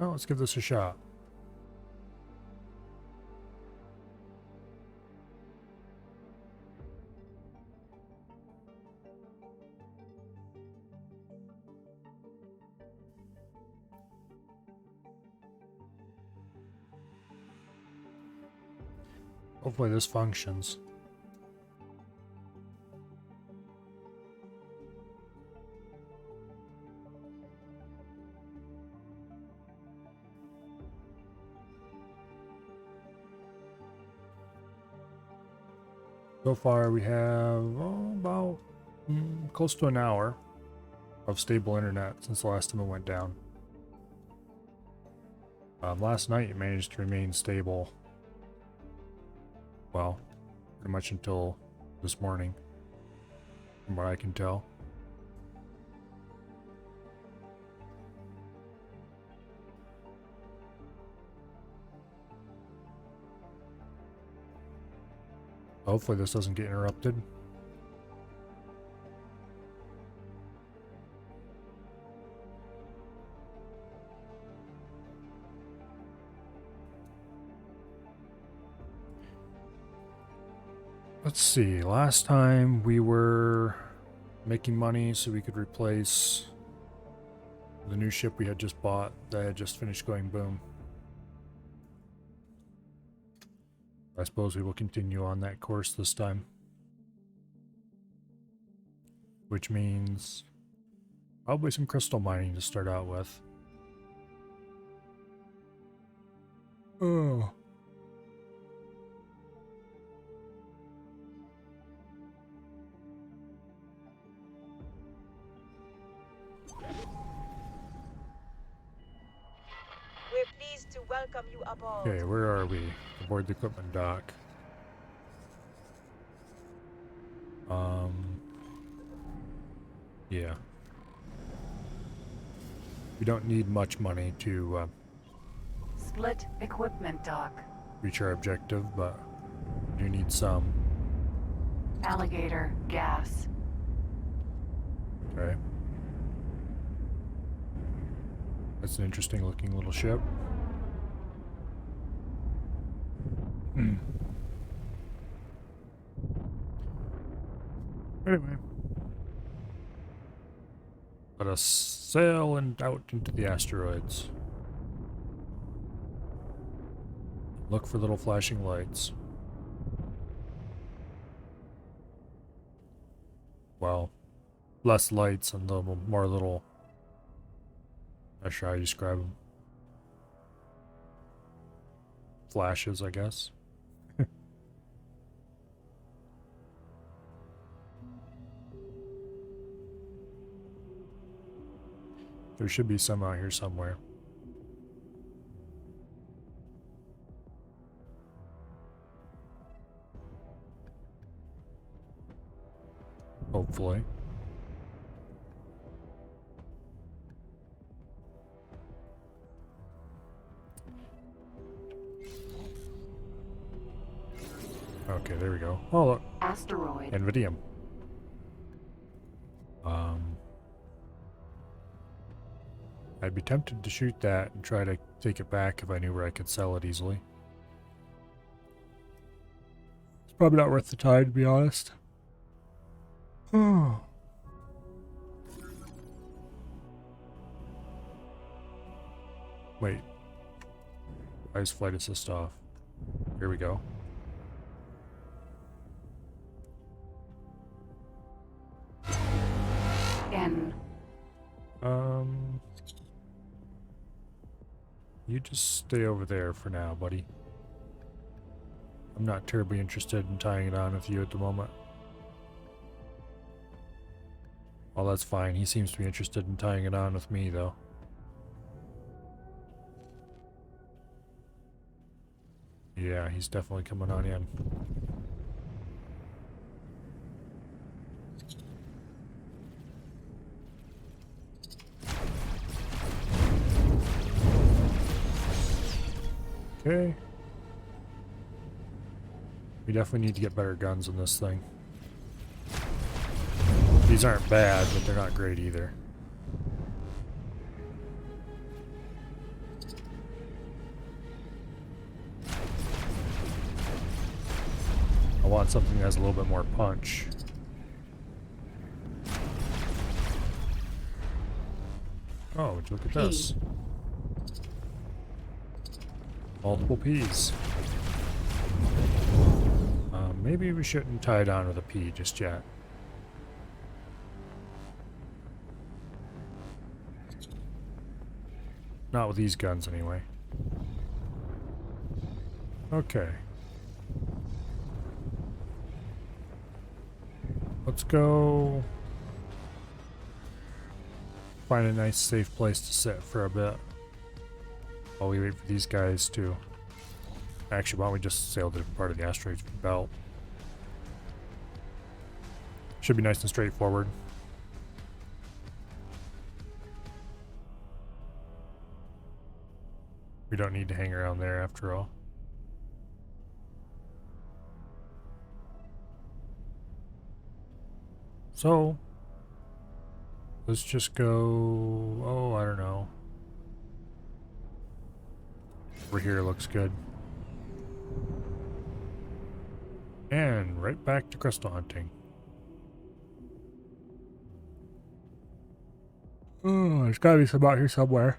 Oh, let's give this a shot. Hopefully this functions. So far we have about close to an hour of stable internet since the last time it went down. Last night it managed to remain stable, well, pretty much until this morning, from what I can tell. Hopefully this doesn't get interrupted. Let's see, last time we were making money so we could replace the new ship we had just bought that had just finished going boom. I suppose we will continue on that course this time. Which means probably some crystal mining to start out with. Oh. We're pleased to welcome you aboard. Okay, where are we? Aboard the equipment dock. Yeah. We don't need much money to Split equipment dock. reach our objective, but we do need some. Alligator gas. Okay. That's an interesting looking little ship. Anyway. Let us sail and out into the asteroids. Look for little flashing lights. Well, less lights and more little... Not sure how you describe them. Flashes, I guess. There should be some out here somewhere. Hopefully. Okay, there we go. Oh, look. Asteroid. Nvidium. I'd be tempted to shoot that and try to take it back if I knew where I could sell it easily. It's probably not worth the time, to be honest. Oh. Wait. Why is flight assist off? Here we go. N. You just stay over there for now, buddy. I'm not terribly interested in tying it on with you at the moment. Well, that's fine. He seems to be interested in tying it on with me, though. Yeah, he's definitely coming on in. Okay. We definitely need to get better guns on this thing. These aren't bad, but they're not great either. want something that has a little bit more punch. Oh, would you look at P. this? Multiple P's. Maybe we shouldn't tie it on with a P just yet. Not with these guns, anyway. Okay. Let's go find a nice safe place to sit for a bit while we wait for these guys to... Actually, why don't we just sail to a part of the asteroid belt? Should be nice and straightforward. We don't need to hang around there after all. So, let's just go... Oh, I don't know. Over here looks good. And right back to crystal hunting. Oh, there's gotta be some out here somewhere.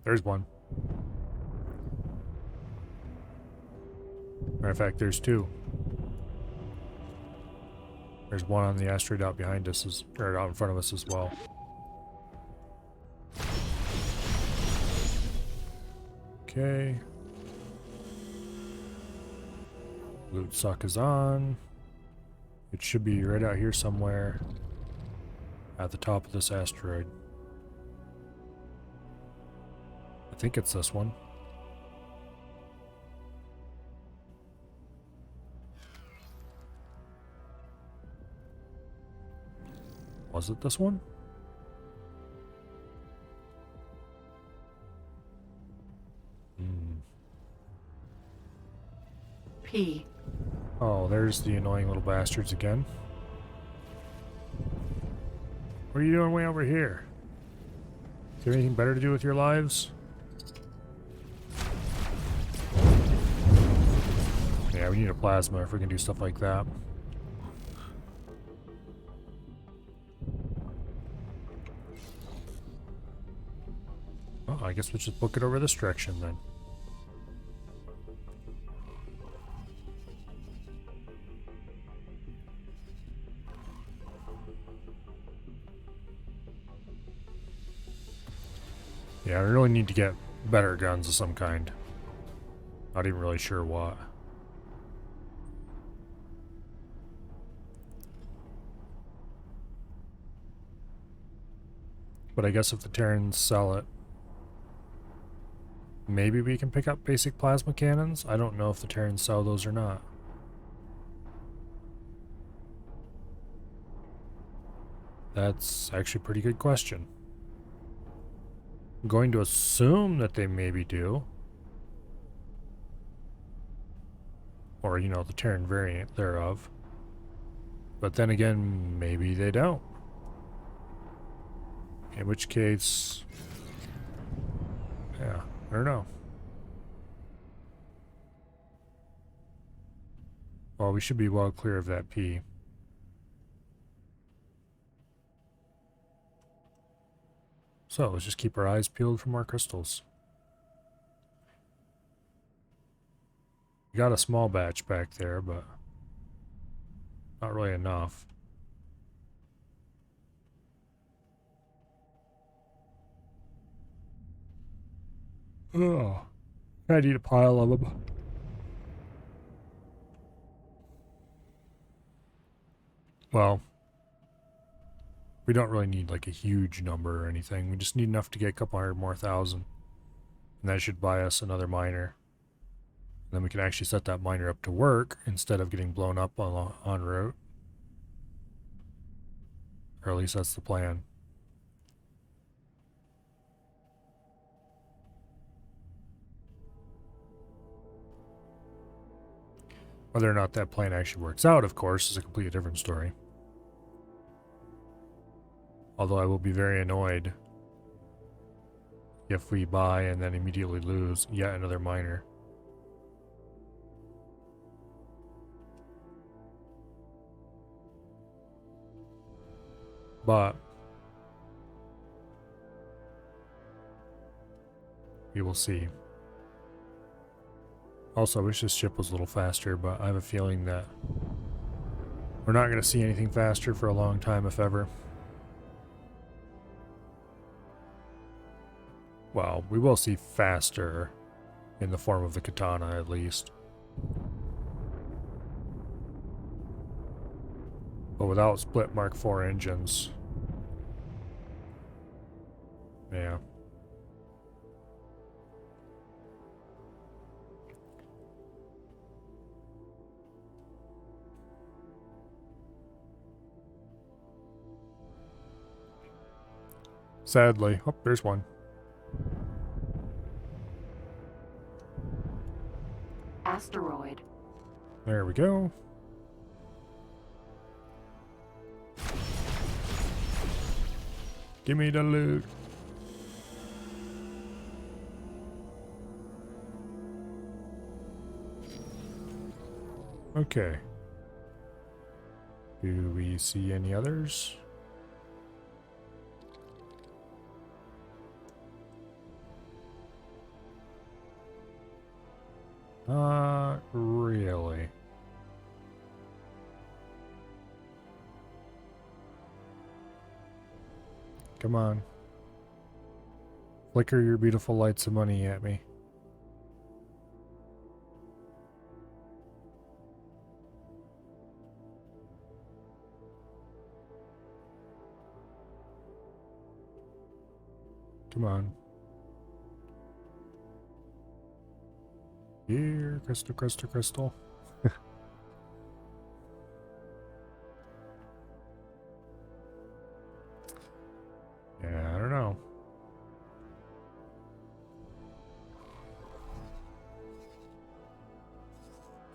There's one. Matter of fact, there's two. There's one on the asteroid out behind us, or out in front of us as well. Okay. Loot suck is on. It should be right out here somewhere at the top of this asteroid. I think it's this one. Was it this one? P. Oh, there's the annoying little bastards again. What are you doing way over here? Is there anything better to do with your lives? Yeah, we need a plasma if we can do stuff like that. Oh, I guess we'll just book it over this direction then. Yeah, I really need to get better guns of some kind. Not even really sure what. But I guess if the Terrans sell it, maybe we can pick up basic plasma cannons? I don't know if the Terrans sell those or not. That's actually a pretty good question. I'm going to assume that they maybe do. Or, you know, the Terran variant thereof. But then again, maybe they don't. In which case... yeah, I don't know. Well, we should be well clear of that P. So, let's just keep our eyes peeled for more crystals. We got a small batch back there, but not really enough. Oh, I need a pile of them. Well, we don't really need like a huge number or anything. We just need enough to get a couple hundred more thousand. And that should buy us another miner. And then we can actually set that miner up to work instead of getting blown up en route. Or at least that's the plan. Whether or not that plan actually works out, of course, is a completely different story. Although I will be very annoyed if we buy and then immediately lose yet another miner. But we will see. Also, I wish this ship was a little faster, but I have a feeling that we're not going to see anything faster for a long time, if ever. Well, we will see faster in the form of the katana, at least. But without split Mark IV engines. Yeah. Sadly. Oh, there's one. Asteroid. There we go. Give me the loot. Okay. Do we see any others? Not really. Come on. Flicker your beautiful lights of money at me. Come on. Here, crystal, crystal, crystal. Yeah, I don't know.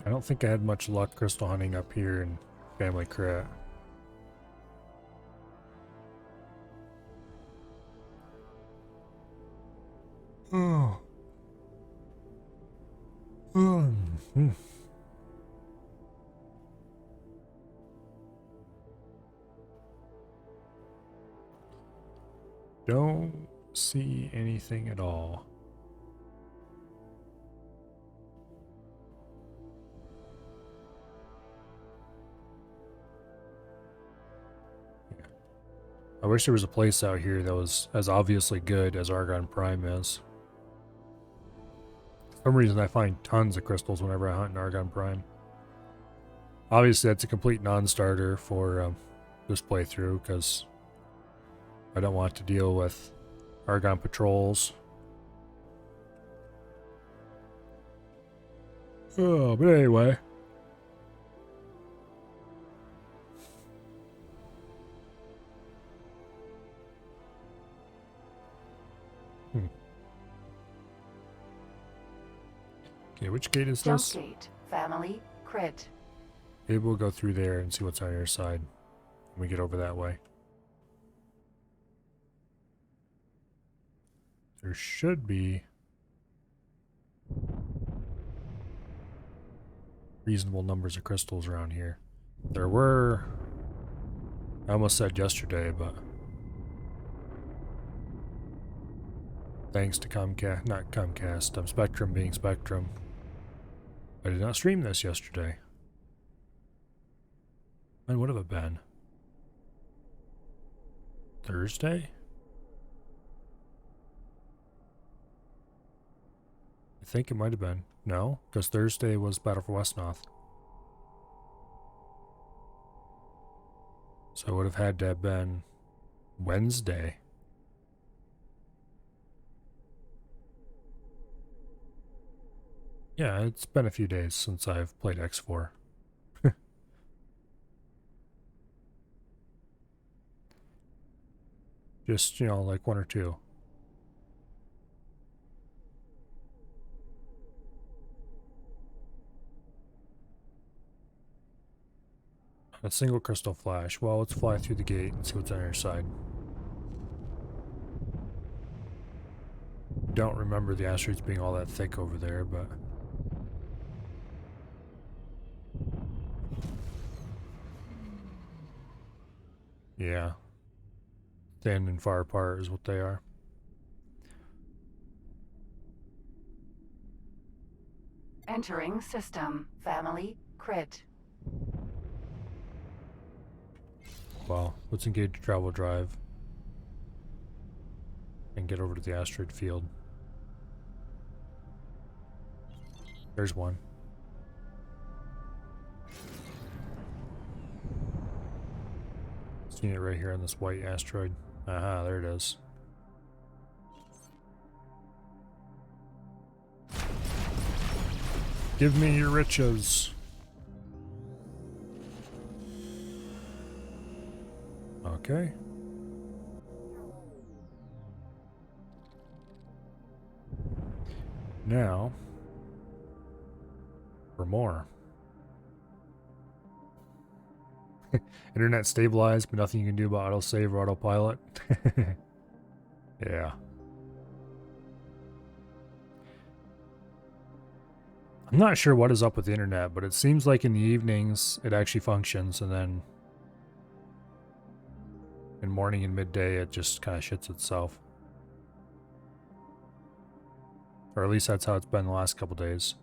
I don't think I had much luck crystal hunting up here in Family Crat. Oh. Mm-hmm. Don't see anything at all. Yeah. I wish there was a place out here that was as obviously good as Argon Prime is. For some reason I find tons of crystals whenever I hunt in Argon Prime. Obviously that's a complete non-starter for this playthrough because I don't want to deal with Argon patrols. Oh, but anyway. Okay, which gate is Jump this? gate. Family. Crit. Maybe we'll go through there and see what's on your side when we get over that way. There should be reasonable numbers of crystals around here. There were, I almost said yesterday, but thanks to Comcast, not Comcast, Spectrum being Spectrum, I did not stream this yesterday. When would have it been? Thursday? I think it might have been. No, because Thursday was Battle for Westnoth. So it would have had to have been Wednesday. Yeah, it's been a few days since I've played X4. Just, you know, like one or two. A single crystal flash. Well, let's fly through the gate and see what's on our side. don't remember the asteroids being all that thick over there, but... yeah. Standing far apart is what they are. Entering system. Family, crit. Well, let's engage travel drive. And get over to the asteroid field. There's one. Seen it right here on this white asteroid. Aha, there it is. Give me your riches. Okay. Now, for more. Internet stabilized, but nothing you can do about autosave or autopilot. Yeah. I'm not sure what is up with the internet, but it seems like in the evenings it actually functions, and then in morning and midday it just kind of shits itself. Or at least that's how it's been the last couple days.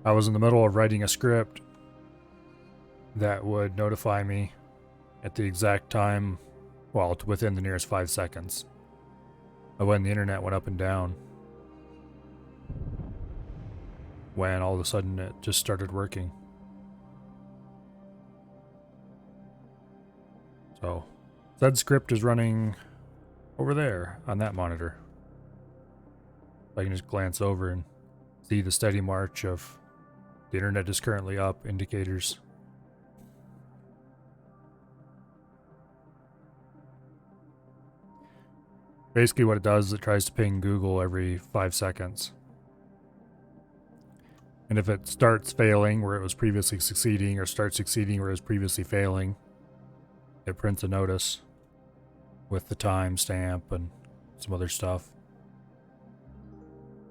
I was in the middle of writing a script that would notify me at the exact time, well, within the nearest 5 seconds of when the internet went up and down. When all of a sudden it just started working. So, that script is running over there on that monitor. I can just glance over and see the steady march of the internet is currently up indicators. Basically what it does is it tries to ping Google every 5 seconds. And if it starts failing where it was previously succeeding, or starts succeeding where it was previously failing, it prints a notice with the timestamp and some other stuff.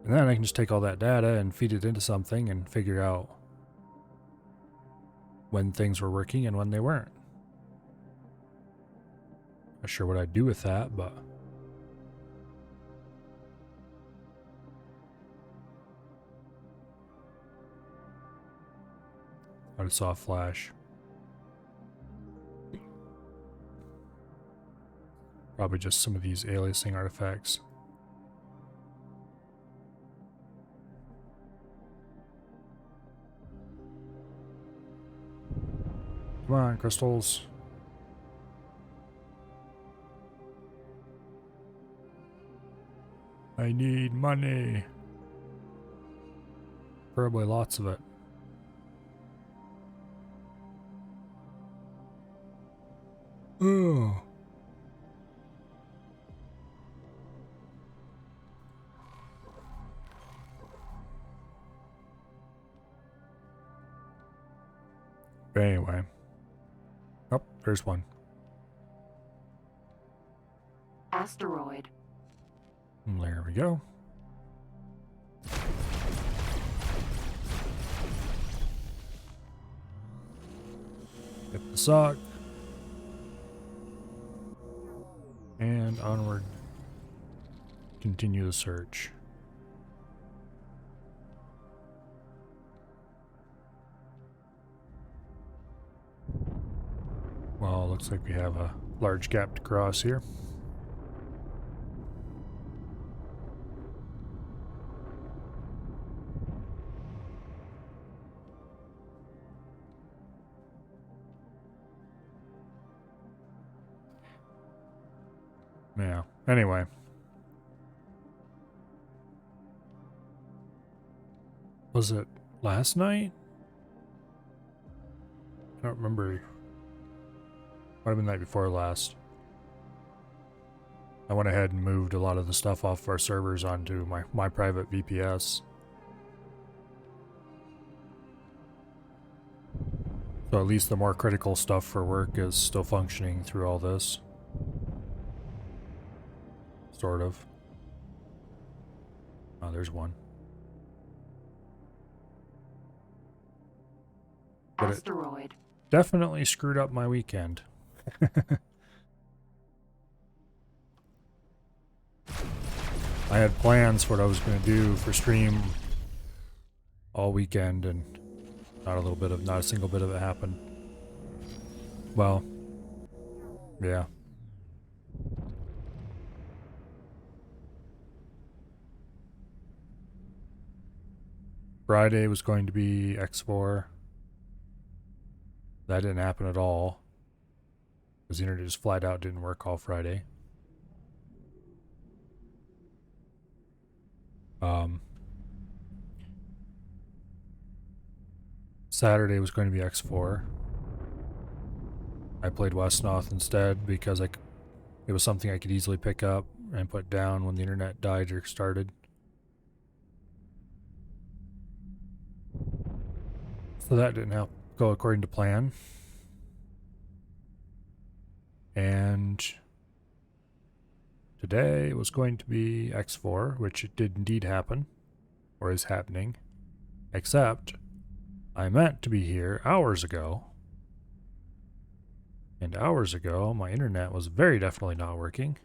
And then I can just take all that data and feed it into something and figure out when things were working and when they weren't. Not sure what I'd do with that, but I just saw a flash. Probably just some of these aliasing artifacts. Come on, crystals. I need money. Probably lots of it. Oh. But anyway. Oh, there's one. Asteroid. And there we go. Hit the sock. And onward. Continue the search. Well, looks like we have a large gap to cross here. Yeah, anyway. Was it last night? I don't remember. Might have been the night before last. I went ahead and moved a lot of the stuff off of our servers onto my private VPS. So at least the more critical stuff for work is still functioning through all this. Sort of. Oh, there's one. But it Asteroid. definitely screwed up my weekend. I had plans for what I was going to do for stream all weekend, and not a single bit of it happened. Well, yeah. Friday was going to be X4. That didn't happen at all, because the internet just flat out didn't work all Friday. Saturday was going to be X4. I played Westnoth instead because it was something I could easily pick up and put down when the internet died or started. So that didn't go according to plan. And today was going to be X4, which it did indeed happen, or is happening, except I meant to be here hours ago. And hours ago, my internet was very definitely not working.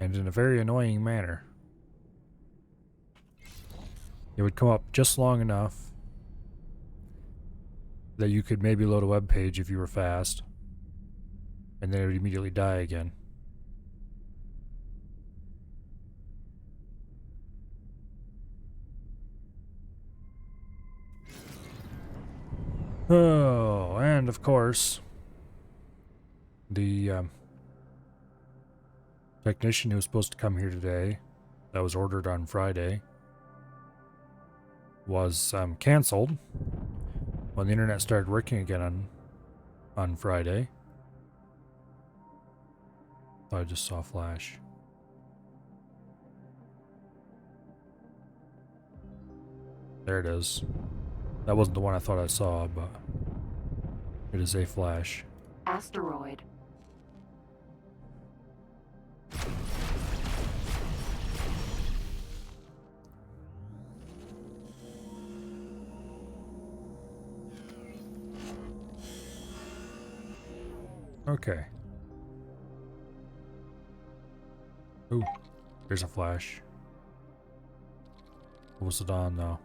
And in a very annoying manner. It would come up just long enough that you could maybe load a web page if you were fast. And then it would immediately die again. Oh, and of course, the technician who was supposed to come here today, that was ordered on Friday, was canceled when the internet started working again on Friday. Thought I just saw a flash. There it is. That wasn't the one I thought I saw, but it is a flash. Asteroid. Okay. Ooh, there's a flash. What was it on, though?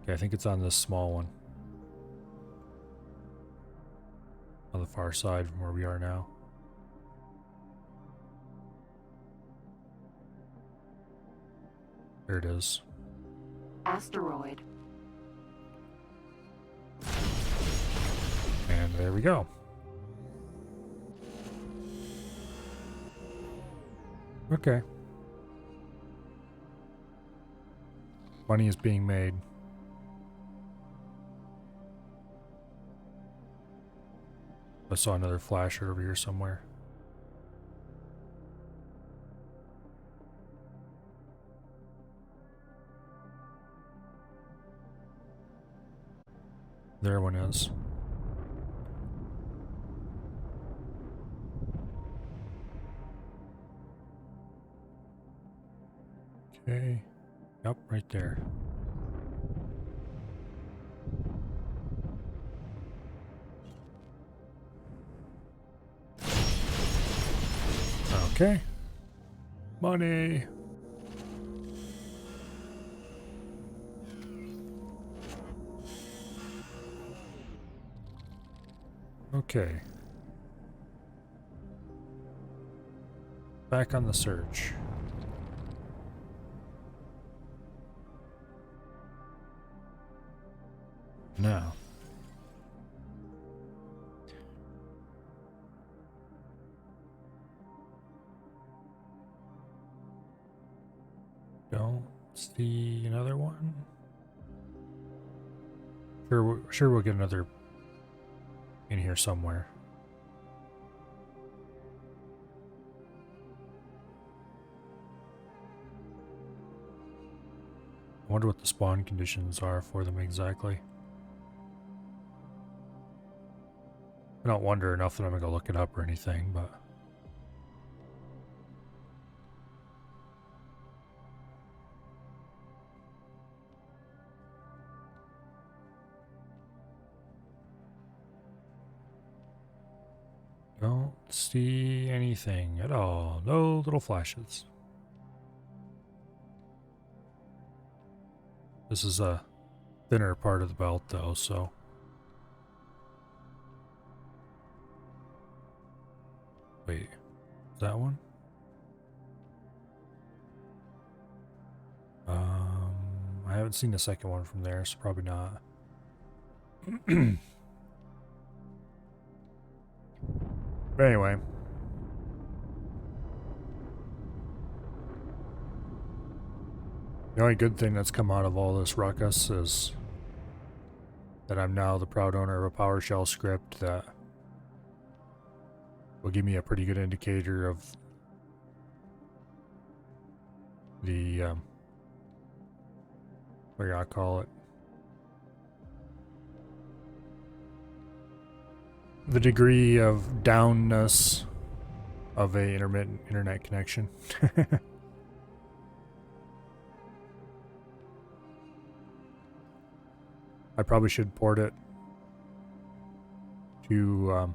Okay, I think it's on this small one. On the far side from where we are now. There it is. Asteroid. And there we go. Okay. Money is being made. I saw another flasher over here somewhere. There one is. Okay. Yep, right there. Okay. Money. Okay. Back on the search. Now. Don't see another one. Sure we'll get another in here somewhere. I wonder what the spawn conditions are for them exactly. I don't wonder enough that I'm gonna go look it up or anything, but see anything at all. No little flashes. This is a thinner part of the belt though, so. Wait, is that one? I haven't seen the second one from there, so probably not. But anyway. The only good thing that's come out of all this ruckus is that I'm now the proud owner of a PowerShell script that will give me a pretty good indicator of the, what do I call it? The degree of downness of a intermittent internet connection. I probably should port it to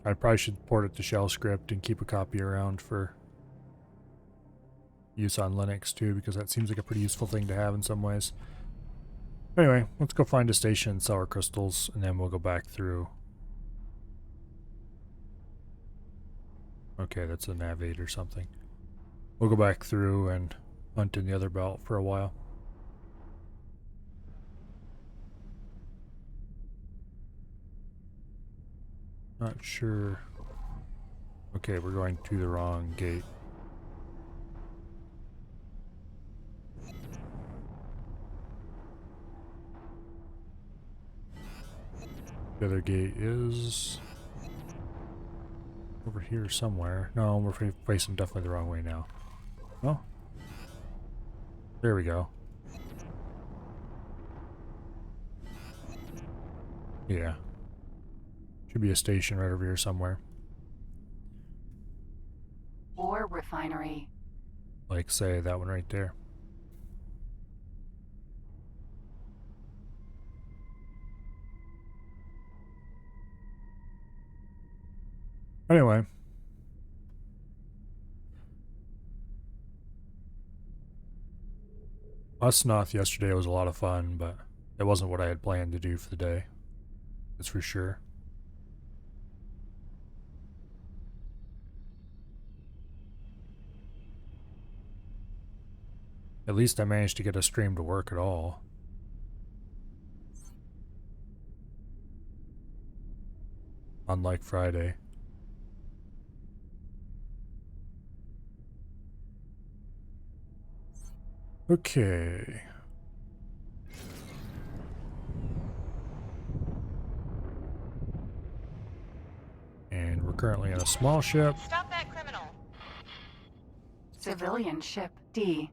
I probably should port it to shell script and keep a copy around for use on Linux too, because that seems like a pretty useful thing to have in some ways. Anyway, let's go find a station and sell our crystals, and then we'll go back through. Okay, that's a nav 8 or something. We'll go back through and hunt in the other belt for a while. Not sure. Okay, we're going to the wrong gate. The other gate is over here somewhere. No, we're facing definitely the wrong way now. Oh, there we go. Yeah. Should be a station right over here somewhere. Ore refinery. Like, say, that one right there. Anyway. Usnoth yesterday was a lot of fun, but it wasn't what I had planned to do for the day. That's for sure. At least I managed to get a stream to work at all. Unlike Friday. Okay. And we're currently in a small ship. Stop that criminal. Civilian ship D.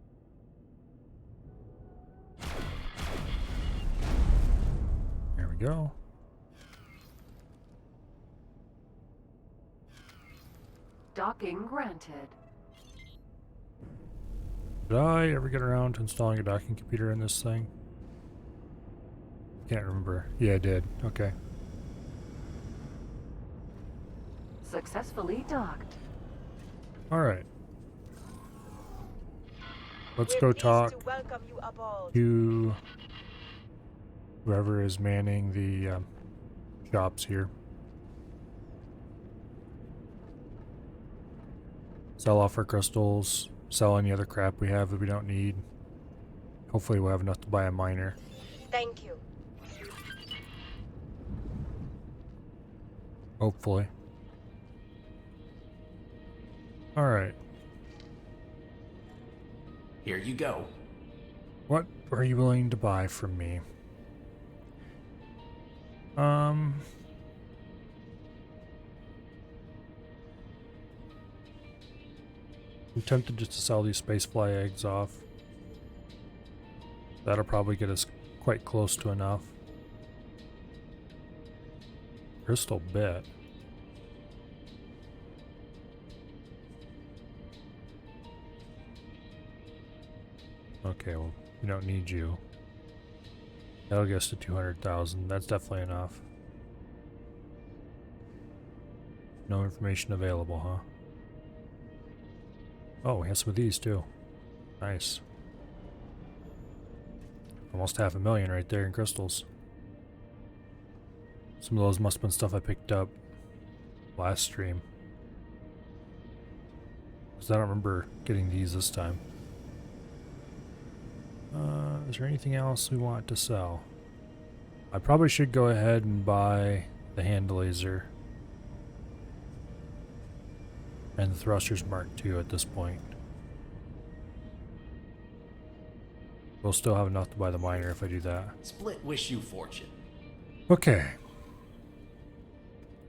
There we go. Docking granted. Did I ever get around to installing a docking computer in this thing? Can't remember. Yeah, I did. Okay. Successfully docked. Alright. Let's We're go pleased talk to welcome you aboard. to whoever is manning the shops here. Sell off our crystals. Sell any other crap we have that we don't need. Hopefully we'll have enough to buy a miner. Thank you. Hopefully. Alright. Here you go. What are you willing to buy from me? I'm tempted just to sell these spacefly eggs off. That'll probably get us quite close to enough. Crystal bit. Okay, well, we don't need you. That'll get us to 200,000. That's definitely enough. No information available, huh? Oh, we have some of these too. Nice. Almost 500,000 right there in crystals. Some of those must have been stuff I picked up last stream. Because I don't remember getting these this time. Is there anything else we want to sell? I probably should go ahead and buy the hand laser. And the thrusters Mark II at this point. We'll still have enough to buy the miner if I do that. Split wish you fortune. Okay.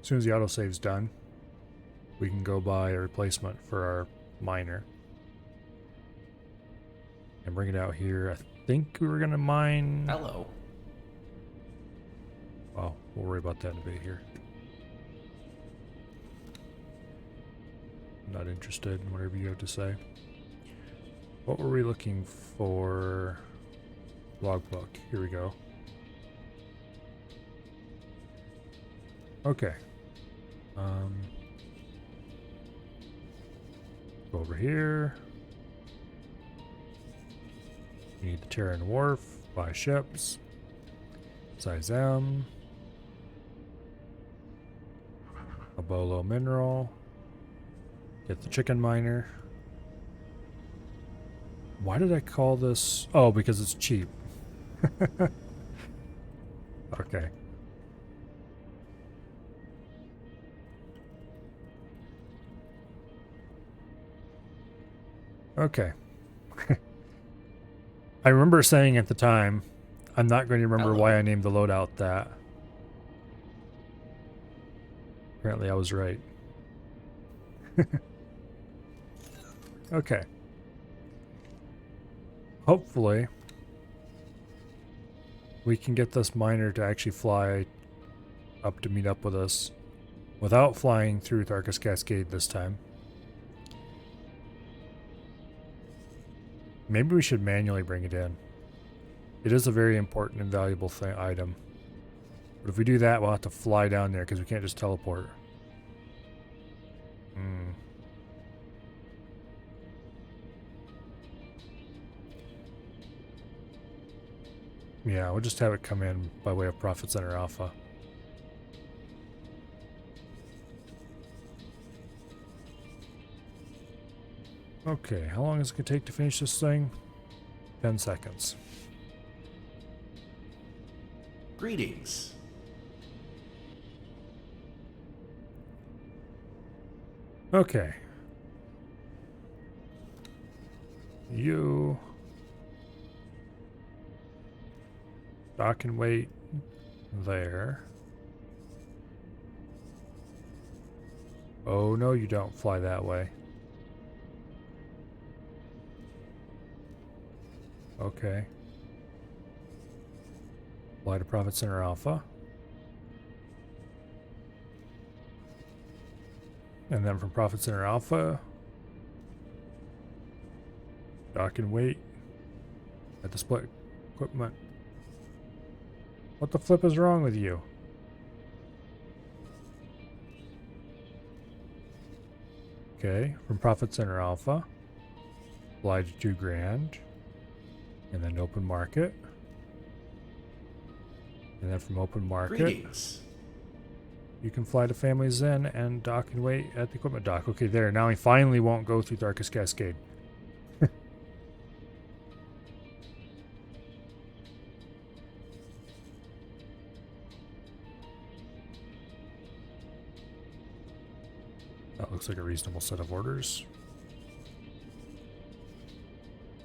As soon as the autosave's done, we can go buy a replacement for our miner. And bring it out here. I think we were going to mine... Hello. Well, we'll worry about that in a bit here. Not interested in whatever you have to say. What were we looking for? Logbook. Here we go. Okay. Go over here. We need the Terran Wharf. Buy ships. Size M. A Bolo mineral. Get the chicken miner. Why did I call this? Oh, because it's cheap. Okay. Okay. I remember saying at the time, I'm not going to remember why I named the loadout that. Apparently I was right. Okay. Hopefully, we can get this miner to actually fly up to meet up with us without flying through Tharkus Cascade this time. Maybe we should manually bring it in. It is a very important and valuable item. But if we do that, we'll have to fly down there because we can't just teleport. Yeah, we'll just have it come in by way of Profit Center Alpha. Okay, how long is it going to take to finish this thing? 10 seconds. Greetings. Okay. You... dock and wait there. Oh, no, you don't fly that way. Okay. Fly to Profit Center Alpha. And then from Profit Center Alpha, dock and wait at the split equipment. What the flip is wrong with you? Okay, from Profit Center Alpha, fly to 2 grand, and then open market. And then from open market, Greetings. you can fly to Families Inn and dock and wait at the equipment dock. Okay, there. Now he finally won't go through Tharkus Cascade. That looks like a reasonable set of orders.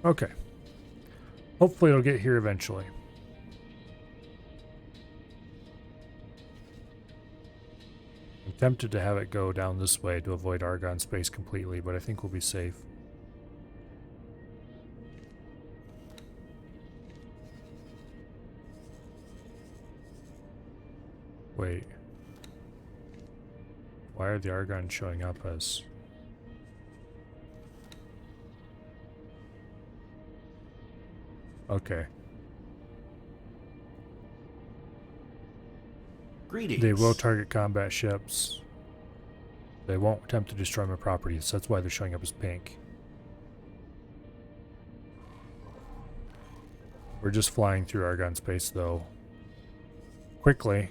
Okay. Hopefully it'll get here eventually. I'm tempted to have it go down this way to avoid Argon space completely, but I think we'll be safe. Wait. Why are the Argon showing up as... Okay. Greetings. They will target combat ships. They won't attempt to destroy my properties. That's why they're showing up as pink. We're just flying through Argon space, though, quickly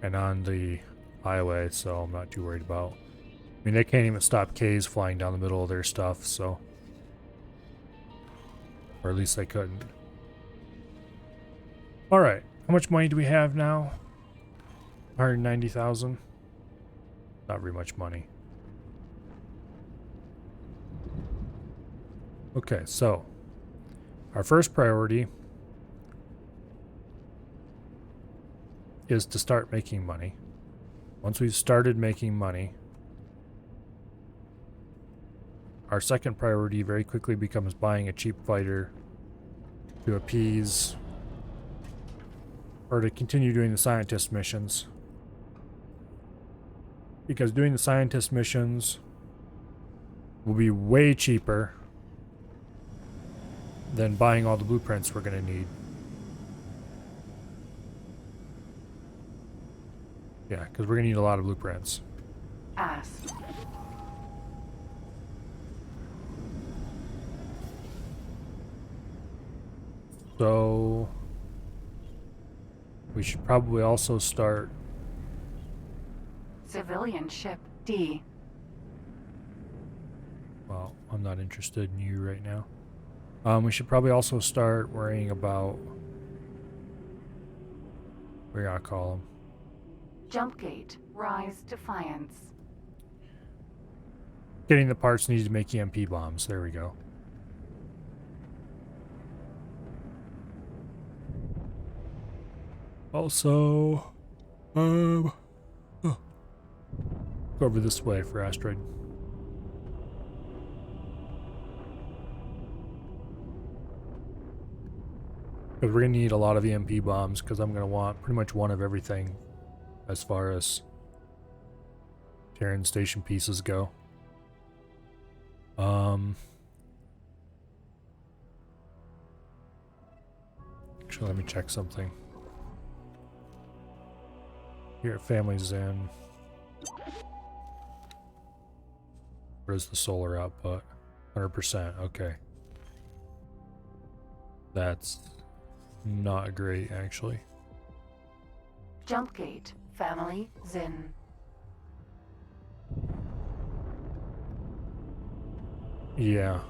and on the highway, so I'm not too worried about. I mean, they can't even stop K's flying down the middle of their stuff, so. Or at least they couldn't. Alright, how much money do we have now? 190,000? Not very much money. Okay, so our first priority is to start making money. Once we've started making money, our second priority very quickly becomes buying a cheap fighter to appease or to continue doing the scientist missions. Because doing the scientist missions will be way cheaper than buying all the blueprints we're going to need. Yeah, because we're going to need a lot of blueprints. Ass. So we should probably also start. Civilian ship D. Well, I'm not interested in you right now. We should probably also start worrying about. What do you call them? Jumpgate. Rise Defiance. Getting the parts needed to make EMP bombs. There we go. Also, go over this way for asteroid. Because we're gonna need a lot of EMP bombs. Because I'm gonna want pretty much one of everything, as far as Terran station pieces go. Actually, let me check something. Here at Family Zen. Where's the solar output? 100%, okay. That's not great, actually. Jumpgate. Family Zin. Yeah.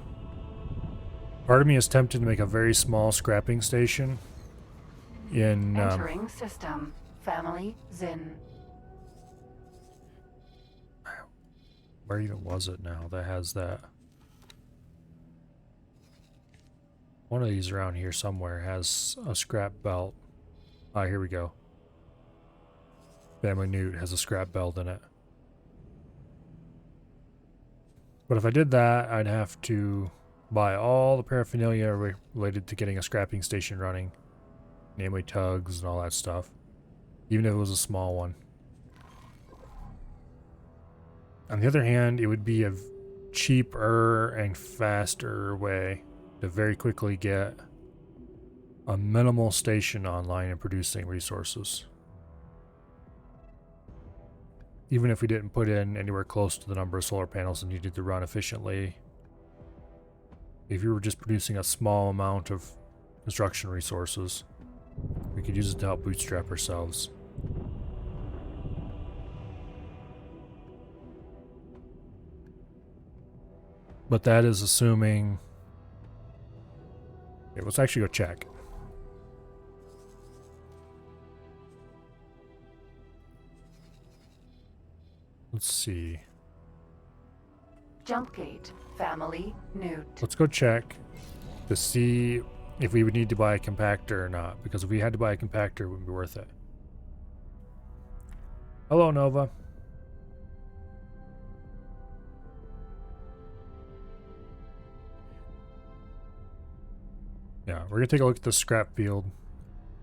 Part of me is tempted to make a very small scrapping station in Entering system. Family Zin. where even was it now that has that? One of these around here somewhere has a scrap belt. Ah, here we go. Family Newt has a scrap belt in it. But if I did that, I'd have to buy all the paraphernalia related to getting a scrapping station running. Namely tugs and all that stuff. Even if it was a small one. On the other hand, it would be a cheaper and faster way to very quickly get a minimal station online and producing resources. Even if we didn't put in anywhere close to the number of solar panels needed to run efficiently, if you were just producing a small amount of construction resources, we could use it to help bootstrap ourselves. But that is assuming. Okay, let's actually go check. Let's see. Jumpgate. Family Newt. Let's go check to see if we would need to buy a compactor or not. Because if we had to buy a compactor, it wouldn't be worth it. Hello, Nova. Yeah, we're going to take a look at the scrap field.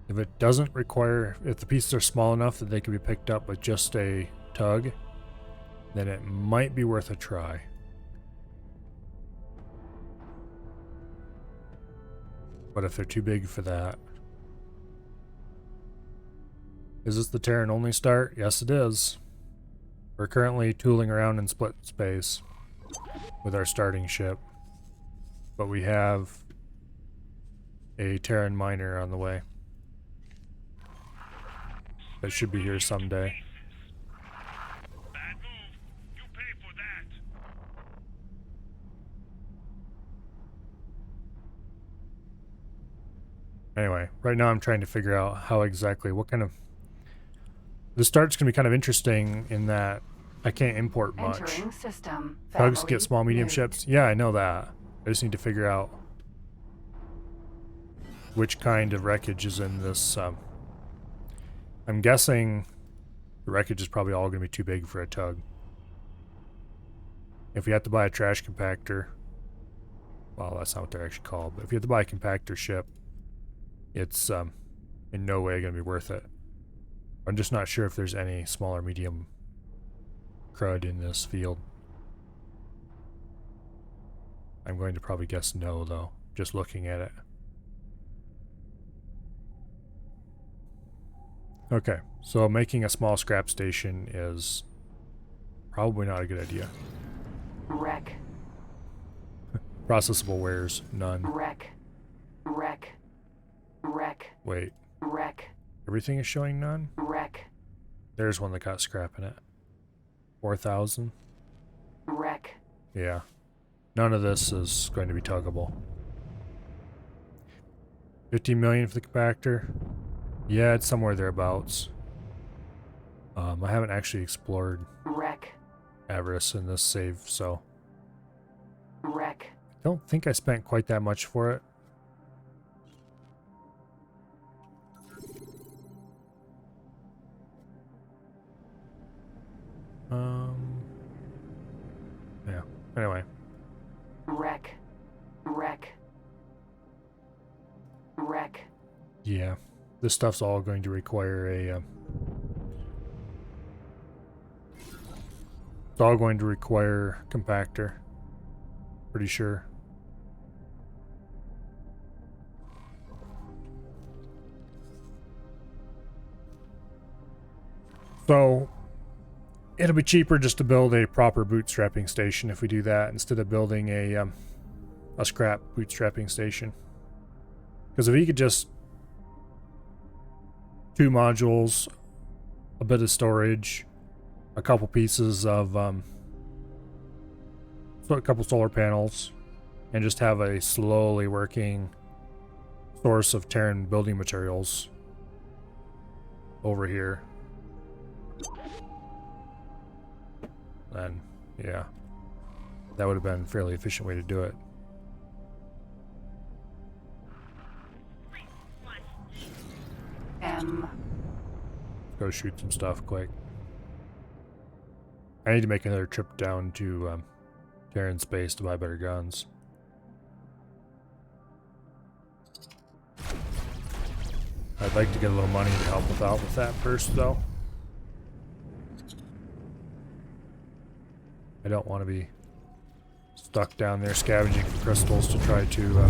If it doesn't require, if the pieces are small enough that they can be picked up with just a tug, then it might be worth a try. But if they're too big for that, Is this the Terran only start? Yes, it is. We're currently tooling around in split space with our starting ship. But we have a Terran miner on the way. That should be here someday. Bad move. You pay for that. Anyway, right now I'm trying to figure out how exactly, what kind of... The start's going to be kind of interesting in that I can't import much. Entering system. Tugs Family get small, medium nude. ships. Yeah, I know that. I just need to figure out which kind of wreckage is in this. I'm guessing the wreckage is probably all going to be too big for a tug. If you have to buy a trash compactor, well, that's not what they're actually called, but if you have to buy a compactor ship, it's in no way going to be worth it. I'm just not sure if there's any small or medium crud in this field. I'm going to probably guess no, though, just looking at it. Okay, so making a small scrap station is probably not a good idea. Wreck. Processable wares, none. Wreck. Wreck. Wreck. Wait, Wreck. everything is showing none? Wreck. There's one that got scrap in it. 4,000? Wreck. Yeah. None of this is going to be tuggable. 15 million for the compactor? Yeah, it's somewhere thereabouts. I haven't actually explored Wreck. Avarice in this save, so Wreck. I don't think I spent quite that much for it. Yeah. Anyway, Wreck. Wreck. Wreck. yeah. This stuff's all going to require a... it's all going to require compactor. Pretty sure. So, it'll be cheaper just to build a proper bootstrapping station if we do that instead of building a scrap bootstrapping station. Because if you could just 2 modules, a bit of storage, a couple pieces of so a couple solar panels, and just have a slowly working source of Terran building materials over here, then yeah, that would have been a fairly efficient way to do it. M. Go shoot some stuff quick. I need to make another trip down to Terran space to buy better guns. I'd like to get a little money to help out with that first, though. I don't want to be stuck down there scavenging for crystals to try to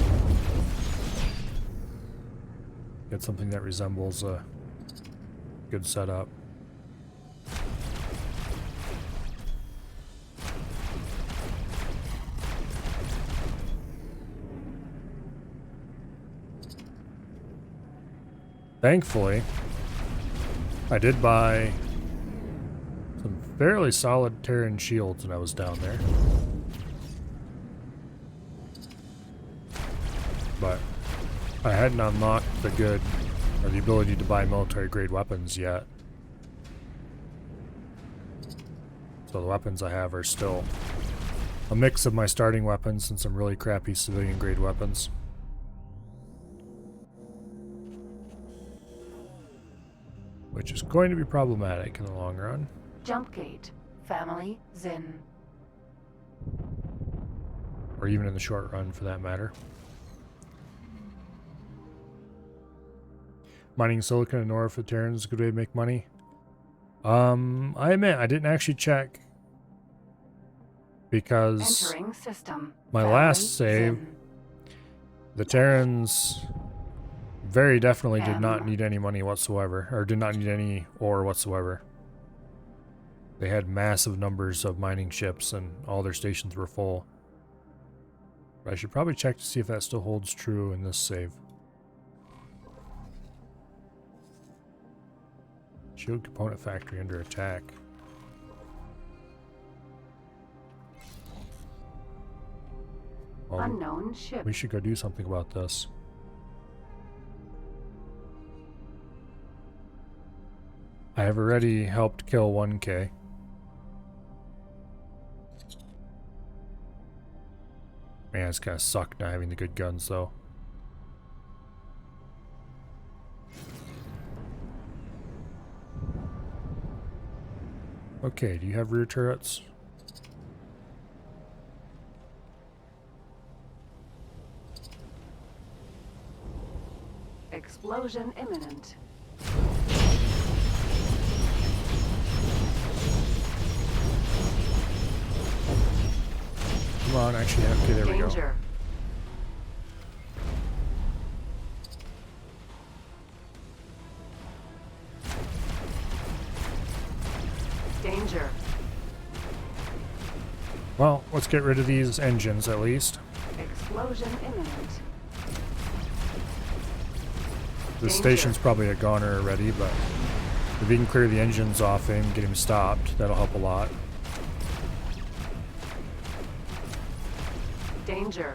get something that resembles a good setup. Thankfully, I did buy some fairly solid Terran shields when I was down there. But I hadn't unlocked the good, or the ability to buy military grade weapons yet. So the weapons I have are still a mix of my starting weapons and some really crappy civilian grade weapons. Which is going to be problematic in the long run. Jump gate. Family Zin. Or even in the short run, for that matter. Mining silicon and ore for Terrans is a good way to make money. I admit, I didn't actually check. Because Entering system. my Family last save, Zin. the Terrans very definitely did not M. need any money whatsoever, or did not need any ore whatsoever. They had massive numbers of mining ships and all their stations were full. But I should probably check to see if that still holds true in this save. Shield component factory under attack. Well, Unknown ship. we should go do something about this. I have already helped kill 1K. Man, it's kind of suck not having the good guns, though. Okay, do you have rear turrets? Explosion imminent. Come on, actually, okay, there we go. Danger. Danger. Well, let's get rid of these engines at least. Explosion imminent. This Danger. station's probably a goner already, but if we can clear the engines off him, get him stopped, that'll help a lot. Danger.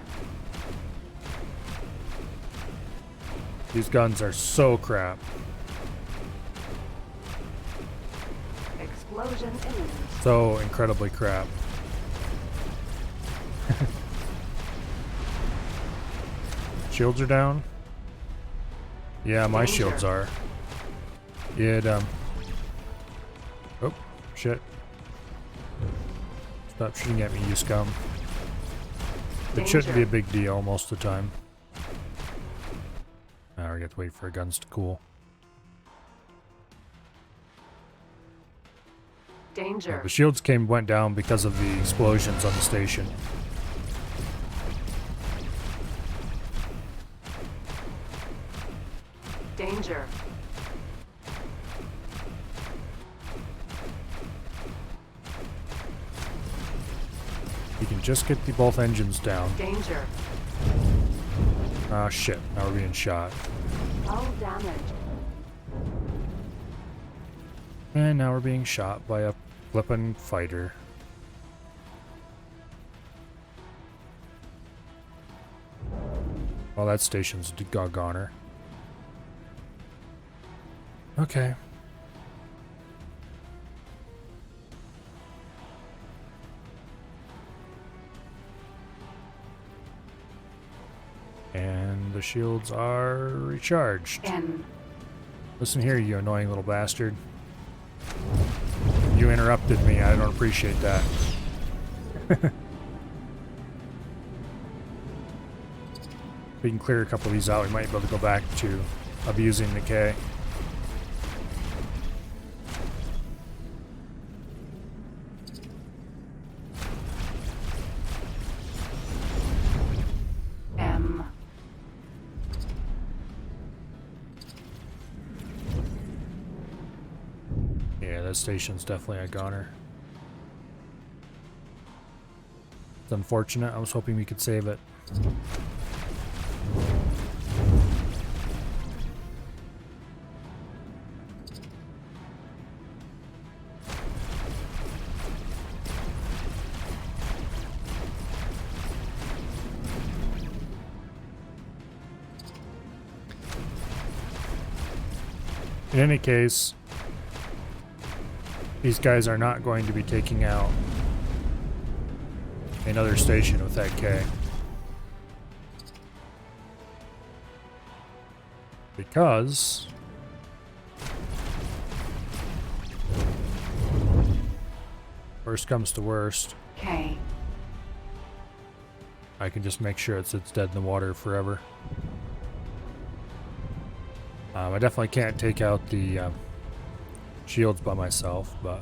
These guns are so crap. Explosion imminent. So incredibly crap. Shields are down? Yeah, my Danger. shields are. Yeah, oh, shit. Stop shooting at me, you scum. It shouldn't be a big deal most of the time. Now we have to wait for our guns to cool. Danger. The shields went down because of the explosions on the station. Danger. You can just get both engines down. Danger. Ah, shit. Now we're being shot. All damage. And now we're being shot by a flippin' fighter. Well, that station's a goner. Okay. And the shields are recharged. N. Listen here, you annoying little bastard. You interrupted me. I don't appreciate that. If we can clear a couple of these out, we might be able to go back to abusing the K. M. Yeah, that station's definitely a goner. It's unfortunate. I was hoping we could save it. In any case, these guys are not going to be taking out another station with that K. Because worst comes to worst, K. I can just make sure it sits dead in the water forever. I definitely can't take out the shields by myself, but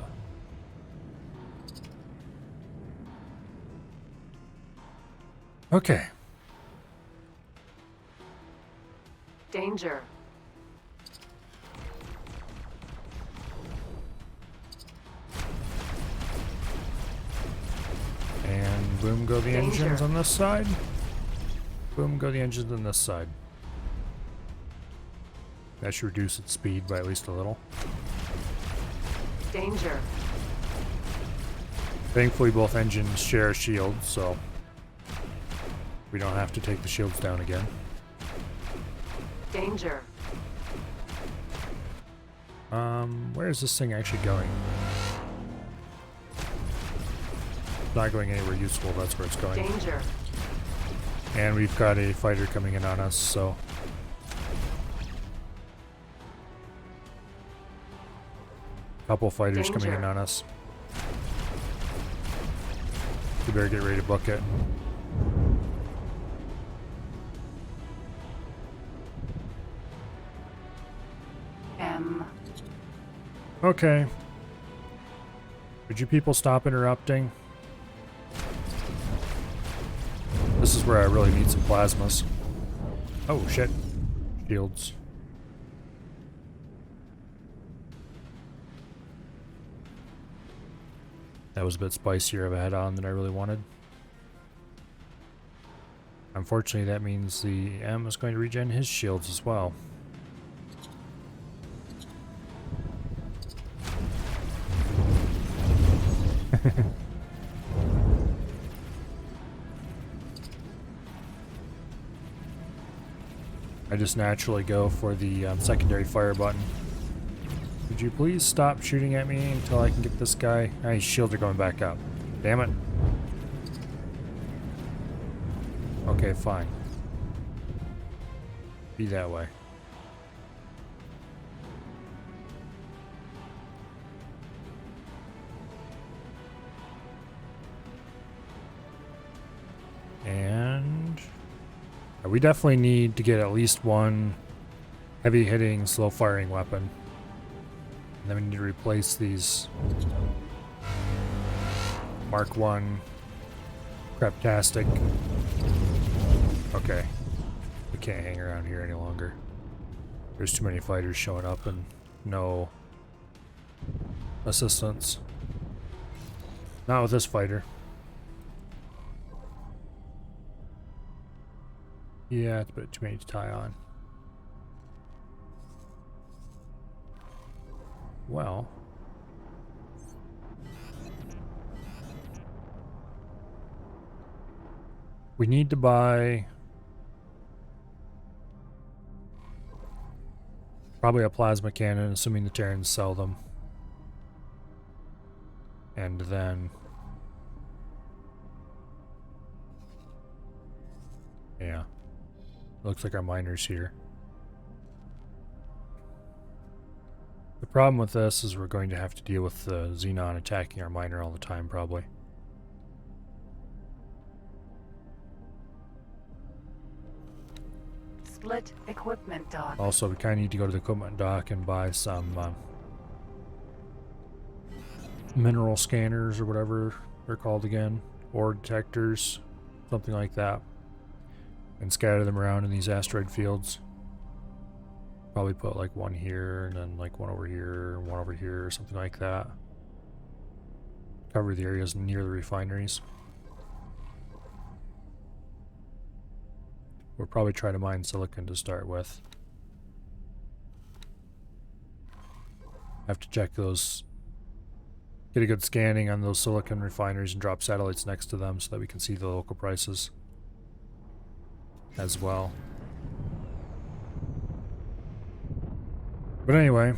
okay. Danger. And boom go the Danger. engines on this side. Boom go the engines on this side. That should reduce its speed by at least a little. Danger. Thankfully both engines share shields, so we don't have to take the shields down again. Danger. Where is this thing actually going? It's not going anywhere useful, that's where it's going. Danger. And we've got a fighter coming in on us, so couple fighters coming in Danger. on us. We better get ready to book it. M. Okay. Would you people stop interrupting? This is where I really need some plasmas. Oh shit. Shields. That was a bit spicier of a head-on than I really wanted. Unfortunately, that means the M is going to regen his shields as well. I just naturally go for the secondary fire button. Would you please stop shooting at me until I can get this guy? Ah, his shields are going back up. Damn it. Okay, fine. Be that way. And we definitely need to get at least one heavy hitting, slow firing weapon. And then we need to replace these Mark 1 Craptastic. Okay. We can't hang around here any longer. There's too many fighters showing up and no assistance. Not with this fighter. Yeah, it's a bit too many to tie on. Well. We need to buy probably a plasma cannon, assuming the Terrans sell them. And then yeah. Looks like our miner's here. The problem with this is we're going to have to deal with the Xenon attacking our miner all the time, probably. Split equipment dock. Also, we kind of need to go to the equipment dock and buy some mineral scanners or whatever they're called again. Ore detectors, something like that. And scatter them around in these asteroid fields. Probably put like one here and then like one over here and one over here or something like that. Cover the areas near the refineries. We'll probably try to mine silicon to start with. Have to check those, get a good scanning on those silicon refineries and drop satellites next to them so that we can see the local prices as well. But anyway,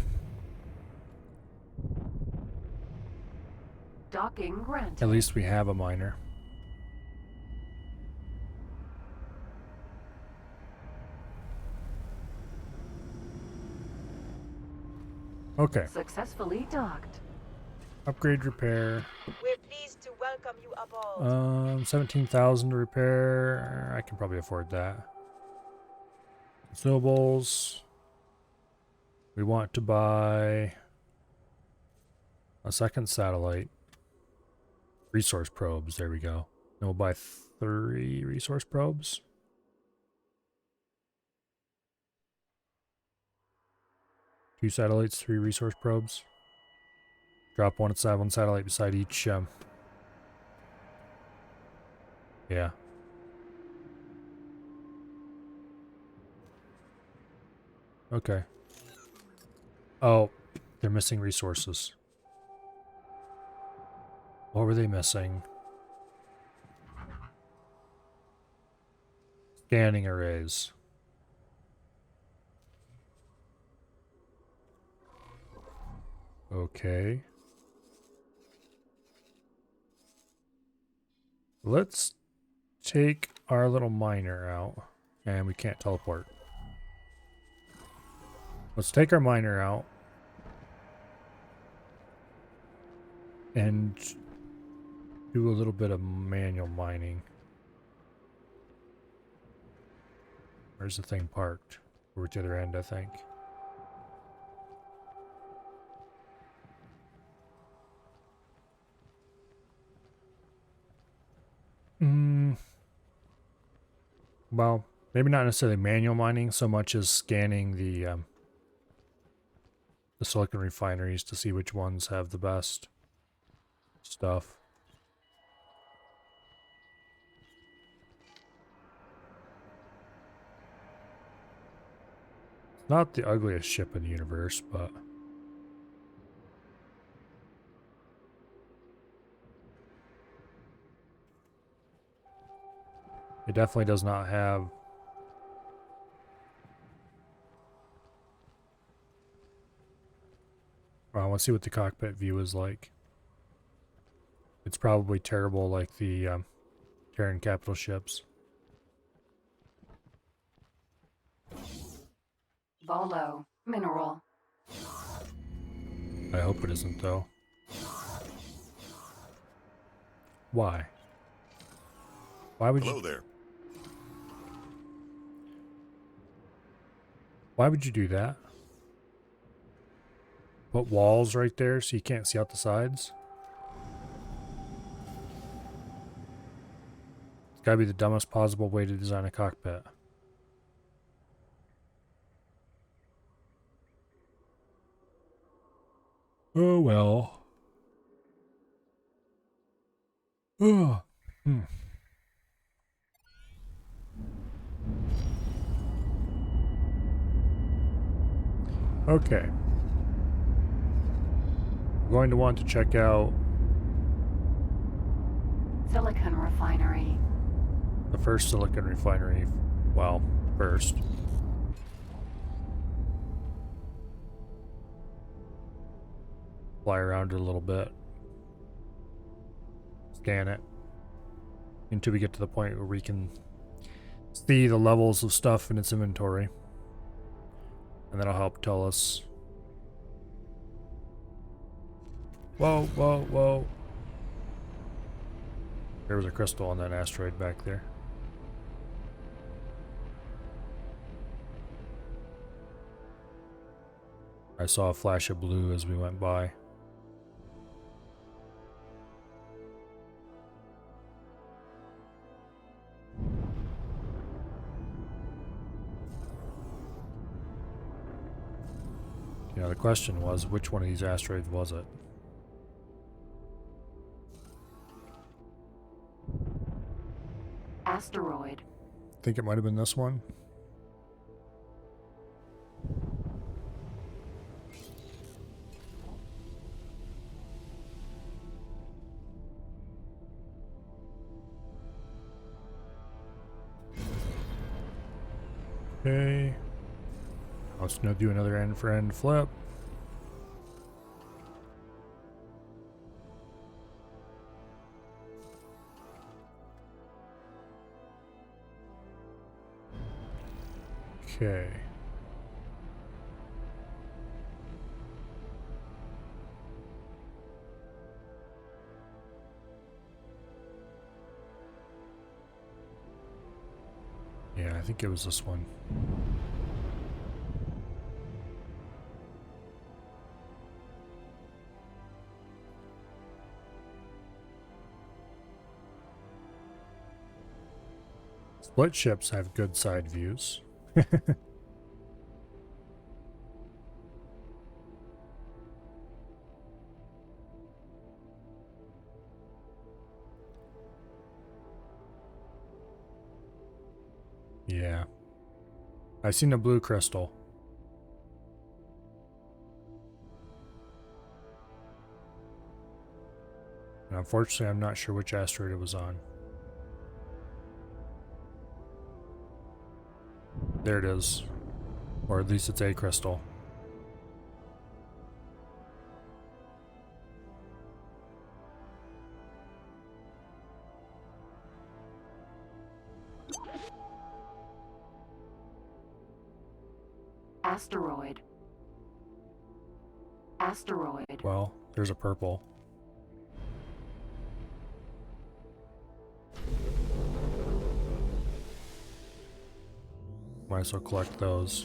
Docking granted. at least we have a miner. Okay. Successfully docked. Upgrade repair. We're pleased to welcome you aboard. 17,000 to repair. I can probably afford that. Consumables. We want to buy a second satellite. Resource probes. There we go. Then we'll buy 3 resource probes. 2 satellites, 3 resource probes. Drop one satellite beside each. Yeah. Okay. Oh, they're missing resources. What were they missing? Scanning arrays. Okay. Let's take our little miner out. And we can't teleport. Let's take our miner out. And do a little bit of manual mining. Where's the thing parked? Over to the other end, I think. Well, maybe not necessarily manual mining so much as scanning the silicon refineries to see which ones have the best stuff. It's not the ugliest ship in the universe, but it definitely does not have well, let's see what the cockpit view is like. It's probably terrible like the Terran capital ships. Volo. Mineral. I hope it isn't, though. Why? Why would Hello you? there. Why would you do that? Put walls right there so you can't see out the sides? It's gotta be the dumbest possible way to design a cockpit. Oh well. Oh. Okay. I'm going to want to check out Silicon refinery. the first silicon refinery. Well, first. Fly around it a little bit. Scan it. Until we get to the point where we can see the levels of stuff in its inventory. And that'll help tell us. Whoa, whoa, whoa. There was a crystal on that asteroid back there. I saw a flash of blue as we went by. You know, the question was, which one of these asteroids was it? Asteroid. I think it might have been this one. Okay. Let's now do another end for end flip. Okay. Yeah, I think it was this one. Split ships have good side views. Yeah. I seen a blue crystal. And unfortunately, I'm not sure which asteroid it was on. There it is. Or at least it's a crystal. Asteroid. Asteroid. Well, there's a purple. Might as well collect those.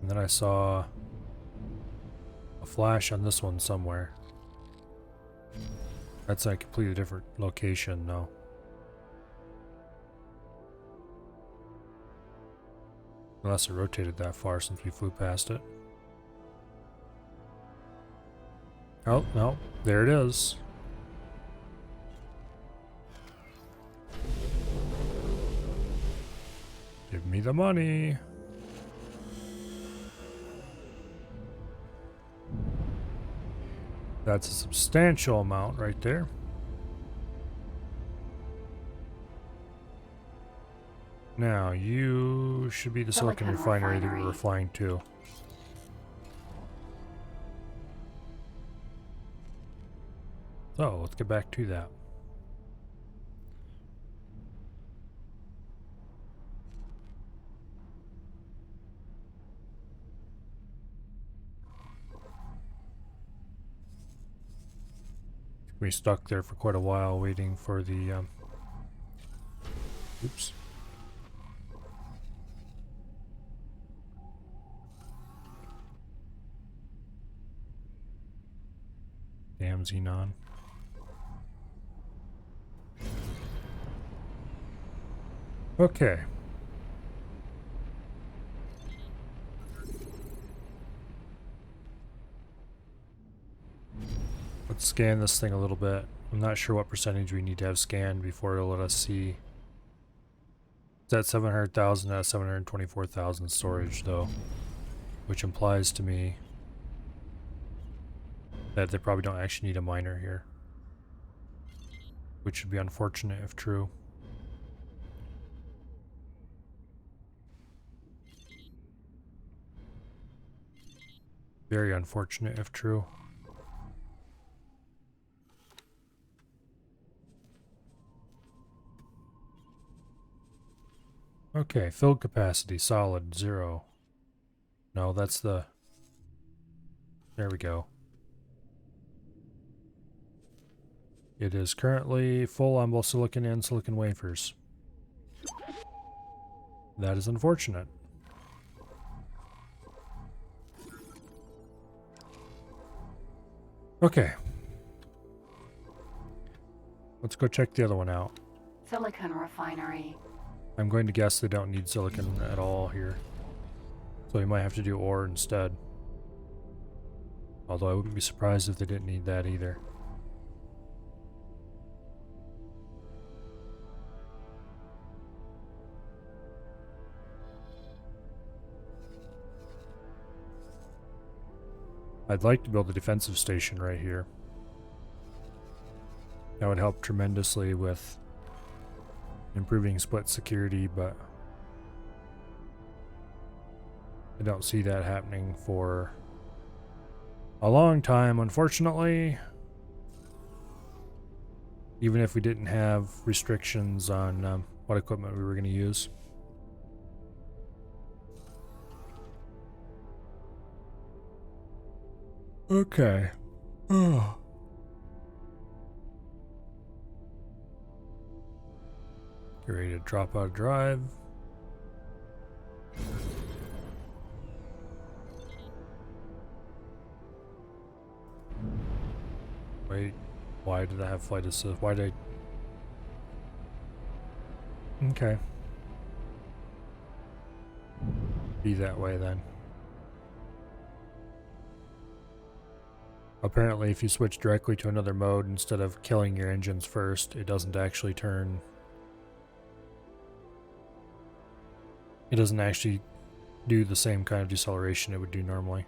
And then I saw a flash on this one somewhere. That's a completely different location, though. Unless it rotated that far since we flew past it. Oh, no. There it is. Give me the money. That's a substantial amount right there. Now, you should be the silicon refinery that we were flying to. So, let's get back to that. We stuck there for quite a while waiting for the, oops. Damn Xenon. Okay. Let's scan this thing a little bit. I'm not sure what percentage we need to have scanned before it'll let us see. It's at 700,000 at 724,000 storage though, which implies to me that they probably don't actually need a miner here, which would be unfortunate if true. Very unfortunate if true. Okay, filled capacity, solid, 0. No, that's the... There we go. It is currently full on both silicon and silicon wafers. That is unfortunate. Okay. Let's go check the other one out. Silicon refinery. I'm going to guess they don't need silicon at all here. So we might have to do ore instead. Although I wouldn't be surprised if they didn't need that either. I'd like to build a defensive station right here. That would help tremendously with improving split security, but I don't see that happening for a long time, unfortunately. Even if we didn't have restrictions on what equipment we were going to use. Okay. Oh. Get ready to drop out of drive. Wait, why did I have flight assist? Why did I... Okay. Be that way then. Apparently if you switch directly to another mode instead of killing your engines first, it doesn't actually turn it doesn't actually do the same kind of deceleration it would do normally.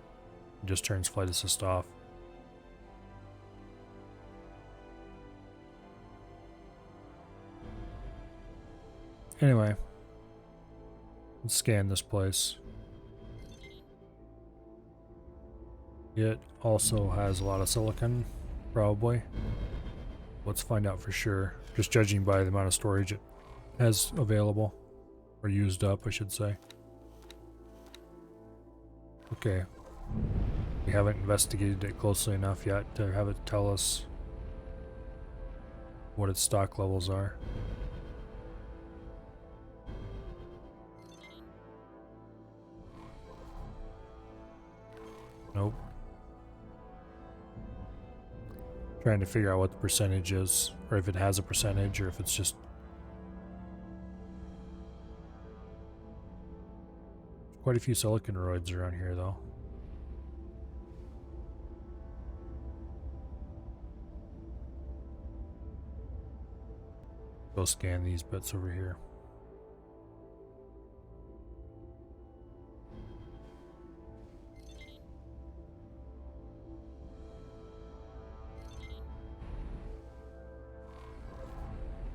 It just turns flight assist off. Anyway, let's scan this place. It also has a lot of silicon, probably. Let's find out for sure, just judging by the amount of storage it has available, or used up, I should say. Okay, we haven't investigated it closely enough yet to have it tell us what its stock levels are. Nope. Trying to figure out what the percentage is, or if it has a percentage, or if it's just... Quite a few silicon roids around here, though. Go scan these bits over here.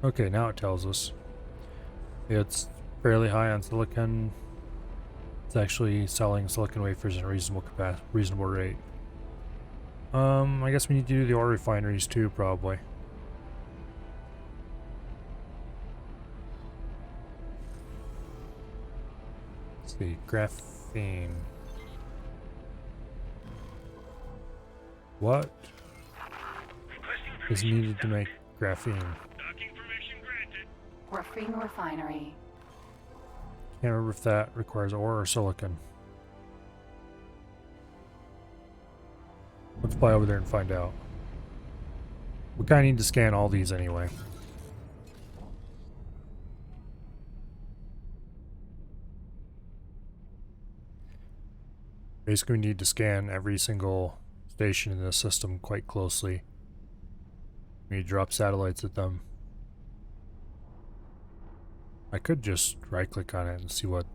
Okay, now it tells us it's fairly high on silicon. It's actually selling silicon wafers at a reasonable rate. I guess we need to do the ore refineries too, probably. Let's see, graphene. What is needed to make graphene? Docking permission granted. Graphene refinery. Can't remember if that requires ore or silicon. Let's fly over there and find out. We kind of need to scan all these anyway. Basically, we need to scan every single station in the system quite closely. We need to drop satellites at them. I could just right click on it and see what...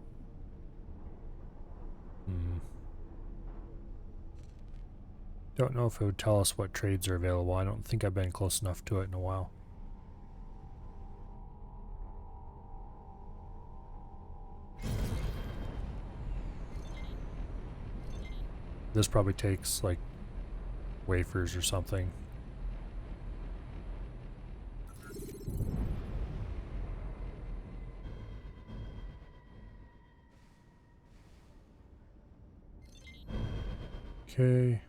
Don't know if it would tell us what trades are available. I don't think I've been close enough to it in a while. This probably takes like wafers or something. Okay.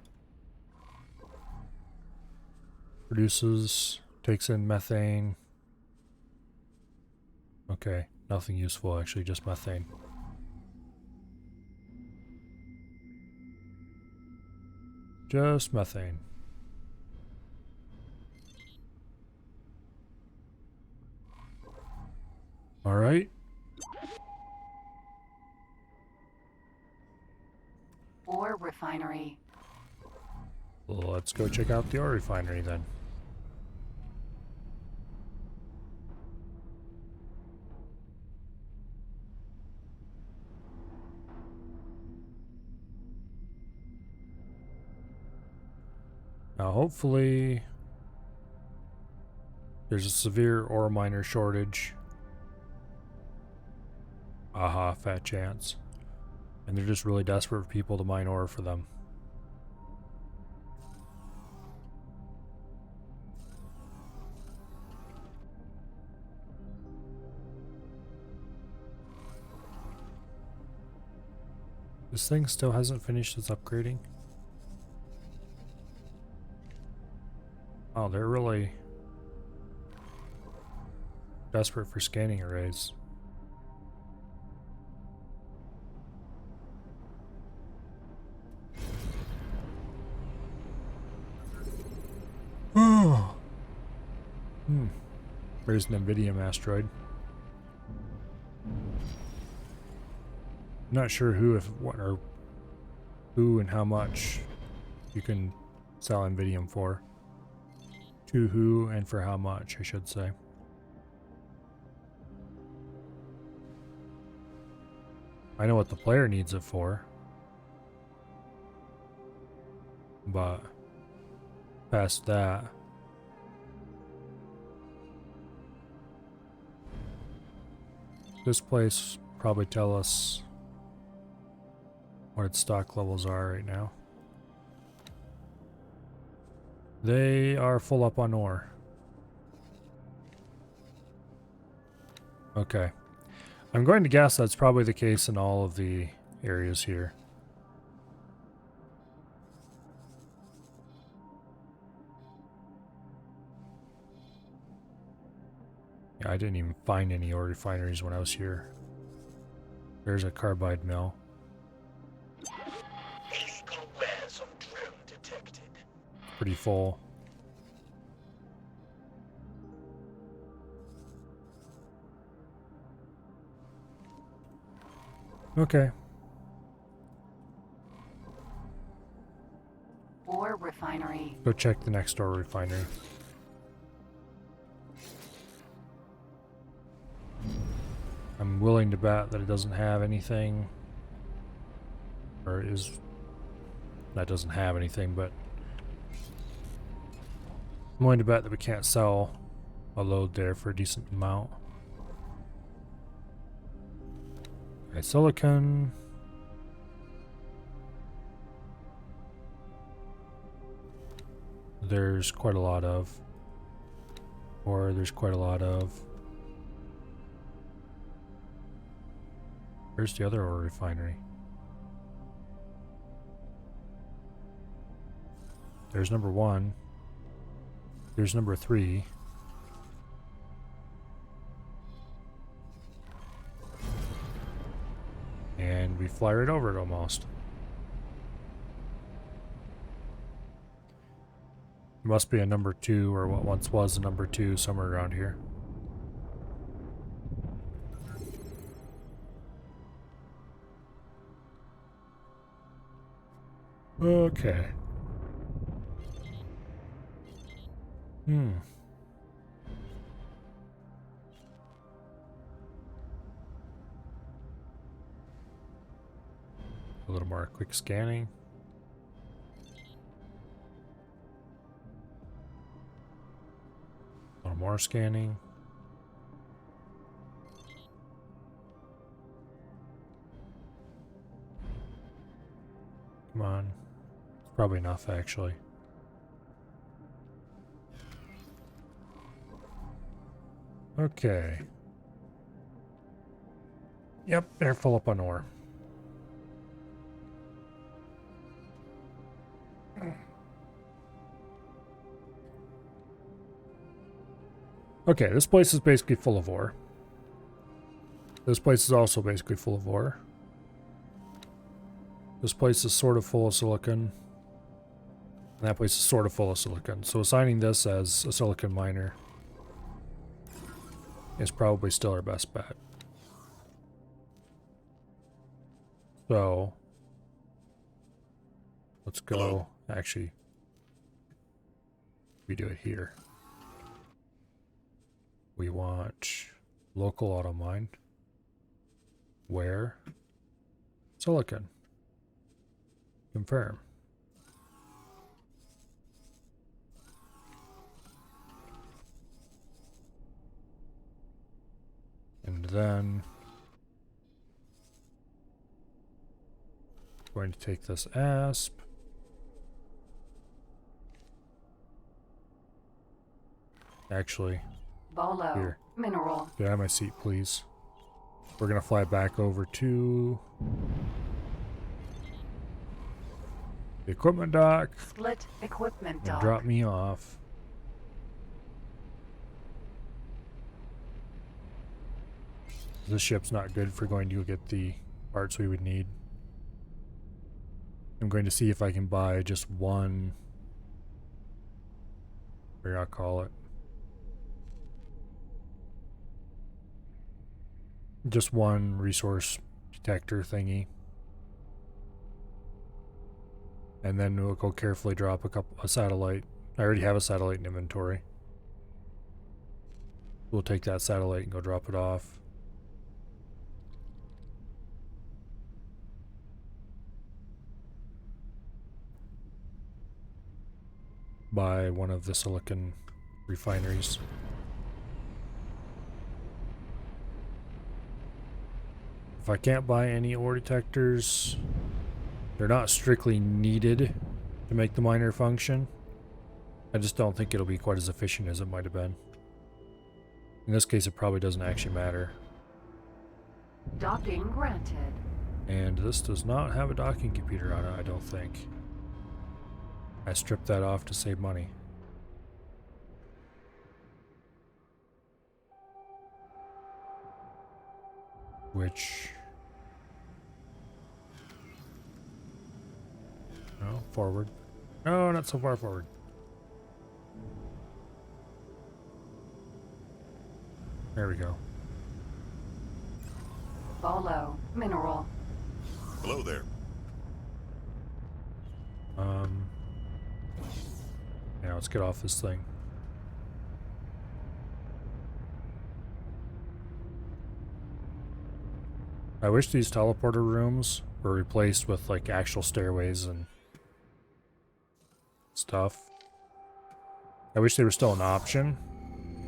Produces, takes in methane. Okay, nothing useful actually, just methane. Just methane. All right. Ore refinery. Well, let's go check out the ore refinery then. Now, hopefully, there's a severe ore miner shortage. Aha, fat chance. And they're just really desperate for people to mine ore for them. This thing still hasn't finished its upgrading. Oh, they're really desperate for scanning arrays. Oh. There's an Nvidium asteroid. Not sure who, if what, or who and how much you can sell Nvidium for. To who and for how much, I should say. I know what the player needs it for. But past that, this place probably tell us what its stock levels are right now. They are full up on ore. Okay. I'm going to guess that's probably the case in all of the areas here. Yeah, I didn't even find any ore refineries when I was here. There's a carbide mill. Illegal wares of drill detected. Pretty full. Okay. Ore refinery. Go check the next ore refinery. I'm willing to bet that it doesn't have anything. Or is... That doesn't have anything, but... I'm willing to bet that we can't sell a load there for a decent amount. Okay, silicon. There's quite a lot of. Or there's quite a lot of. Where's the other ore refinery? There's number 1. There's number 3. And we fly right over it almost. There must be a number 2, or what once was a number 2, somewhere around here. Okay. A little more quick scanning. A little more scanning. Come on. It's probably enough, actually. Okay. Yep, they're full up on ore. Okay, this place is basically full of ore. This place is also basically full of ore. This place is sort of full of silicon. And that place is sort of full of silicon. So assigning this as a silicon miner is probably still our best bet. So let's go. Actually, we do it here. We want local auto mine. Where? Silicon. Confirm. And then I'm going to take this asp. Actually, Bolo. here. Mineral. Get out of my seat, please. We're gonna fly back over to the equipment dock Split equipment and dock. drop me off. This ship's not good for going to go get the parts we would need. I'm going to see if I can buy just one, or I'll call it, just one resource detector thingy. And then we'll go carefully drop a satellite. I already have a satellite in inventory. We'll take that satellite and go drop it off. buy one of the silicon refineries. If I can't buy any ore detectors, they're not strictly needed to make the miner function. I just don't think it'll be quite as efficient as it might have been. In this case, it probably doesn't actually matter. Docking granted. And this does not have a docking computer on it, I don't think. I stripped that off to save money. Which... no, forward. No, not so far forward. There we go. Bolo. Mineral. Hello there. Yeah, let's get off this thing. I wish these teleporter rooms were replaced with like actual stairways and stuff. I wish they were still an option,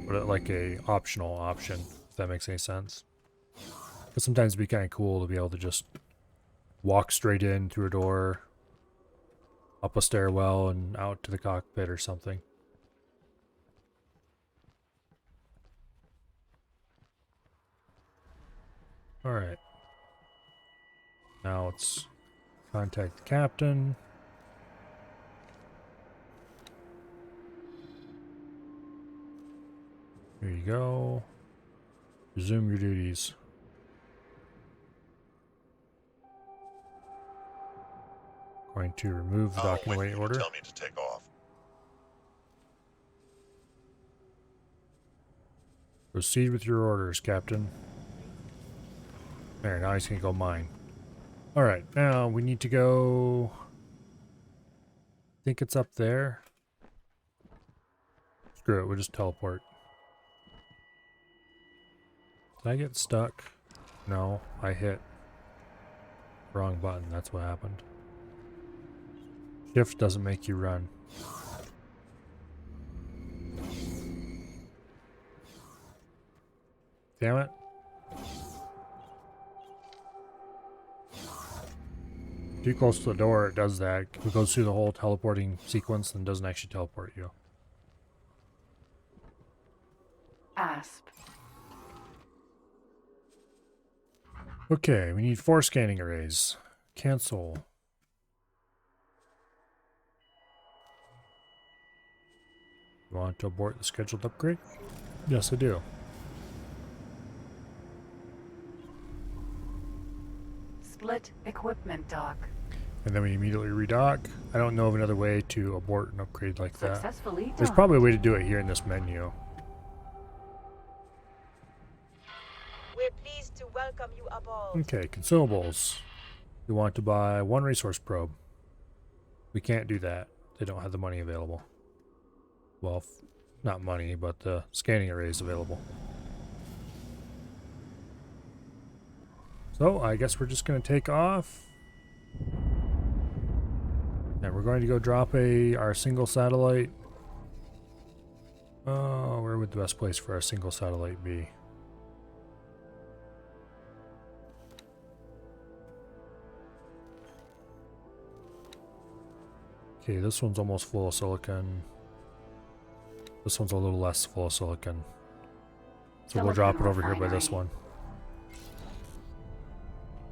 but like a optional option, if that makes any sense. Because sometimes it'd be kind of cool to be able to just walk straight in through a door, up a stairwell, and out to the cockpit or something. Alright. Now let's contact the captain. Here you go. Resume your duties. Going to remove the docking When away you order. tell me to take off. Proceed with your orders, Captain. There, now he's gonna go mine. Alright, now we need to go... I think it's up there. Screw it, we'll just teleport. Did I get stuck? No, I hit wrong button, that's what happened. Shift doesn't make you run. Damn it. Too close to the door, it does that. It goes through the whole teleporting sequence and doesn't actually teleport you. Asp. Okay, we need 4 scanning arrays. Cancel. You want to abort the scheduled upgrade? Yes, I do. Split equipment dock. And then we immediately redock. I don't know of another way to abort an upgrade like that. Successfully There's docked. probably a way to do it here in this menu. We're pleased to welcome you aboard. Okay, consumables. We want to buy 1 resource probe. We can't do that. They don't have the money available. Well, not money, but the scanning array is available. So, I guess we're just going to take off. And we're going to go drop our single satellite. Oh, where would the best place for our single satellite be? Okay, this one's almost full of silicon. This one's a little less full of silicon. So we'll drop it Silicon over here by this refinery.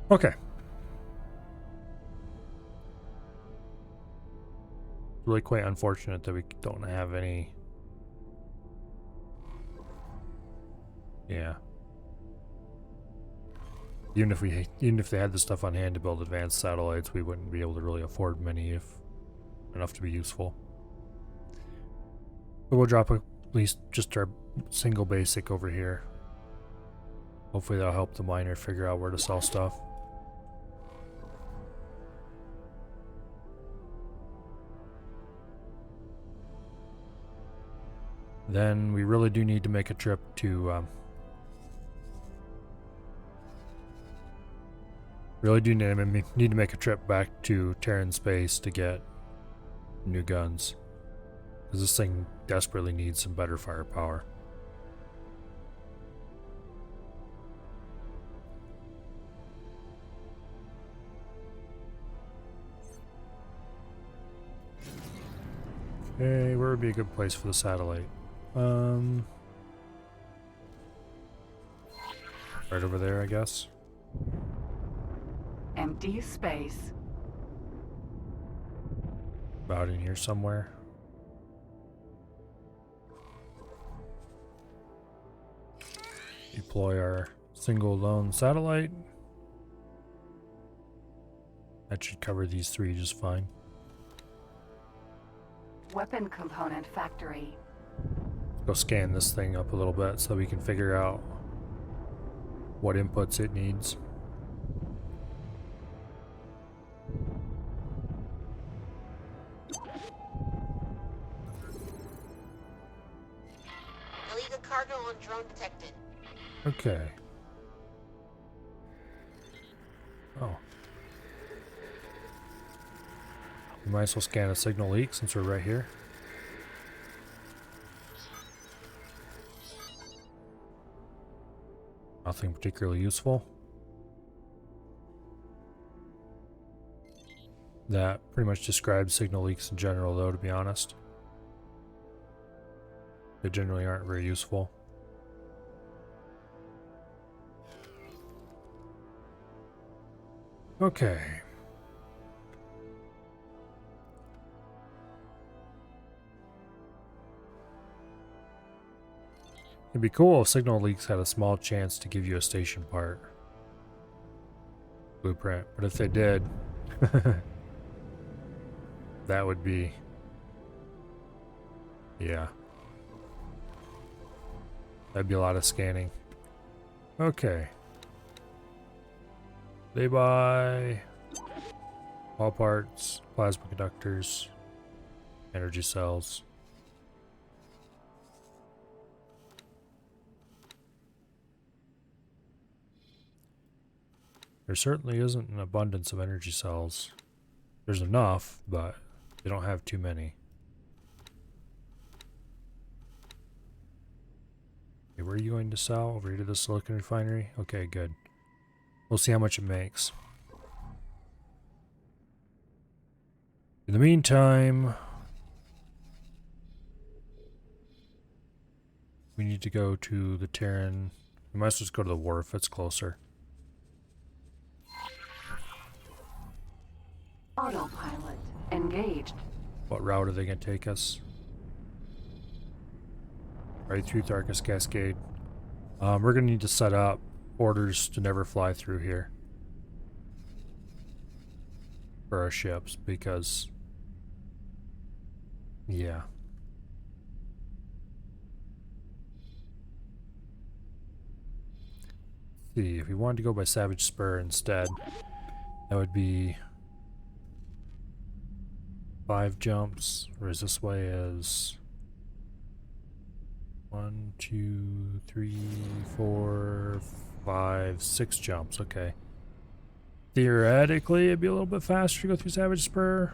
one. Okay. Really quite unfortunate that we don't have any... Yeah. Even if they had the stuff on hand to build advanced satellites, we wouldn't be able to really afford many if enough to be useful. But we'll drop at least just our single basic over here. Hopefully that'll help the miner figure out where to sell stuff. Then we really do need to make a trip to really do need to make a trip back to Terran space to get new guns. Because this thing desperately needs some better firepower. Okay, where would be a good place for the satellite? Right over there, I guess. Empty space. About in here somewhere. Deploy our single lone satellite. That should cover these three just fine. Weapon component factory. Go scan this thing up a little bit so we can figure out what inputs it needs. Illegal cargo on drone detected. Okay. Oh. We might as well scan a signal leak since we're right here. Nothing particularly useful. That pretty much describes signal leaks in general, though, to be honest. They generally aren't very useful. Okay. It'd be cool if signal leaks had a small chance to give you a station part blueprint, but if they did, that would be, yeah. That'd be a lot of scanning. Okay. They buy all parts, plasma conductors, energy cells. There certainly isn't an abundance of energy cells. There's enough, but they don't have too many. Okay, where are you going to sell? Over here to the silicon refinery? Okay, good. We'll see how much it makes. In the meantime, we need to go to the Terran. We might as well just go to the wharf. It's closer. Autopilot engaged. What route are they going to take us? Right through Darkest Cascade. We're going to need to set up orders to never fly through here for our ships because, yeah. Let's see, if we wanted to go by Savage Spur instead, that would be 5 jumps, whereas this way is 1, 2, 3, 4, 5, 6 jumps. Okay. Theoretically, it'd be a little bit faster to go through Savage Spur.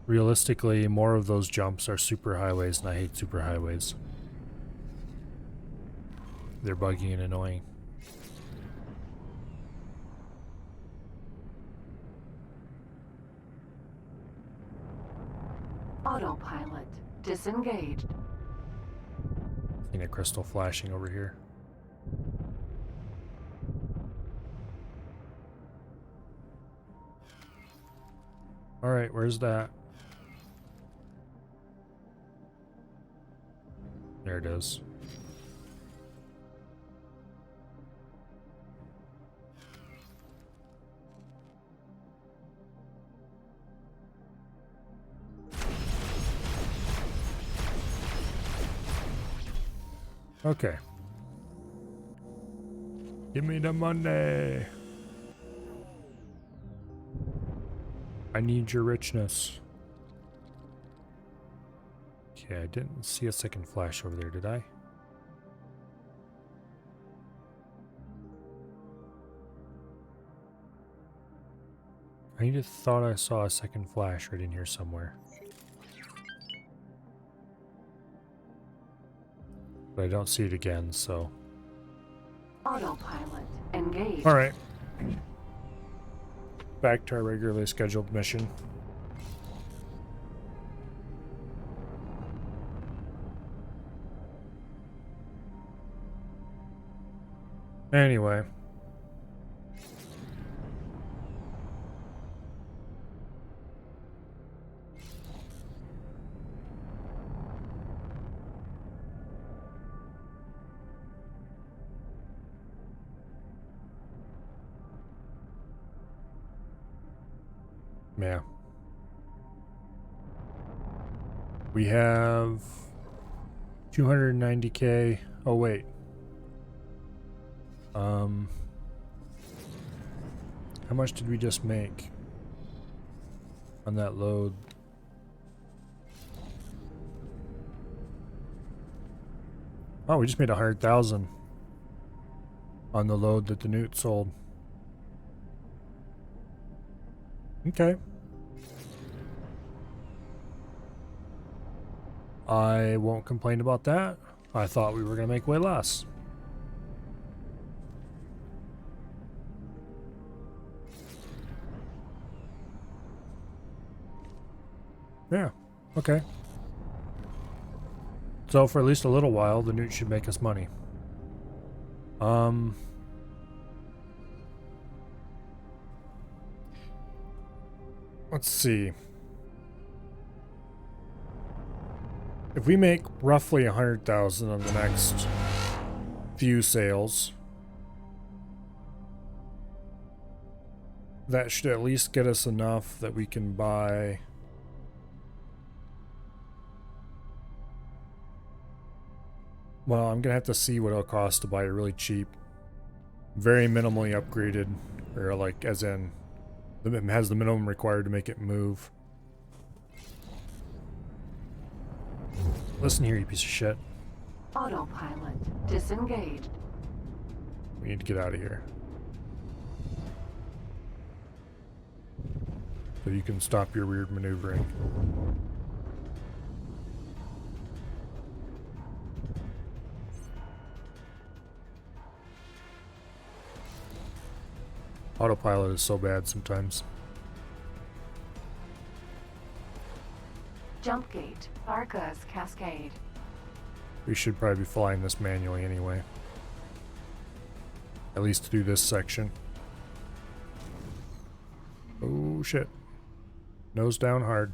Realistically, more of those jumps are super highways, and I hate super highways. They're buggy and annoying. Autopilot disengaged. Seen a crystal flashing over here. Alright, where's that? There it is. Okay. Give me the money. I need your richness. Okay, I didn't see a second flash over there, did I? I just thought I saw a second flash right in here somewhere. But I don't see it again, so... Autopilot engaged. Alright. Back to our regularly scheduled mission. Anyway. Yeah. We have 290k. Oh wait. How much did we just make on that load? Oh, we just made 100,000 on the load that the Newt sold. Okay. I won't complain about that. I thought we were going to make way less. Yeah, okay. So for at least a little while, the Newt should make us money. Let's see. If we make roughly 100,000 on the next few sales, that should at least get us enough that we can buy well, I'm gonna have to see what it'll cost to buy it really cheap. Very minimally upgraded, or like as in it has the minimum required to make it move. Listen here, you piece of shit. Autopilot disengaged. We need to get out of here. So you can stop your weird maneuvering. Autopilot is so bad sometimes. Jump gate. Arcus Cascade. We should probably be flying this manually anyway. At least to do this section. Oh shit. Nose down hard.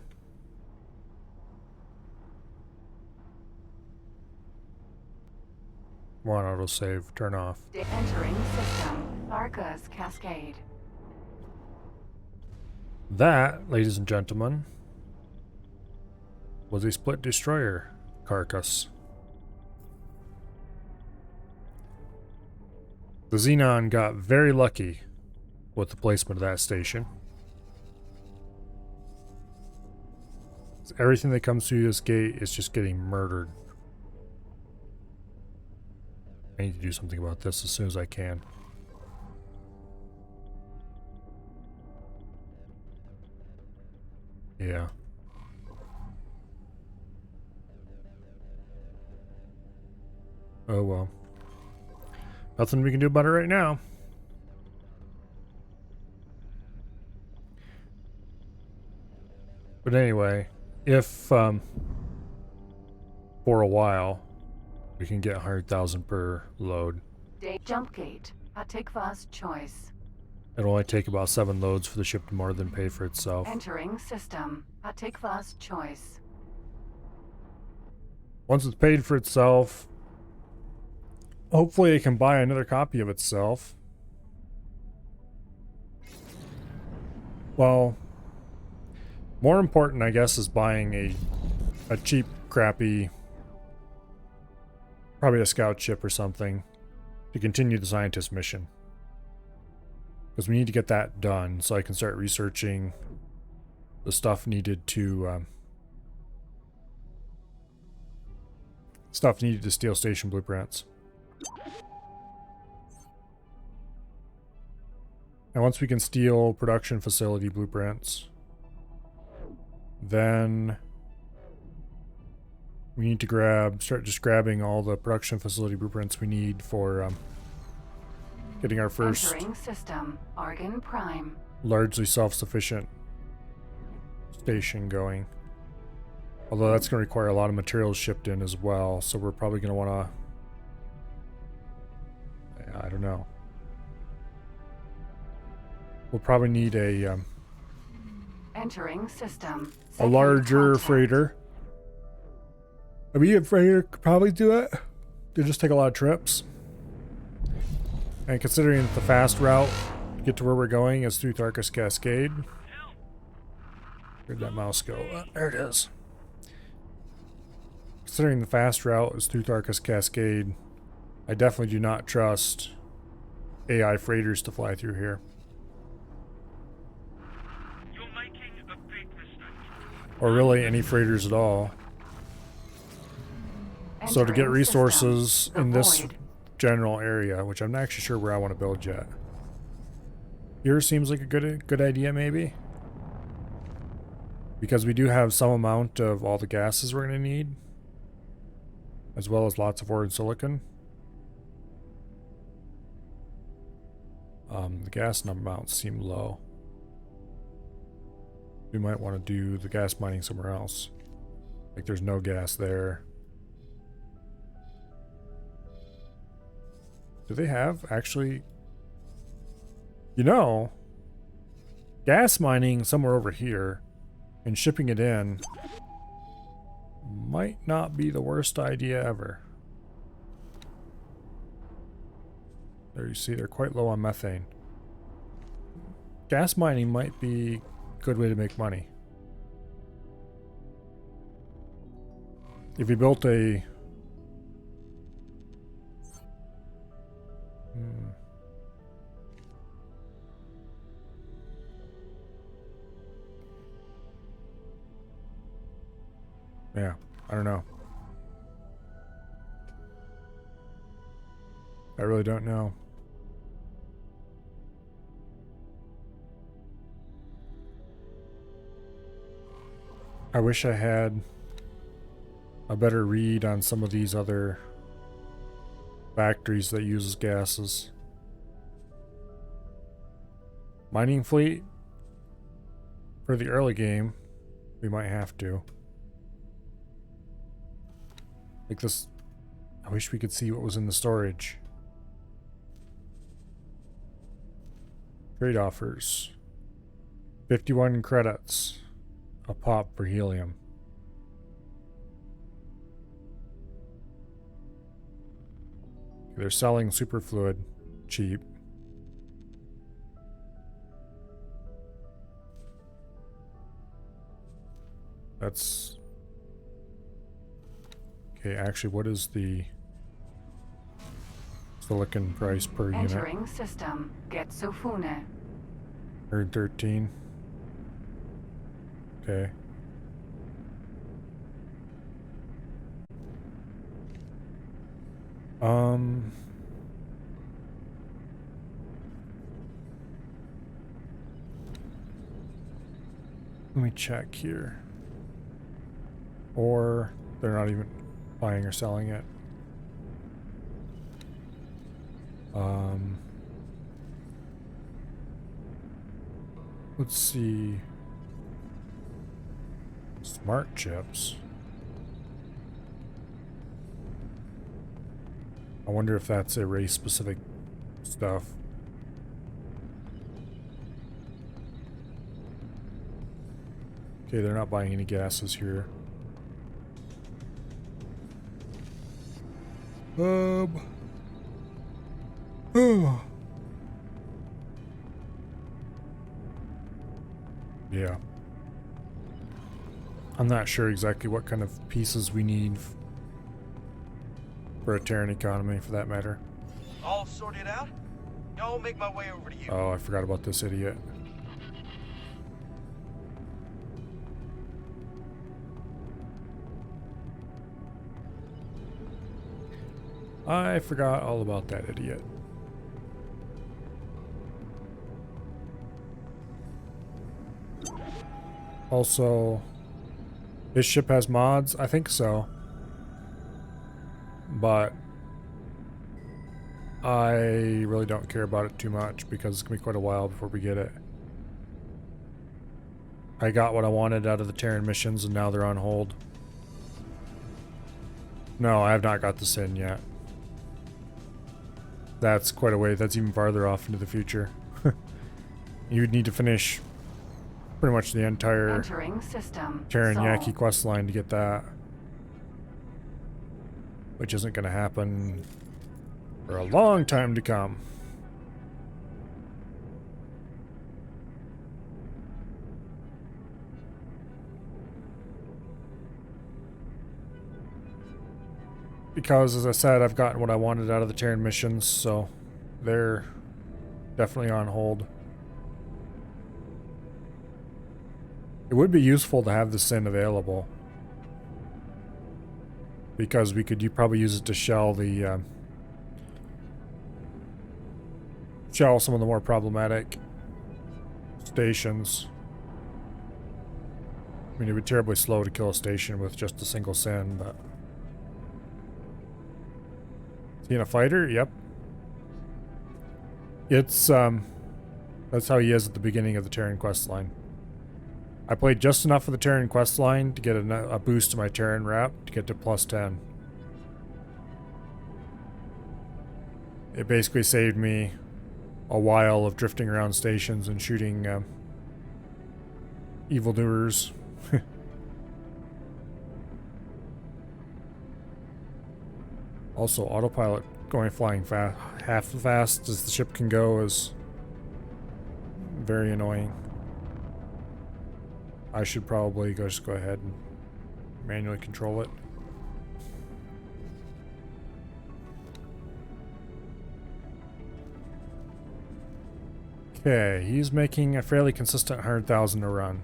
Come on, autosave. Turn off. Entering system. Arcus Cascade. That, ladies and gentlemen, was a split destroyer carcass. The Xenon got very lucky with the placement of that station. Everything that comes through this gate is just getting murdered. I need to do something about this as soon as I can. Yeah. Oh well. Nothing we can do about it right now. But anyway, if for a while we can get 100,000 per load, Jump gate. Atikva's choice. it'll only take about 7 loads for the ship to more than pay for itself. Entering system. Atikva's choice. Once it's paid for itself, hopefully it can buy another copy of itself. Well, more important, I guess, is buying a cheap, crappy, probably a scout ship or something, to continue the scientist mission. Because we need to get that done so I can start researching the stuff needed to steal station blueprints. And once we can steal production facility blueprints, then we need to start just grabbing all the production facility blueprints we need for getting our first Entering system. Argon Prime. largely self-sufficient station going. Although that's going to require a lot of materials shipped in as well, so we're probably going to want to... I don't know. We'll probably need a Entering system. a Second larger contact. freighter. A medium freighter could probably do it. They just take a lot of trips. And considering that the fast route to get to where we're going is through Tharkus Cascade. Where'd that mouse go? There it is. Considering the fast route is through Tharkus Cascade, I definitely do not trust AI freighters to fly through here. You're making a big mistake. Or really any freighters at all. So to get Entering resources system. in The this Void. general area, which I'm not actually sure where I want to build yet. Here seems like a good idea, maybe. Because we do have some amount of all the gases we're going to need. As well as lots of ore and silicon. The gas amounts seem low. We might want to do the gas mining somewhere else. Like there's no gas there. Do they have actually... You know, gas mining somewhere over here and shipping it in might not be the worst idea ever. There you see, they're quite low on methane. Gas mining might be a good way to make money. If you built a... Yeah, I don't know. I really don't know. I wish I had a better read on some of these other factories that uses gases. Mining fleet? For the early game, we might have to. Like this, I wish we could see what was in the storage. Trade offers. 51 credits a pop for helium. They're selling superfluid cheap. That's... Okay, actually, what is the silicon price per unit? Entering system. Getsufune. 113. Okay. Let me check here. Or they're not even buying or selling it. Let's see. Smart chips. I wonder if that's a race specific stuff. Okay, they're not buying any gases here. Yeah. I'm not sure exactly what kind of pieces we need for a Terran economy, for that matter. All sorted out? I'll make my way over to you. Oh, I forgot about this idiot. I forgot all about that idiot. Also, this ship has mods? I think so. but I really don't care about it too much because it's gonna be quite a while before we get it. I got what I wanted out of the Terran missions and now they're on hold. No, I have not got the Sin yet. That's quite a way. That's even farther off into the future. You'd need to finish pretty much the entire Entering system. Terran Sol. Yaki quest line to get that. Which isn't going to happen for a long time to come. Because, as I said, I've gotten what I wanted out of the Terran missions, so they're definitely on hold. It would be useful to have the Sin available. Because you probably use it to shell the shell some of the more problematic stations. I mean, it would be terribly slow to kill a station with just a single Sin, but is he in a fighter? Yep. It's that's how he is at the beginning of the Terran quest line. I played just enough of the Terran quest line to get a boost to my Terran rep to get to plus 10. It basically saved me a while of drifting around stations and shooting evildoers. Also, autopilot going flying fast, half as fast as the ship can go is very annoying. I should probably just go ahead and manually control it. Okay, he's making a fairly consistent 100,000 a run.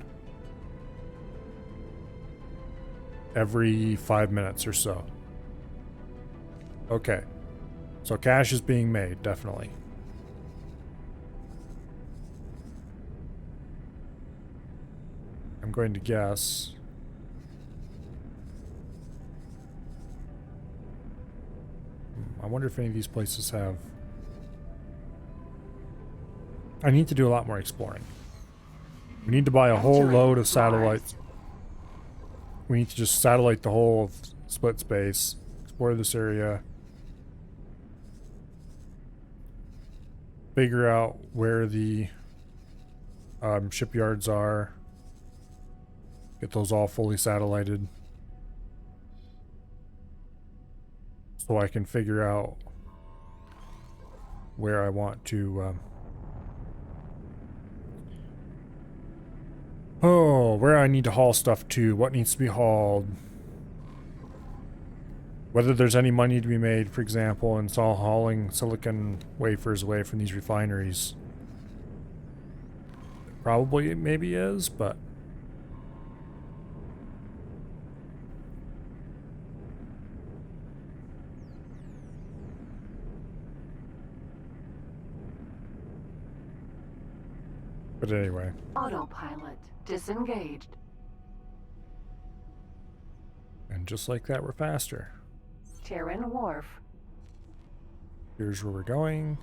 Every 5 minutes or so. Okay. So cash is being made, definitely. I'm going to guess. I wonder if any of these places have... I need to do a lot more exploring. We need to buy a whole load of satellites. We need to just satellite the whole of split space, explore this area, figure out where the shipyards are, get those all fully satellited, so I can figure out where I want to where I need to haul stuff to, what needs to be hauled, whether there's any money to be made, for example, in hauling silicon wafers away from these refineries. Probably it maybe is, but anyway. Autopilot disengaged. And just like that, we're faster. Terran Wharf. Here's where we're going.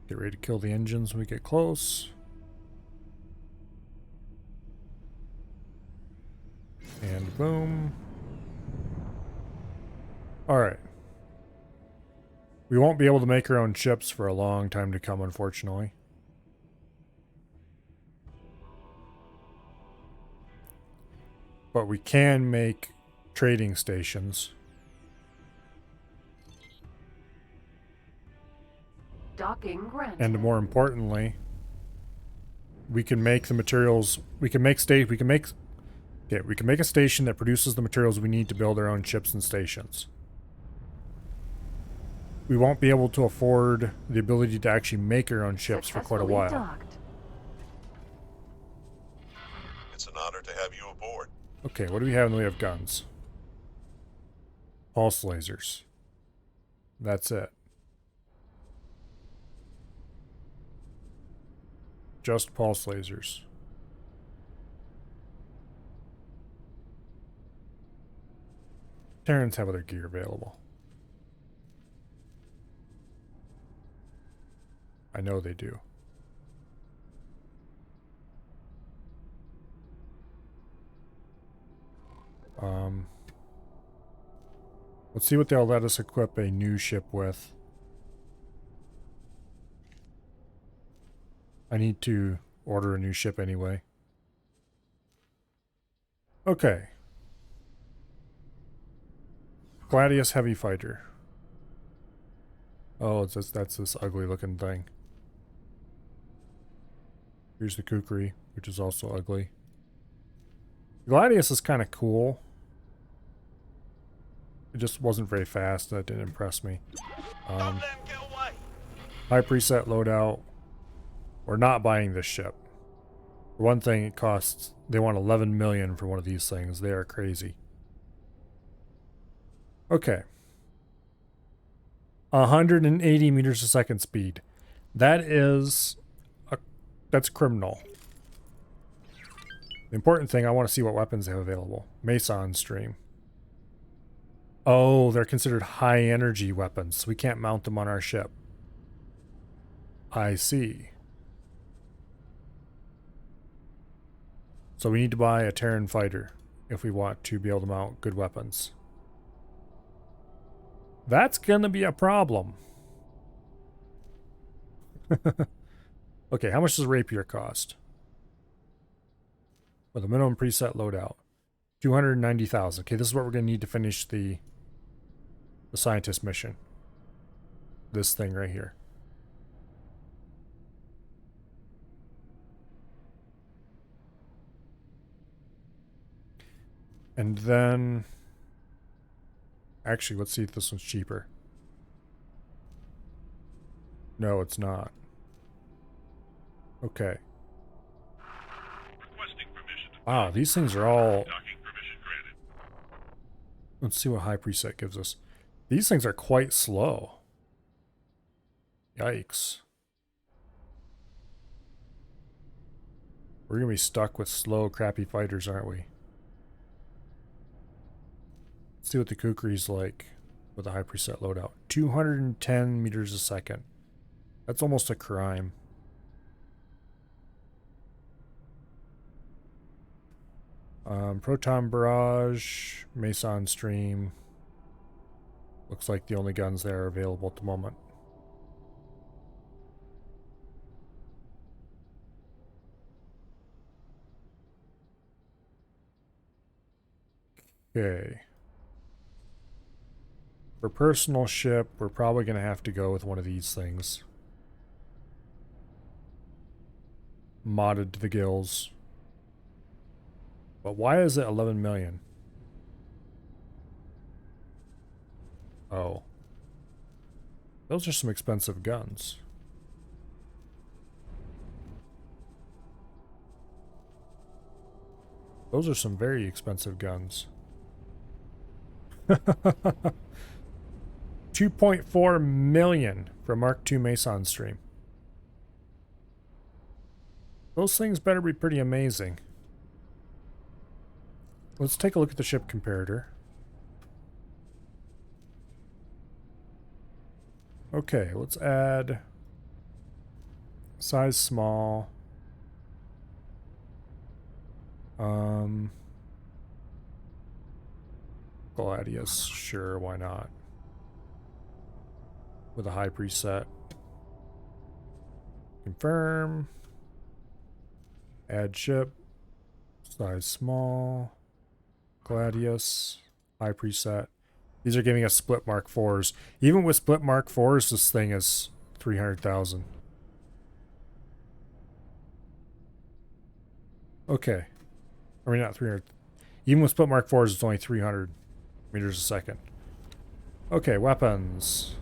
Get ready to kill the engines when we get close. And boom. Alright. We won't be able to make our own ships for a long time to come, unfortunately. But we can make trading stations. Docking granted. And more importantly, we can make the materials, we can make a station that produces the materials we need to build our own ships and stations. We won't be able to afford the ability to actually make our own ships for quite a while. Docked. It's an honor to have you aboard. Okay, what do we have in the way of guns? Pulse lasers. That's it. Just pulse lasers. Terrans have other gear available. I know they do. Let's see what they'll let us equip a new ship with. I need to order a new ship anyway. Okay. Gladius Heavy Fighter. Oh, that's this ugly looking thing. Here's the Kukri, which is also ugly. Gladius is kind of cool. It just wasn't very fast. That didn't impress me. Don't let him get away. High preset loadout. We're not buying this ship. For one thing, it costs... They want 11 million for one of these things. They are crazy. Okay. 180 meters a second speed. That is... that's criminal. The important thing, I want to see what weapons they have available. Meson stream. Oh, they're considered high energy weapons, so we can't mount them on our ship. I see. So we need to buy a Terran fighter if we want to be able to mount good weapons. That's gonna be a problem. Okay, how much does a rapier cost? With a minimum preset loadout. 290,000. Okay, this is what we're gonna need to finish the scientist mission. This thing right here. And then... Actually, let's see if this one's cheaper. No, it's not. Okay. Requesting permission to Wow, these things are all... docking permission granted. Let's see what high preset gives us. These things are quite slow. Yikes. We're gonna be stuck with slow, crappy fighters, aren't we? Let's see what the Kukri's like with a high preset loadout. 210 meters a second. That's almost a crime. Proton Barrage, Meson Stream. Looks like the only guns there are available at the moment. Okay. For personal ship, we're probably going to have to go with one of these things. Modded to the gills. But why is it 11 million? Oh. Those are some expensive guns. Those are some very expensive guns. 2.4 million for Mark II Meson stream. Those things better be pretty amazing. Let's take a look at the ship comparator. Okay, let's add size small. Gladius, sure, why not? With a high preset. Confirm. Add ship. Size small. Gladius. High preset. These are giving us split Mark IVs. Even with split Mark IVs, this thing is 300,000. Okay. I mean, not 300. Even with split Mark IVs, it's only 300 meters a second. Okay, weapons.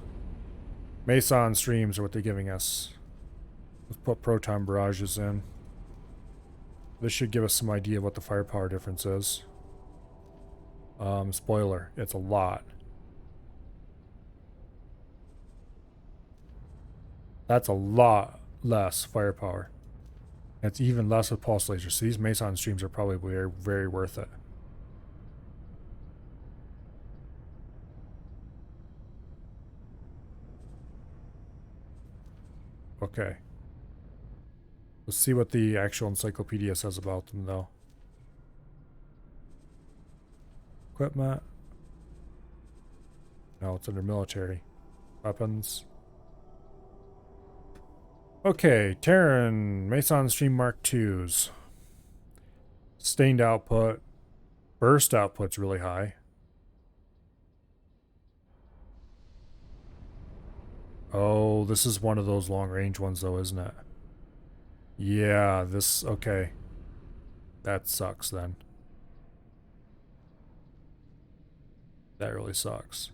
Meson streams are what they're giving us. Let's put proton barrages in. This should give us some idea of what the firepower difference is. Spoiler, it's a lot. That's a lot less firepower. It's even less with pulse lasers. So these Meson streams are probably very, very worth it. Okay. Let's see what the actual encyclopedia says about them, though. Equipment. No, it's under military. Weapons. Okay, Terran Meson Stream Mark IIs. Sustained output. Burst output's really high. Oh, this is one of those long range ones though, isn't it? Yeah, this, okay. That sucks then. That really sucks.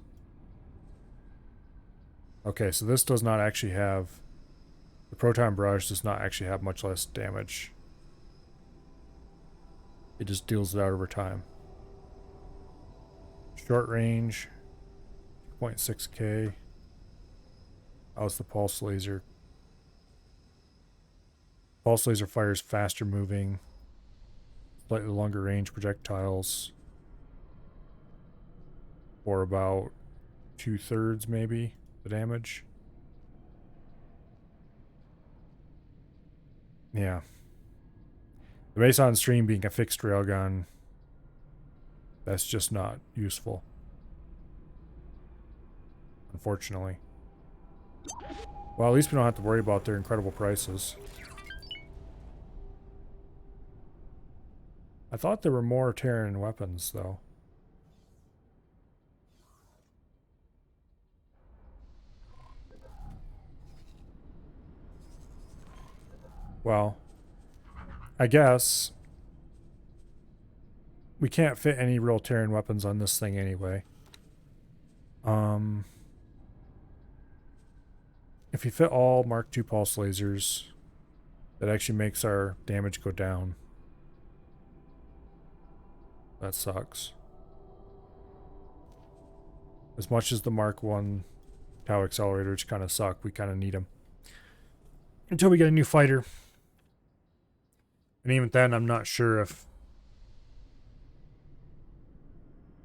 Okay, so this does not actually have, the proton barrage does not actually have much less damage. It just deals it out over time. Short range, 0.6k. How's the pulse laser? Pulse laser fires faster moving, slightly longer range projectiles, for about 2/3 maybe the damage. Yeah. The Meson Stream being a fixed railgun, that's just not useful, unfortunately. Well, at least we don't have to worry about their incredible prices. I thought there were more Terran weapons, though. Well, I guess we can't fit any real Terran weapons on this thing anyway. If we fit all Mark II pulse lasers, that actually makes our damage go down. That sucks. As much as the Mark I Tau accelerators kind of suck, we kind of need them. Until we get a new fighter. And even then, I'm not sure if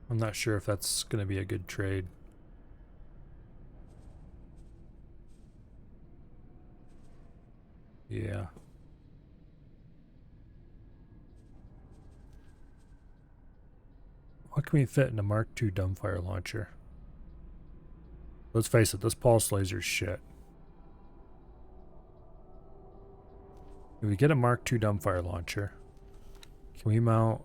that's going to be a good trade. Yeah. What can we fit in a Mark II dumbfire launcher? Let's face it, this pulse laser's shit. If we get a Mark II dumbfire launcher, can we mount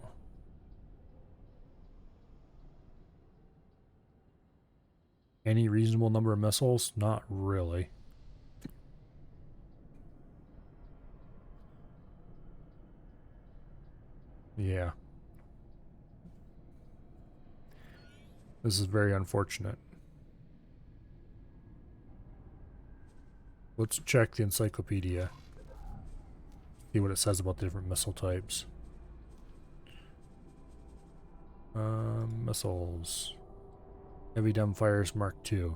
any reasonable number of missiles? Not really. Yeah. This is very unfortunate. Let's check the encyclopedia. See what it says about the different missile types. Missiles. Heavy dumbfires Mark II.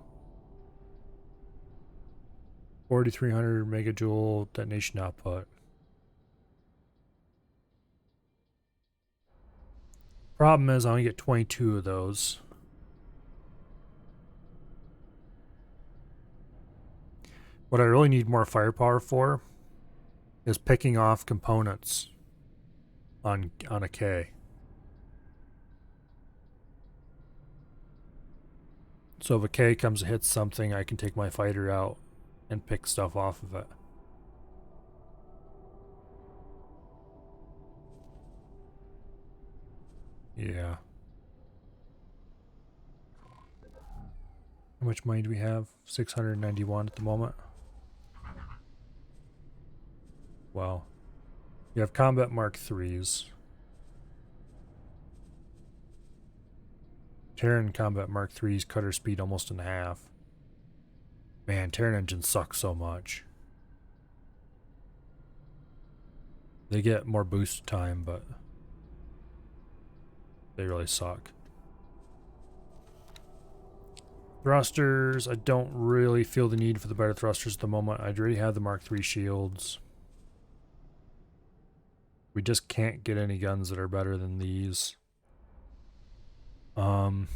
4,300 megajoule detonation output. Problem is I only get 22 of those. What I really need more firepower for is picking off components on a K. So if a K comes and hits something, I can take my fighter out and pick stuff off of it. Yeah. How much money do we have? 691 at the moment. Wow. You have combat Mark IIIs. Terran combat Mark III's cutter speed almost in half. Man, Terran engines suck so much. They get more boost time, but they really suck. Thrusters, I don't really feel the need for the better thrusters at the moment. I already have the Mark III shields. We just can't get any guns that are better than these. Not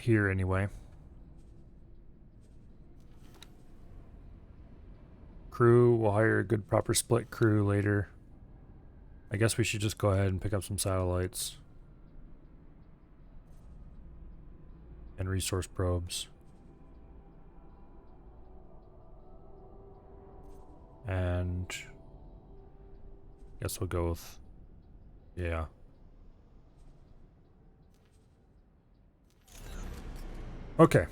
here anyway. crew. We'll hire a good proper split crew later. I guess we should just go ahead and pick up some satellites. And resource probes. And guess we'll go with, yeah. Okay.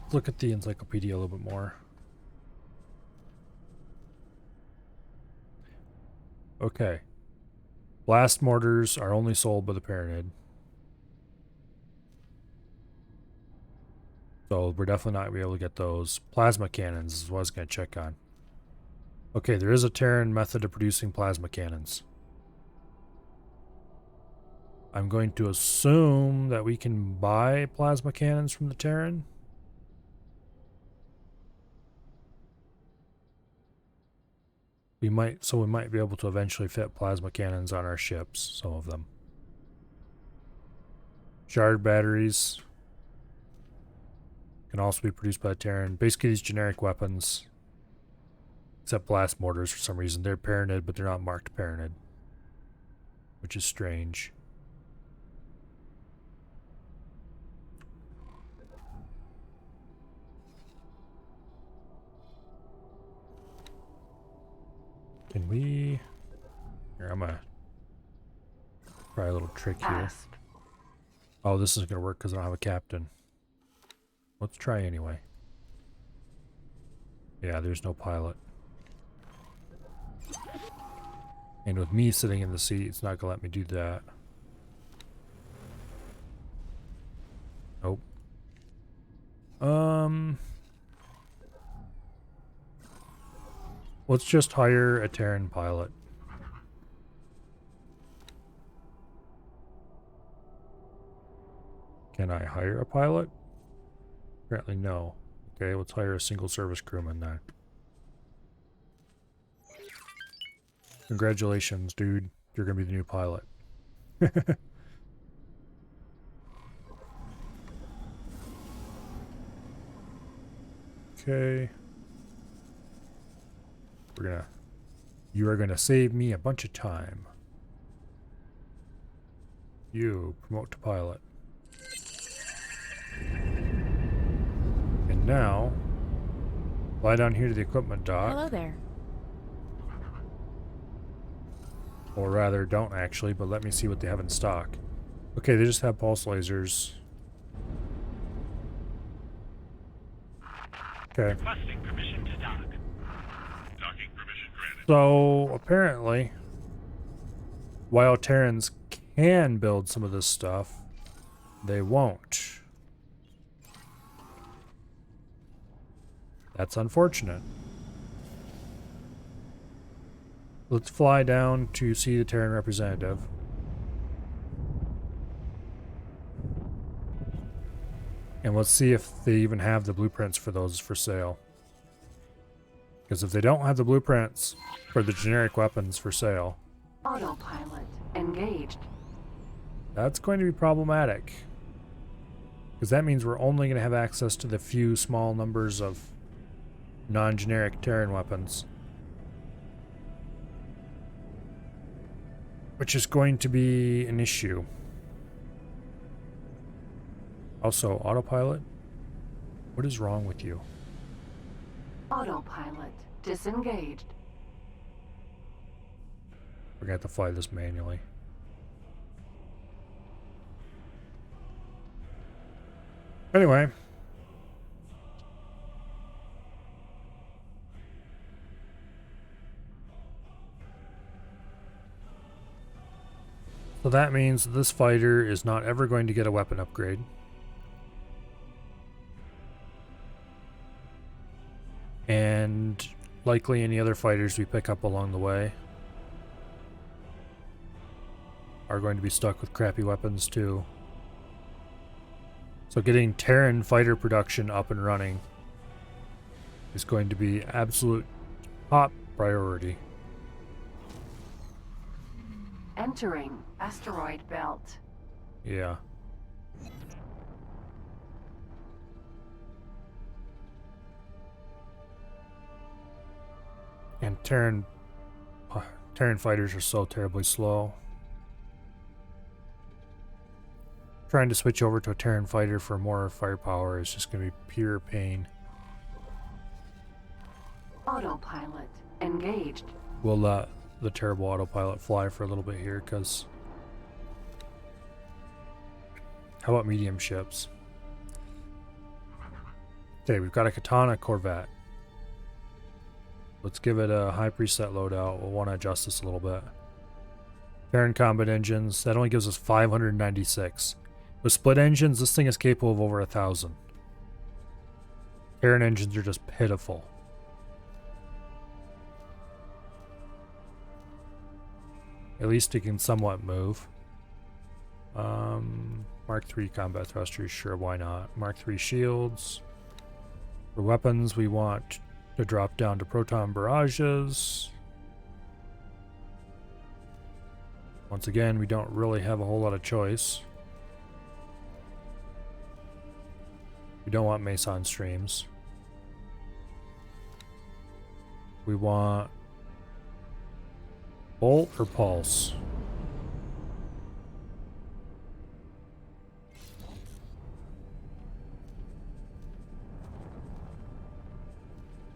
Let's look at the encyclopedia a little bit more. Okay. Blast mortars are only sold by the Pyramid. So we're definitely not going to be able to get those. Plasma cannons is what I was going to check on. Okay, there is a Terran method of producing plasma cannons. I'm going to assume that we can buy plasma cannons from the Terran. We might be able to eventually fit plasma cannons on our ships, some of them. Shard batteries can also be produced by the Terran. Basically these generic weapons, except blast mortars for some reason. They're Paranid, but they're not marked Paranid, which is strange. Can we... Here, I'm gonna try a little trick here. Asp. Oh, this isn't gonna work because I don't have a captain. Let's try anyway. Yeah, there's no pilot. And with me sitting in the seat, it's not gonna let me do that. Nope. Let's just hire a Terran pilot. Can I hire a pilot? Apparently no. Okay, let's hire a single service crewman then. Congratulations, dude. You're gonna be the new pilot. Okay. You are gonna save me a bunch of time. You promote to pilot. And now, fly down here to the equipment dock. Hello there. Or rather, don't actually, but let me see what they have in stock. Okay, they just have pulse lasers. Okay. Requesting permission to dock. Docking permission granted. So, apparently, while Terrans can build some of this stuff, they won't. That's unfortunate. Let's fly down to see the Terran representative. And let's see if they even have the blueprints for those for sale. Because if they don't have the blueprints for the generic weapons for sale, Autopilot engaged. that's going to be problematic. Because that means we're only going to have access to the few small numbers of non-generic Terran weapons. Which is going to be an issue. Also, autopilot? What is wrong with you? Autopilot disengaged. We're going to have to fly this manually. Anyway. So that means this fighter is not ever going to get a weapon upgrade. And likely any other fighters we pick up along the way are going to be stuck with crappy weapons too. So getting Terran fighter production up and running is going to be absolute top priority. Entering asteroid belt. Yeah. And Terran fighters are so terribly slow. Trying to switch over to a Terran fighter for more firepower is just going to be pure pain. Autopilot engaged. We'll let the terrible autopilot fly for a little bit here, because... How about medium ships? Okay, we've got a Katana Corvette. Let's give it a high preset loadout. We'll want to adjust this a little bit. Terran combat engines, that only gives us 596. With split engines, this thing is capable of over 1,000. Terran engines are just pitiful. At least it can somewhat move. Mark III combat thrusters, sure, why not? Mark III shields. For weapons, we want to drop down to proton barrages. Once again, we don't really have a whole lot of choice. We don't want Meson streams. We want Bolt or Pulse?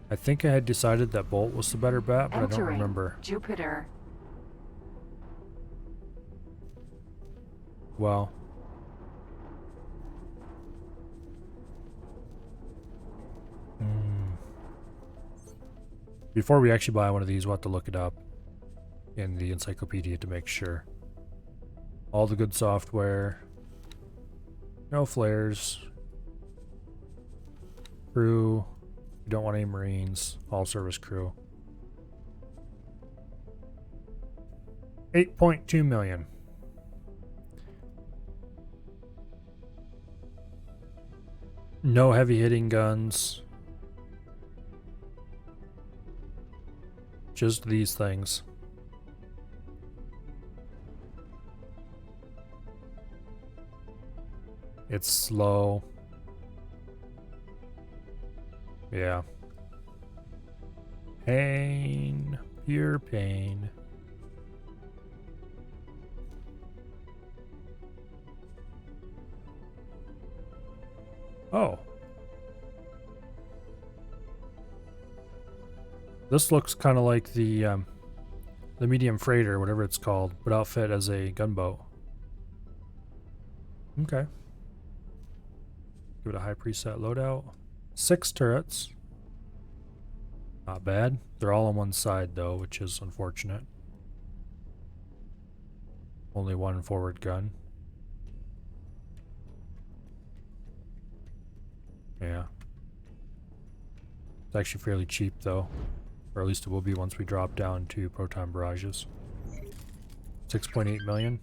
I think I had decided that Bolt was the better bet, but I don't Entering remember. Jupiter. Well. Before we actually buy one of these, we'll have to look it up in the encyclopedia to make sure. All the good software. No flares. Crew. We don't want any Marines. All service crew. 8.2 million. No heavy hitting guns. Just these things. It's slow. Yeah. Pain. Pure pain. Oh. This looks kind of like the medium freighter, whatever it's called, but outfit as a gunboat. Okay. Give it a high preset loadout. 6 turrets. Not bad. They're all on one side though, which is unfortunate. Only one forward gun. Yeah. It's actually fairly cheap though. Or at least it will be once we drop down to proton barrages. 6.8 million.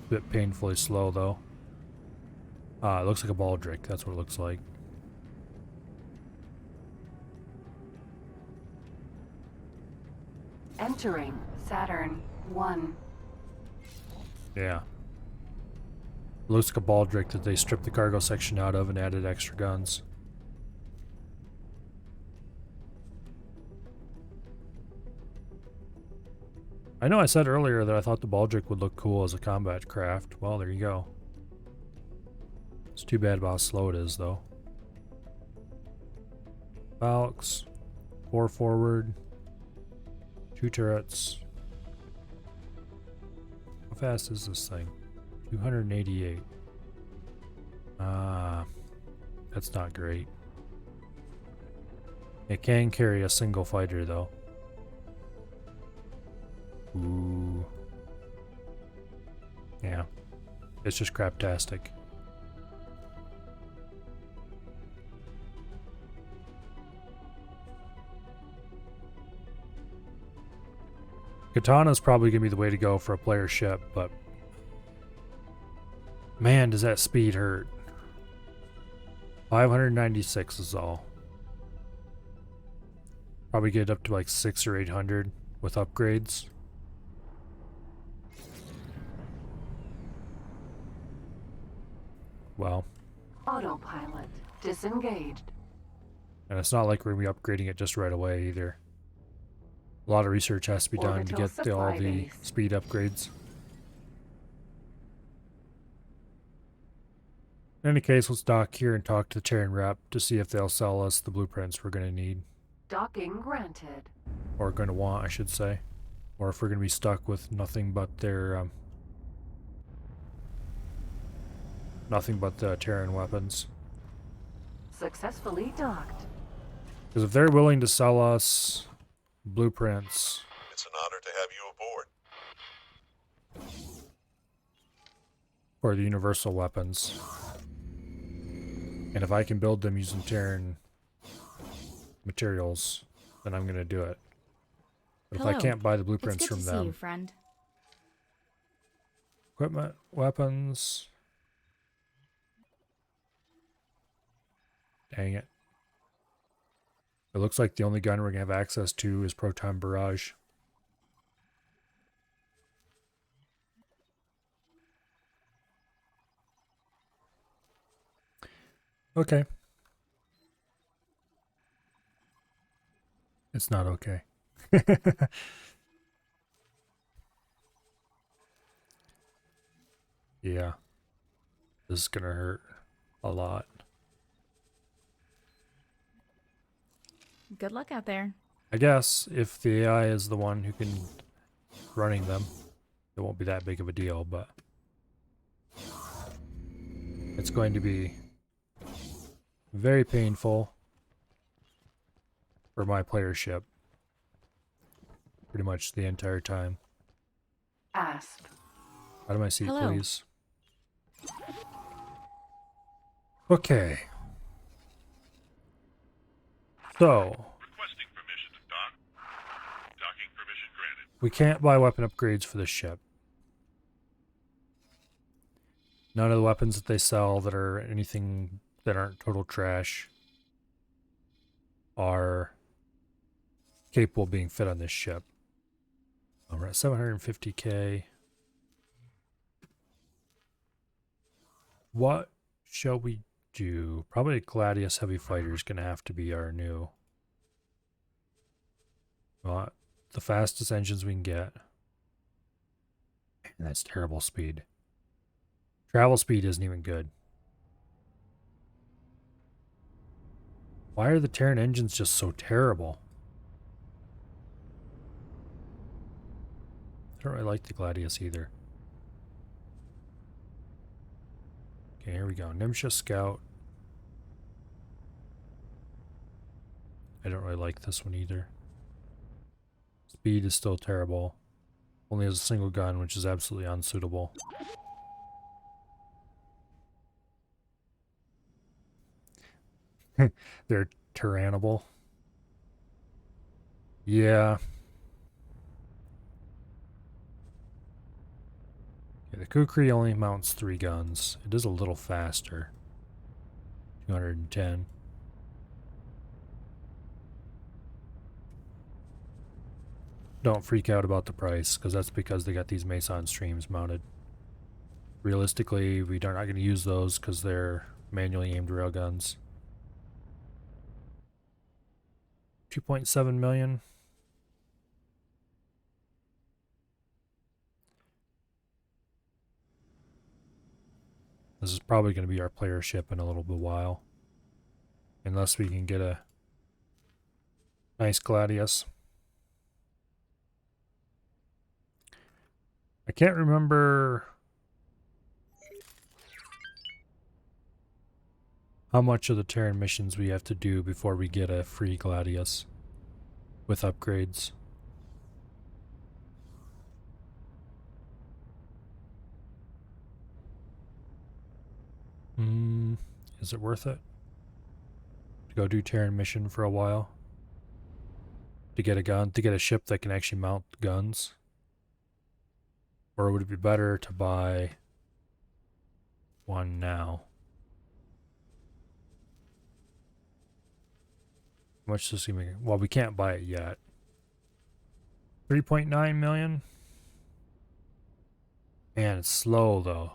Bit painfully slow though. It looks like a Baldric, that's what it looks like. Entering Saturn 1. Yeah. It looks like a Baldric that they stripped the cargo section out of and added extra guns. I know I said earlier that I thought the Baldric would look cool as a combat craft. Well, there you go. It's too bad about how slow it is, though. Falx. 4 forward. 2 turrets. How fast is this thing? 288. That's not great. It can carry a single fighter, though. Ooh. Yeah. It's just craptastic. Katana's probably going to be the way to go for a player ship, but man, does that speed hurt. 596 is all. Probably get up to like 600 or 800 with upgrades. Well. Autopilot disengaged. And it's not like we're going to be upgrading it just right away either. A lot of research has to be done to Orbital get all supply the base. speed upgrades. In any case, let's dock here and talk to the Terran rep to see if they'll sell us the blueprints we're going to need. Docking granted. Or going to want, I should say. Or if we're going to be stuck with nothing but their... nothing but the Terran weapons. Successfully docked. Because if they're willing to sell us blueprints... It's an honor to have you aboard. for the universal weapons. And if I can build them using Terran materials, then I'm going to do it. But if I Hello. can't buy the It's blueprints good from to see them... you, friend. Equipment, weapons... Dang it. It looks like the only gun we're going to have access to is Proton Barrage. Okay. It's not okay. Yeah. This is going to hurt a lot. Good luck out there. I guess if the AI is the one who can running them, it won't be that big of a deal, but it's going to be very painful for my playership pretty much the entire time. Asp. Out of my seat, Hello. please. Okay. So, Requesting permission to dock. Docking permission granted. we can't buy weapon upgrades for this ship. None of the weapons that they sell that are anything that aren't total trash are capable of being fit on this ship. Oh, we're at 750k. What shall we do? Probably a Gladius Heavy Fighter is going to have to be our new... the fastest engines we can get. And that's terrible speed. Travel speed isn't even good. Why are the Terran engines just so terrible? I don't really like the Gladius either. Okay, here we go. Nimsha Scout. I don't really like this one either. Speed is still terrible. Only has a single gun, which is absolutely unsuitable. They're tyrannable. Yeah. Okay, the Kukri only mounts 3 guns. It is a little faster. 210. Don't freak out about the price, because that's because they got these Mason streams mounted. Realistically, we are not going to use those because they're manually aimed railguns. 2.7 million. This is probably going to be our player ship in a little bit while. Unless we can get a nice Gladius. I can't remember how much of the Terran missions we have to do before we get a free Gladius with upgrades. Is it worth it to go do Terran mission for a while? To get a gun, to get a ship that can actually mount guns? Or would it be better to buy one now? How much does he make? Well, we can't buy it yet. 3.9 million? Man, it's slow though.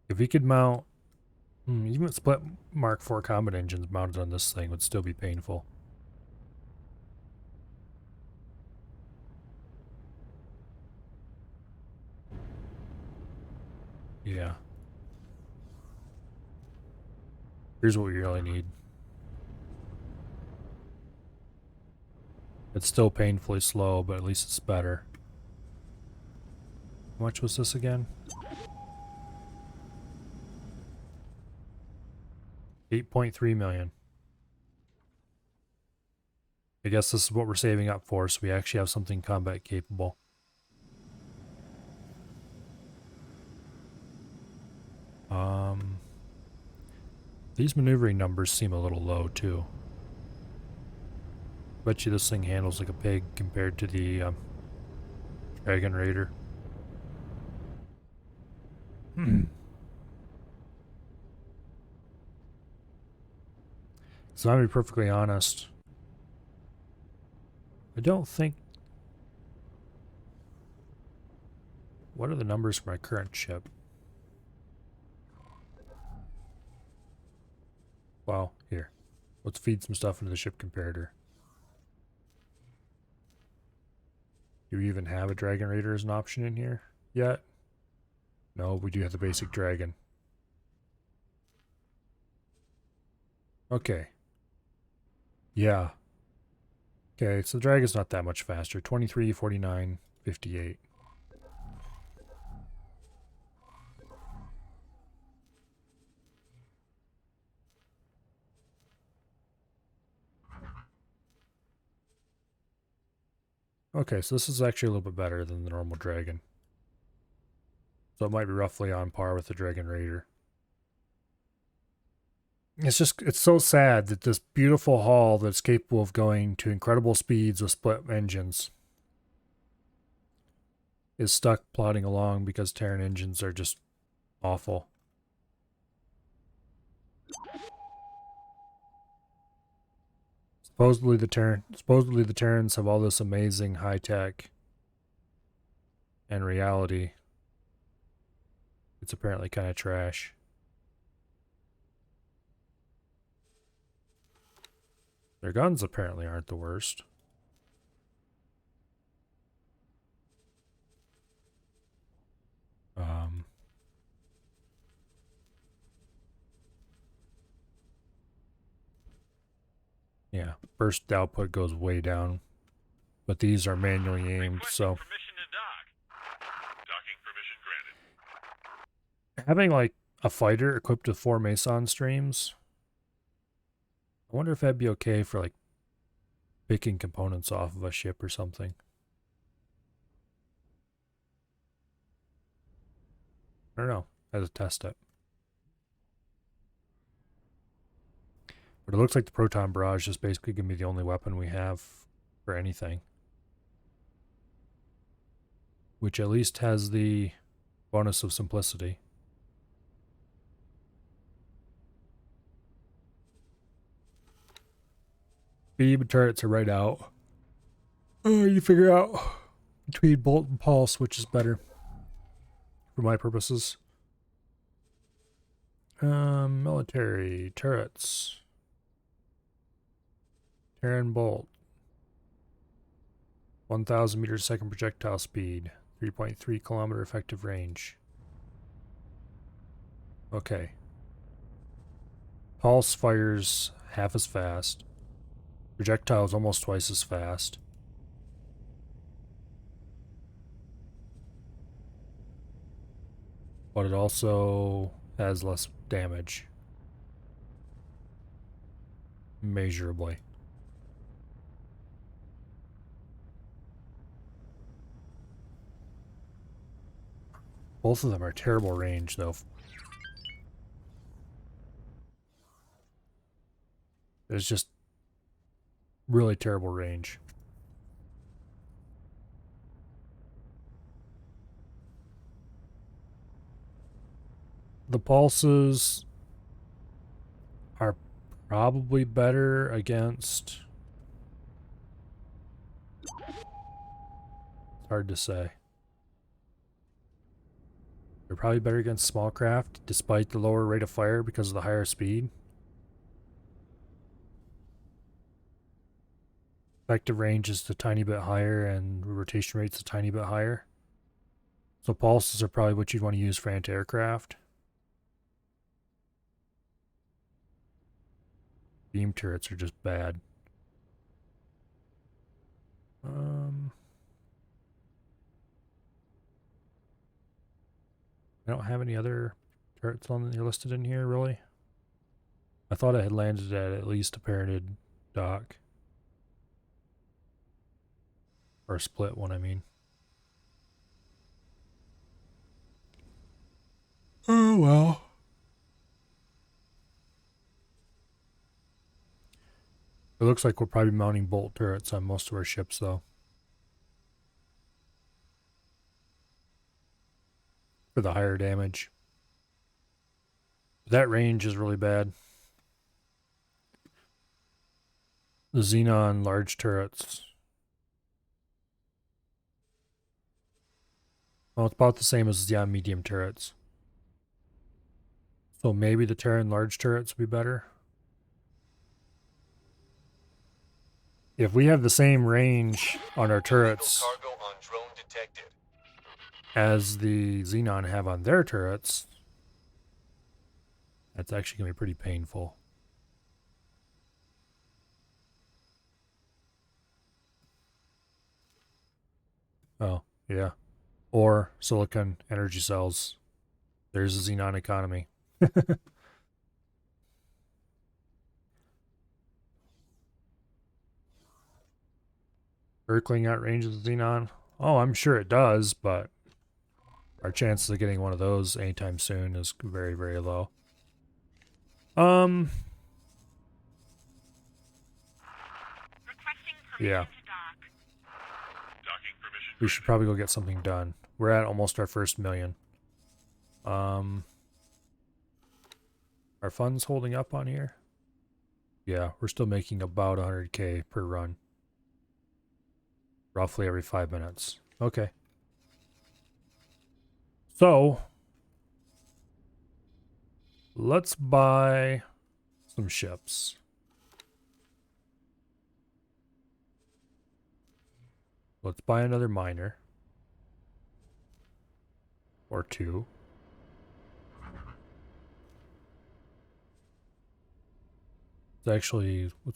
If we could mount Even split Mark IV combat engines mounted on this thing would still be painful. Yeah. Here's what we really need. It's still painfully slow, but at least it's better. How much was this again? 8.3 million. I guess this is what we're saving up for, so we actually have something combat capable. These maneuvering numbers seem a little low too. Bet you this thing handles like a pig compared to the Dragon Raider. So I'm gonna be perfectly honest. I don't think. What are the numbers for my current ship? Well, here. Let's feed some stuff into the ship comparator. Do we even have a Dragon Raider as an option in here yet? No, we do have the basic Dragon. Okay. Yeah. Okay, so the Dragon's not that much faster. 23, 49, 58. Okay, so this is actually a little bit better than the normal Dragon. So it might be roughly on par with the Dragon Raider. It's so sad that this beautiful hull that's capable of going to incredible speeds with split engines is stuck plodding along because Terran engines are just awful. Supposedly the Terrans have all this amazing high tech, and reality, it's apparently kind of trash. Their guns apparently aren't the worst. Yeah, burst output goes way down, but these are manually aimed, so Permission to dock. Docking permission granted. having like a fighter equipped with 4 Meson streams, I wonder if that'd be okay for like picking components off of a ship or something. I don't know. As a test it. But it looks like the Proton Barrage is basically going to be the only weapon we have for anything. Which at least has the bonus of simplicity. Beam turrets are right out. Oh, you figure out between bolt and pulse which is better for my purposes. Military turrets. Terran bolt. 1,000 meters per second projectile speed. 3.3 kilometer effective range. Okay. Pulse fires half as fast. Projectile is almost twice as fast. But it also has less damage. Measurably. Both of them are terrible range, though. It's just really terrible range. The pulses are probably better against... It's hard to say. They're probably better against small craft, despite the lower rate of fire because of the higher speed. Effective range is a tiny bit higher, and rotation rate's a tiny bit higher. So pulses are probably what you'd want to use for anti-aircraft. Beam turrets are just bad. I don't have any other turrets on listed in here, really. I thought I had landed at least a parented dock. Or a split one, I mean. Oh, well. It looks like we're probably mounting bolt turrets on most of our ships, though. For the higher damage. That range is really bad. The Xenon large turrets. Well, it's about the same as the medium turrets. So maybe the Terran large turrets would be better. If we have the same range on our turrets Cargo on drone detected. as the Xenon have on their turrets, that's actually going to be pretty painful. Oh, yeah. Or silicon energy cells. There's a Xenon economy. Earthling outranges the Xenon? Oh, I'm sure it does, but our chances of getting one of those anytime soon is very, very low. Yeah. Docking permission. We should probably go get something done. We're at almost our first million. Are funds holding up on here? Yeah, we're still making about 100K per run. Roughly every 5 minutes. Okay. So, let's buy some ships. Let's buy another miner. Or two. Let's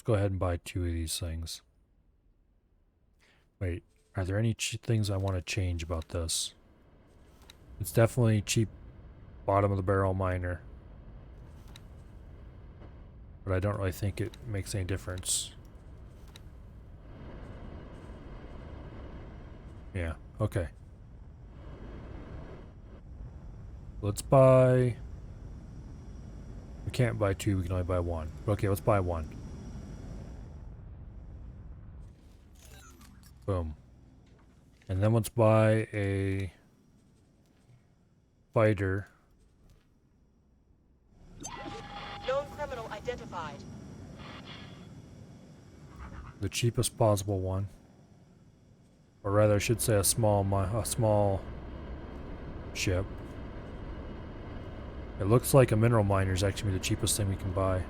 go ahead and buy 2 of these things. Wait, are there any things I want to change about this? It's definitely cheap bottom of the barrel miner. But I don't really think it makes any difference. Yeah, okay. Let's buy... We can't buy 2, we can only buy 1. Okay, let's buy 1. Boom. And then let's buy a fighter. Known criminal identified. The cheapest possible one. Or rather, I should say a small ship. It looks like a mineral miner is actually the cheapest thing we can buy.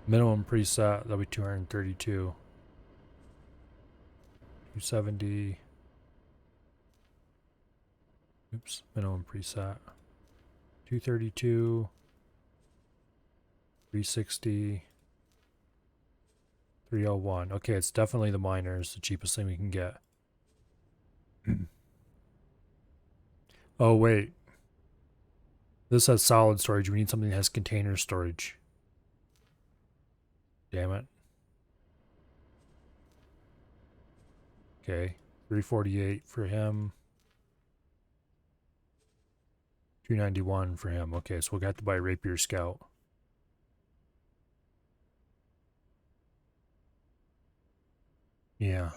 Minimum preset, that'll be 232. 270. Oops, minimum preset. 232. 360. 301. Okay, it's definitely the miners, the cheapest thing we can get. Oh, wait. This has solid storage. We need something that has container storage. Damn it. Okay. 348 for him. 291 for him. Okay, so we'll have to buy Rapier Scout. Yeah.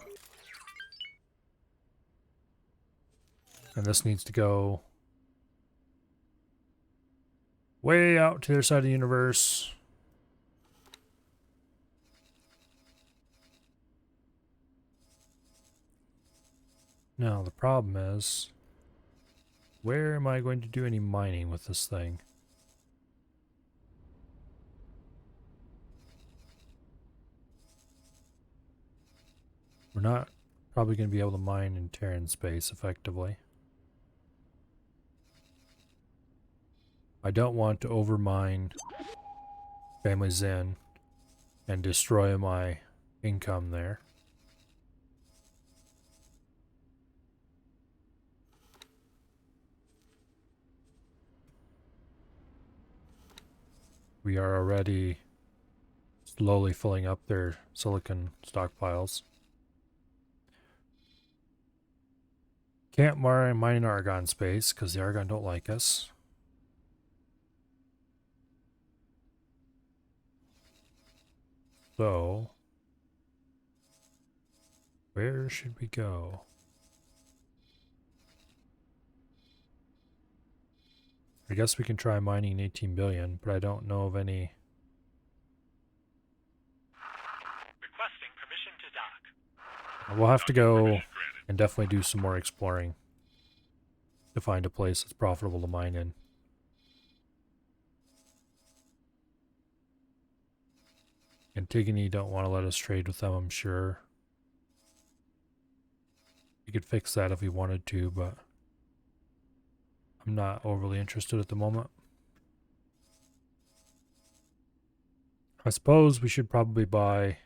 And this needs to go way out to their side of the universe. Now, the problem is, where am I going to do any mining with this thing? We're not probably going to be able to mine in Terran space effectively. I don't want to overmine Family Zen and destroy my income there. We are already slowly filling up their silicon stockpiles. Can't mine in Argon space because the Argon don't like us. So, where should we go? I guess we can try mining 18 billion, but I don't know of any. Requesting permission to dock. We'll have to go Permission granted. and definitely do some more exploring to find a place that's profitable to mine in. Antigone don't want to let us trade with them, I'm sure. We could fix that if we wanted to, but I'm not overly interested at the moment. I suppose we should probably buy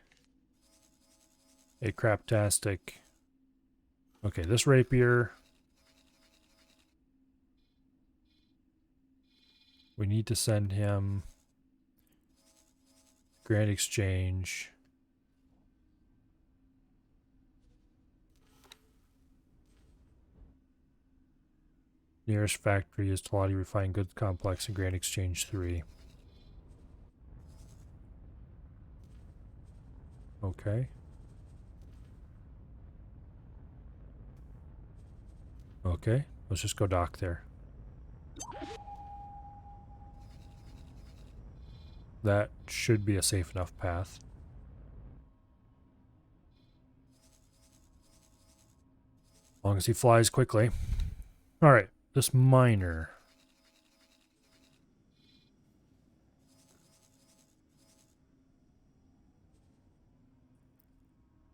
a craptastic. Okay, this rapier. We need to send him Grand Exchange. Nearest factory is Talati Refined Goods Complex and Grand Exchange 3. Okay. Okay, let's just go dock there. That should be a safe enough path. As long as he flies quickly. Alright, this miner.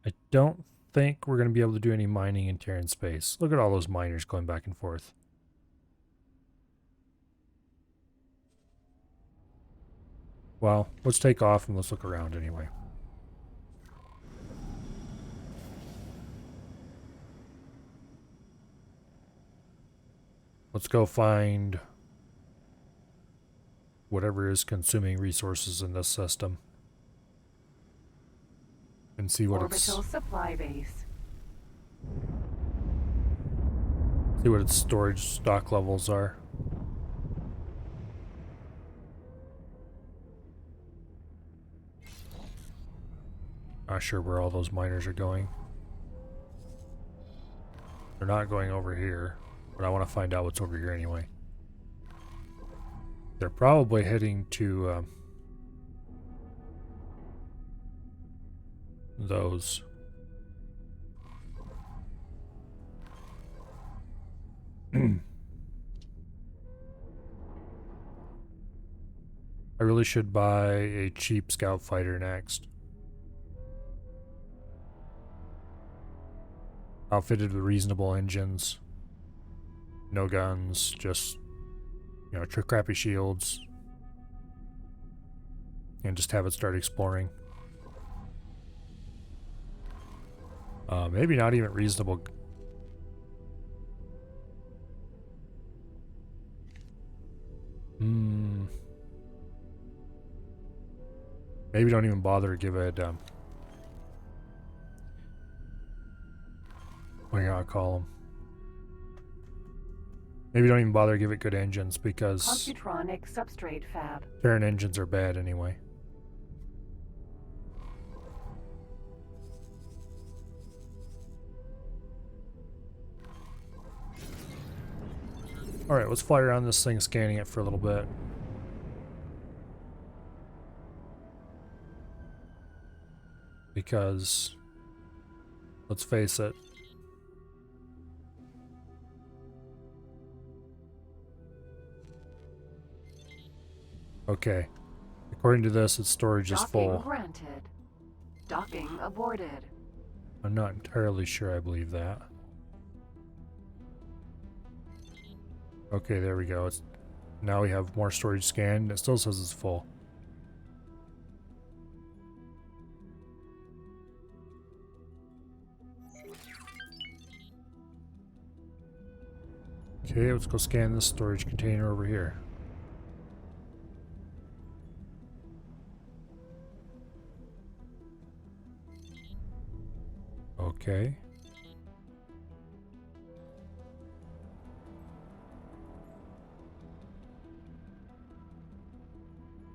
I don't think we're going to be able to do any mining in Terran space. Look at all those miners going back and forth. Well, let's take off and let's look around anyway. Let's go find whatever is consuming resources in this system. And see what Orbital supply base. its storage stock levels are. Not sure where all those miners are going. They're not going over here, but I want to find out what's over here anyway. They're probably heading to those. I really should buy a cheap scout fighter next. Outfitted with reasonable engines. No guns, just, you know, crappy shields. And just have it start exploring. Maybe not even reasonable. Maybe don't even bother to give it, what do you call them? Maybe don't even bother to give it good engines because Computronic substrate fab. Terran engines are bad anyway. Alright, let's fly around this thing, scanning it for a little bit. Because, let's face it, Okay. According to this, its storage is Docking full. granted. Docking aborted. I'm not entirely sure I believe that. Okay, there we go. Now we have more storage scanned. It still says it's full. Okay, let's go scan this storage container over here. Okay.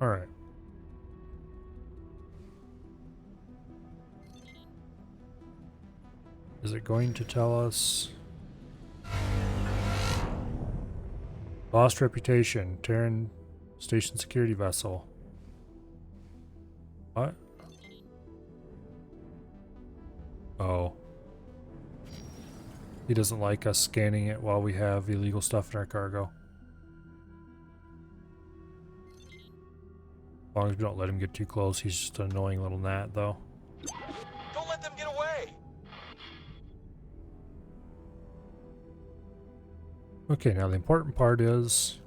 All right. Is it going to tell us? Lost reputation. Terran station security vessel. What? Oh. He doesn't like us scanning it while we have illegal stuff in our cargo. As long as we don't let him get too close, he's just an annoying little gnat, though. Don't let them get away! Okay, now the important part is...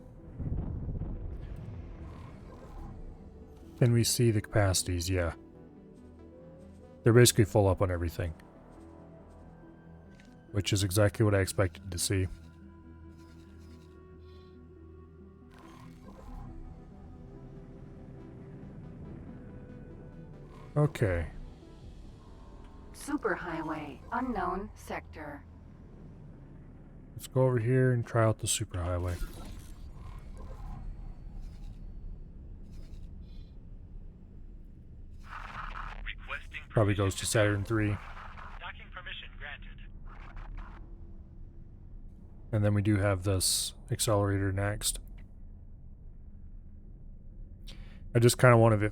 can we see the capacities? Yeah. They're basically full up on everything. Which is exactly what I expected to see. Okay. Superhighway. Unknown sector. Let's go over here and try out the superhighway. Requesting Probably goes to Saturn 3. docking permission granted. And then we do have this accelerator next. I just kind of wanted to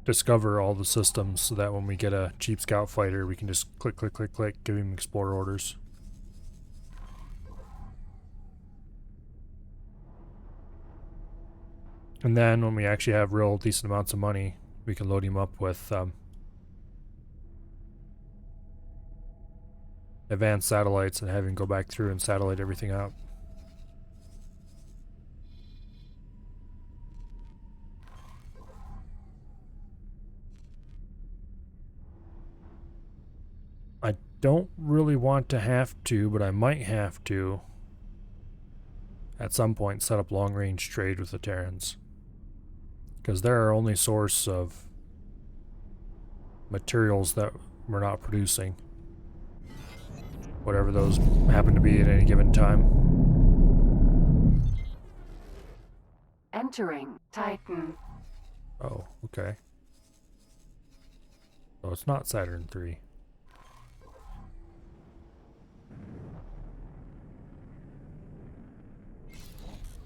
discover all the systems so that when we get a cheap scout fighter, we can just click, click, click, click, give him explore orders. And then when we actually have real decent amounts of money, we can load him up with advanced satellites and have him go back through and satellite everything out. I don't really want to have to, but I might have to at some point set up long-range trade with the Terrans. Because they're our only source of materials that we're not producing. Whatever those happen to be at any given time. Entering Titan. Oh, okay. So it's not Saturn 3.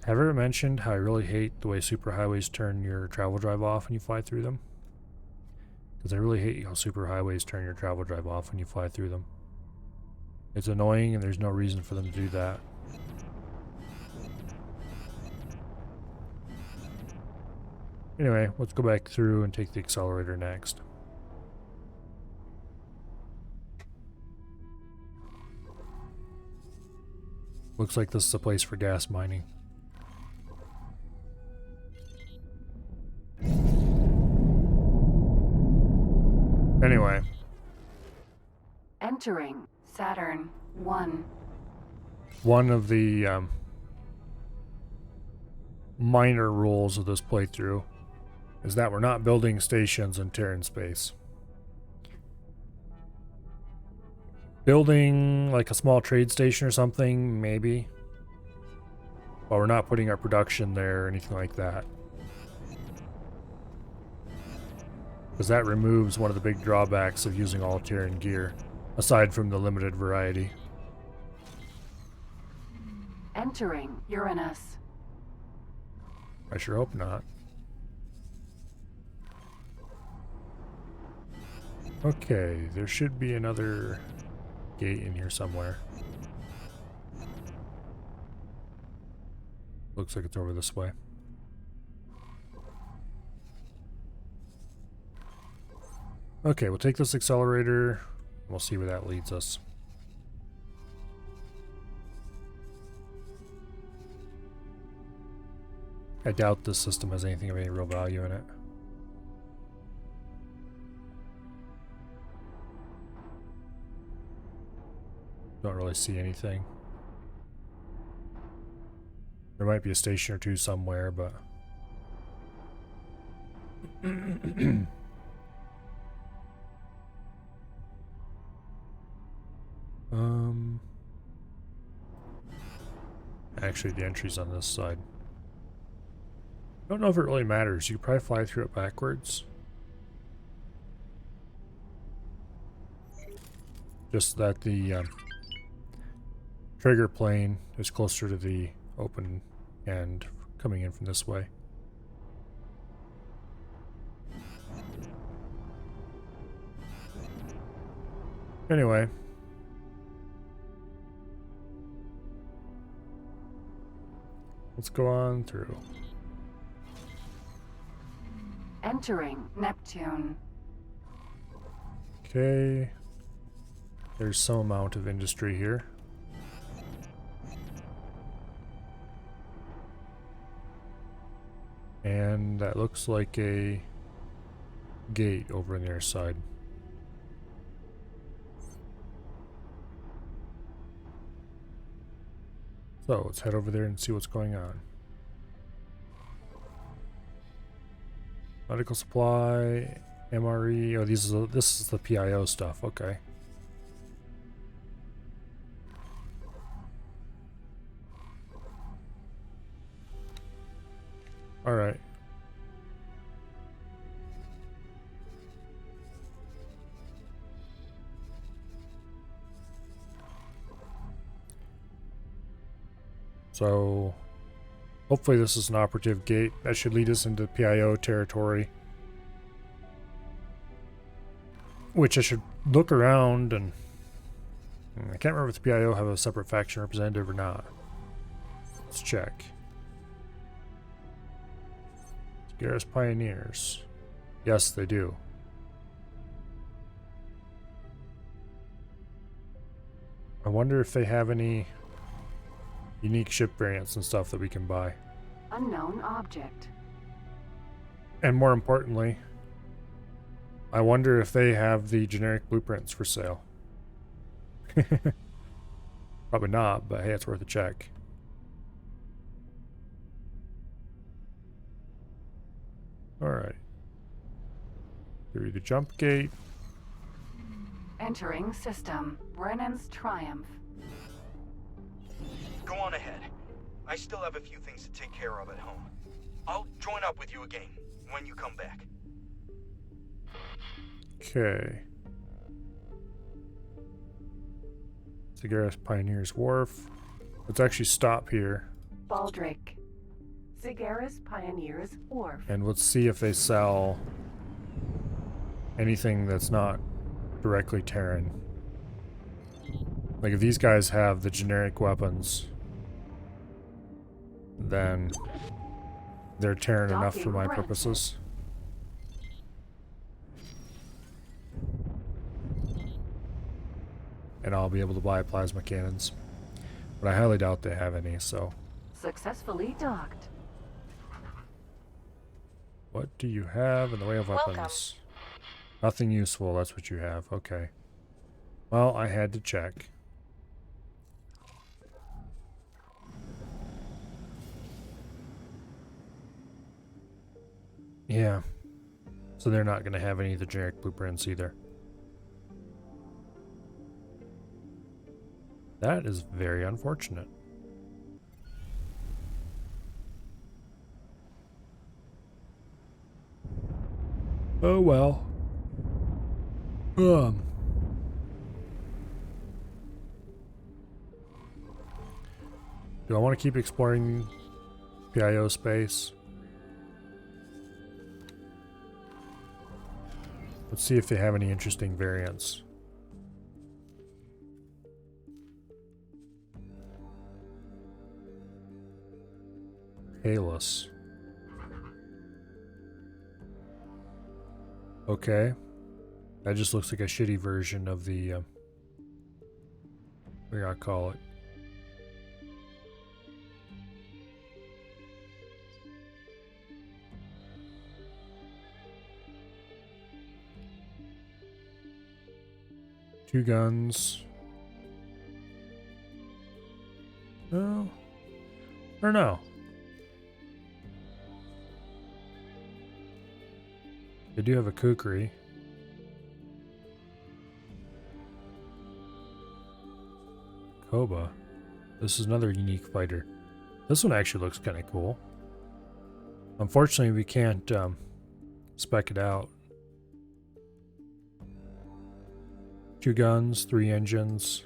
Have I ever mentioned how I really hate the way superhighways turn your travel drive off when you fly through them? Because I really hate how superhighways turn your travel drive off when you fly through them. It's annoying and there's no reason for them to do that. Anyway, let's go back through and take the accelerator next. Looks like this is a place for gas mining. Anyway. Entering Saturn 1. One of the minor rules of this playthrough is that we're not building stations in Terran space. Building like a small trade station or something, maybe. But we're not putting our production there or anything like that. Because that removes one of the big drawbacks of using all Terran gear, aside from the limited variety. Entering Uranus. I sure hope not. Okay, there should be another gate in here somewhere. Looks like it's over this way. Okay, we'll take this accelerator. We'll see where that leads us. I doubt this system has anything of any real value in it. Don't really see anything. There might be a station or two somewhere, but... Actually, the entry's on this side. Don't know if it really matters. You could probably fly through it backwards. Just that the trigger plane is closer to the open end coming in from this way. Anyway. Let's go on through. Entering Neptune. Okay. There's some amount of industry here. And that looks like a gate over on the other side. So let's head over there and see what's going on. Medical supply, MRE. Oh, this is the PIO stuff. Okay. All right. So, hopefully this is an operative gate. That should lead us into PIO territory. Which I should look around and... I can't remember if the PIO have a separate faction representative or not. Let's check. Scarce Pioneers. Yes, they do. I wonder if they have any unique ship variants and stuff that we can buy. Unknown object. And more importantly, I wonder if they have the generic blueprints for sale. Probably not, but hey, it's worth a check. Alright. Through the jump gate. Entering system. Brennan's Triumph. Go on ahead. I still have a few things to take care of at home. I'll join up with you again when you come back. Okay. Sagaris Pioneers Wharf. Let's actually stop here. Baldric. Sagaris Pioneers Wharf. And let's see if they sell anything that's not directly Terran. Like if these guys have the generic weapons, then they're Terran enough for my purposes. And I'll be able to buy plasma cannons. But I highly doubt they have any, so... Successfully docked. What do you have in the way of weapons? Nothing useful, that's what you have. Okay. Well, I had to check. Yeah. So they're not going to have any of the generic blueprints either. That is very unfortunate. Oh well. Do I want to keep exploring PIO space? Let's see if they have any interesting variants. Halus. That just looks like a shitty version of the, what do I call it? Two guns. No. Or no. They do have a kukri. Koba. This is another unique fighter. This one actually looks kind of cool. Unfortunately, we can't spec it out. 2 guns, 3 engines.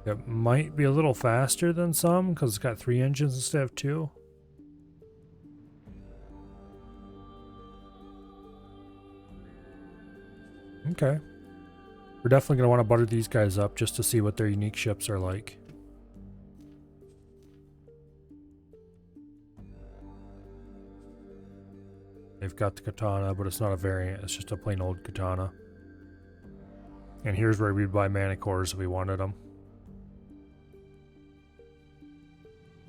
It might be a little faster than some because it's got 3 engines instead of 2. Okay. We're definitely going to want to butter these guys up just to see what their unique ships are like. They've got the katana, but it's not a variant. It's just a plain old katana. And here's where we'd buy mana cores if we wanted them.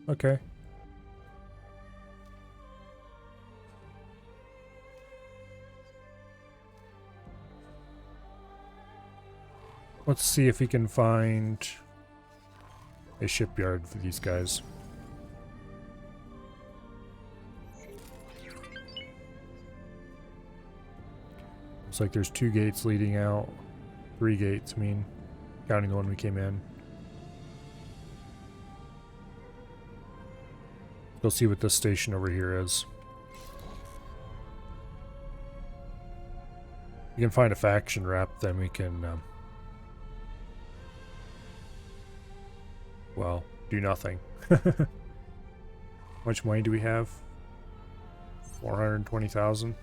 Okay. Let's see if we can find a shipyard for these guys. Looks like there's 2 gates leading out. 3 gates, I mean, counting the one we came in. Go see what this station over here is. We can find a faction rep, then we can, well, do nothing. How much money do we have? 420,000.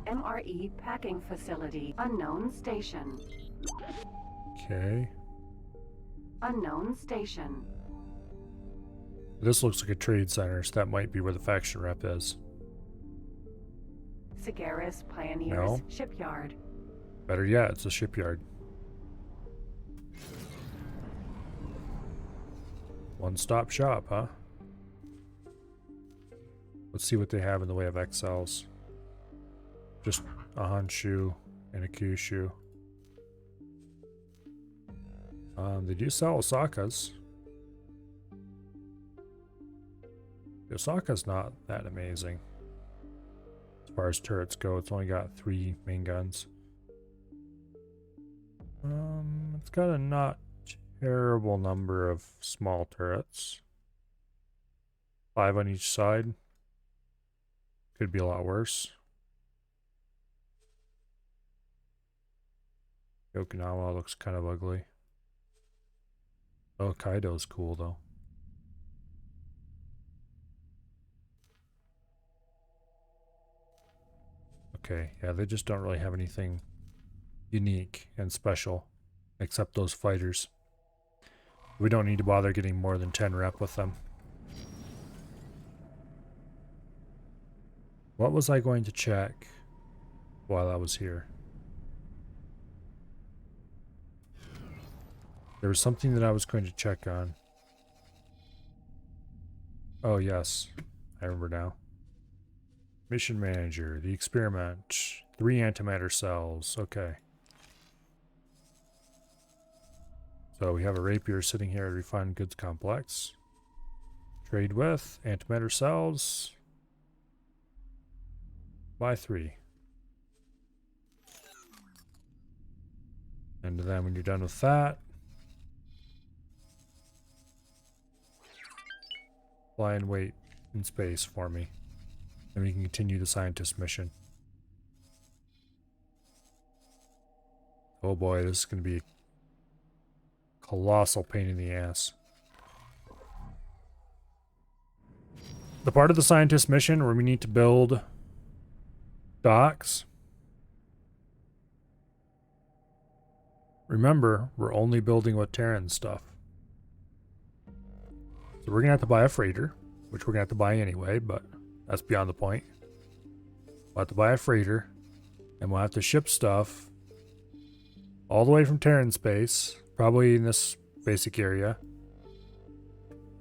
MRE packing facility. Unknown station. Okay. Unknown station. This looks like a trade center, so that might be where the faction rep is. Cigaris Pioneers No. Shipyard. Better yet, it's a shipyard. One-stop shop, huh? Let's see what they have in the way of XLs. Just a Honshu and a Kyushu. They do sell Osakas. The Osaka's not that amazing. As far as turrets go, it's only got 3 main guns. It's got a not terrible number of small turrets. 5 on each side. Could be a lot worse. Okinawa looks kind of ugly. Oh, Kaido's cool though. Okay, yeah, they just don't really have anything unique and special except those fighters. We don't need to bother getting more than 10 rep with them. What was I going to check while I was here? There was something that I was going to check on. Oh, yes. I remember now. Mission manager, the experiment, 3 antimatter cells. Okay. So we have a rapier sitting here at Refined Goods Complex. Trade with antimatter cells. Buy 3. And then when you're done with that, fly and wait in space for me. And we can continue the scientist mission. Oh boy, this is going to be a colossal pain in the ass. The part of the scientist mission where we need to build docks Remember, we're only building with Terran stuff. So we're going to have to buy a freighter, which we're going to have to buy anyway, but that's beyond the point. We'll have to buy a freighter, and we'll have to ship stuff all the way from Terran space, probably in this basic area,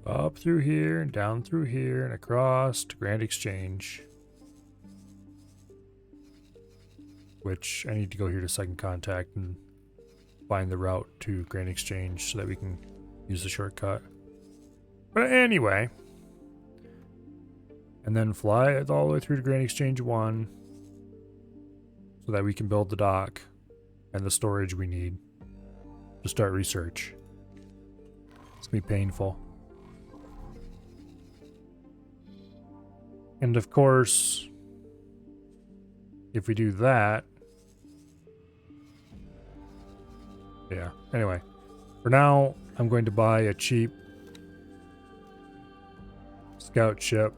up through here, and down through here, and across to Grand Exchange. Which I need to go here to Second Contact and find the route to Grand Exchange so that we can use the shortcut. But anyway. And then fly it all the way through to Grand Exchange 1 so that we can build the dock and the storage we need to start research. It's going to be painful. And of course, if we do that, yeah, anyway, for now, I'm going to buy a cheap scout ship.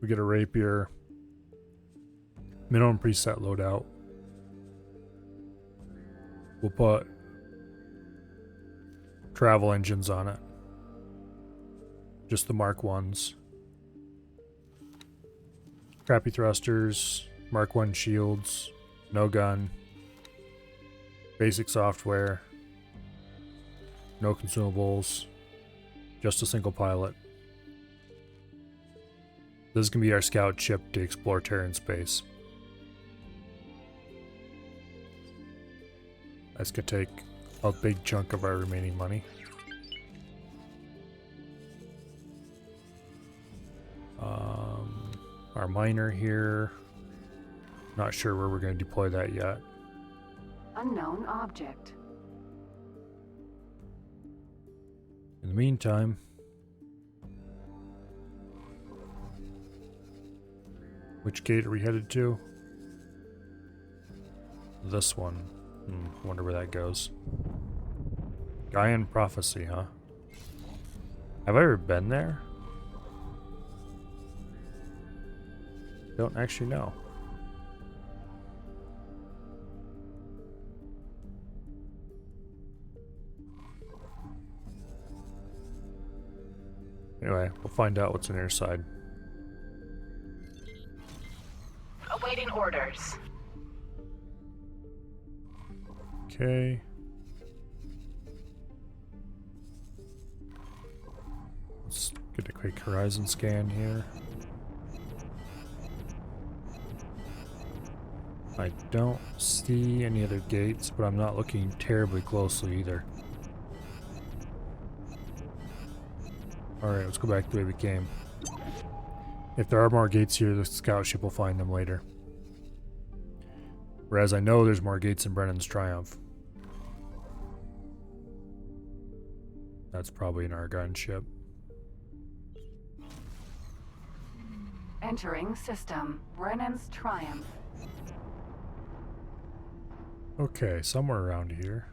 We get a Rapier, minimum preset loadout. We'll put travel engines on it. Just the Mark 1s. Crappy thrusters, Mark 1 shields, no gun, basic software, no consumables, just a single pilot. This is going to be our scout ship to explore Terran space. That's going to take a big chunk of our remaining money. Our miner here. Not sure where we're going to deploy that yet. Unknown object. In the meantime, which gate are we headed to? This one. Wonder where that goes. Gaian Prophecy, huh? Have I ever been there? Don't actually know. Anyway, we'll find out what's on their side. Awaiting orders. Okay. Let's get a quick horizon scan here. I don't see any other gates, but I'm not looking terribly closely either. Alright, let's go back the way we came. If there are more gates here, the scout ship will find them later. Whereas I know there's more gates in Brennan's Triumph. That's probably an Argon ship. Entering system. Brennan's Triumph. Okay, somewhere around here.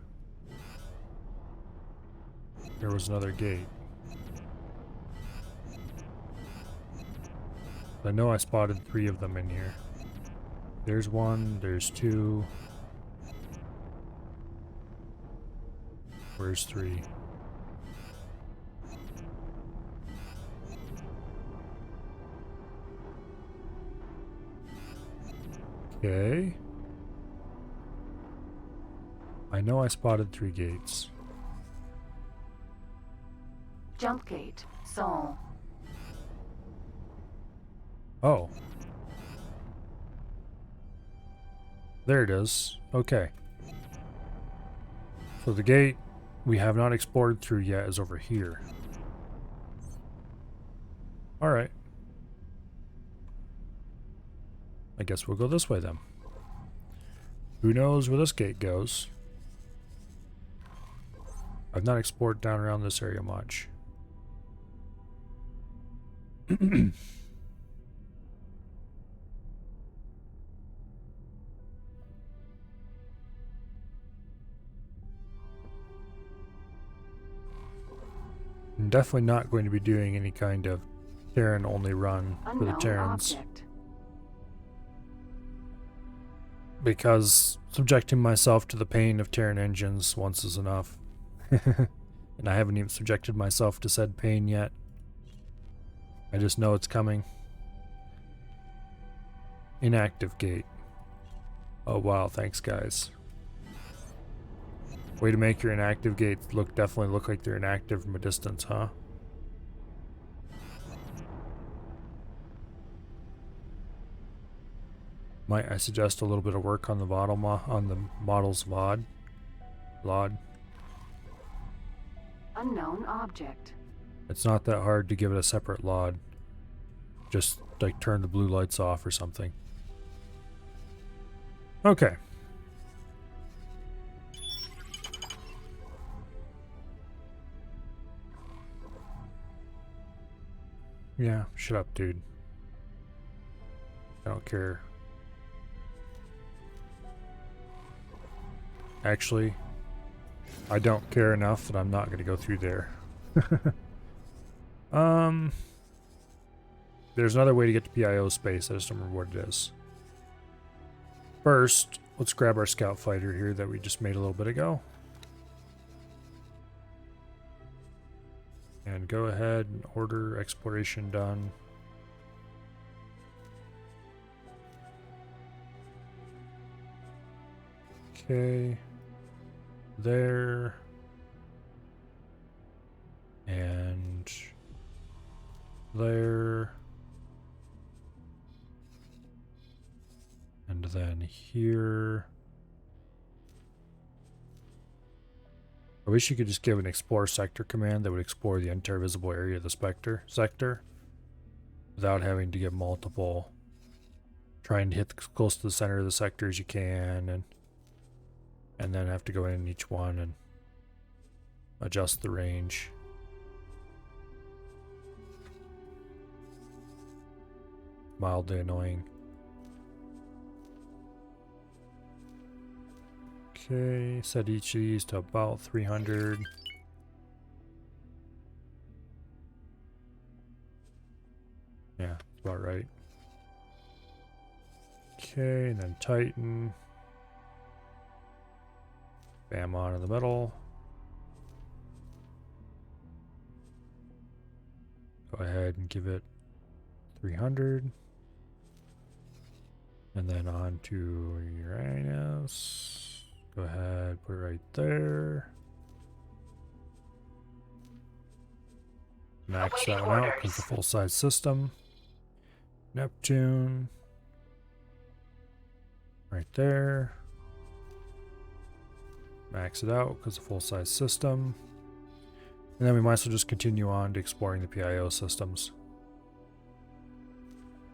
There was another gate. I know I spotted 3 of them in here. There's 1, there's 2. Where's 3? Okay. I know I spotted 3 gates. Jump gate. Sol. Oh. There it is. Okay. So the gate we have not explored through yet is over here. Alright. I guess we'll go this way then. Who knows where this gate goes? I've not explored down around this area much. I'm definitely not going to be doing any kind of Terran only run for the Unknown Terrans. object. because subjecting myself to the pain of Terran engines once is enough. And I haven't even subjected myself to said pain yet. I just know it's coming. Inactive gate. Oh wow, thanks guys. Way to make your inactive gates definitely look like they're inactive from a distance, huh? Might I suggest a little bit of work on the on the model's VOD? LOD. Unknown object. It's not that hard to give it a separate LOD. Just like turn the blue lights off or something. Okay. Yeah, shut up, dude. I don't care. Actually, I don't care enough that I'm not going to go through there. There's another way to get to PIO space. I just don't remember what it is. First, let's grab our scout fighter here that we just made a little bit ago. And go ahead and order exploration done. Okay. There. And there. And then here. I wish you could just give an explore sector command that would explore the entire visible area of the sector without having to give multiple, trying to hit as close to the center of the sector as you can, and then have to go in each one and adjust the range. Mildly annoying. Okay, set each of these to about 300. Yeah, that's about right. Okay, and then Titan. Bam on in the middle. Go ahead and give it 300. And then on to Uranus. Go ahead, put it right there. Max that one out because it's a full-size system. Neptune. Right there. Max it out because it's a full-size system. And then we might as well just continue on to exploring the PIO systems.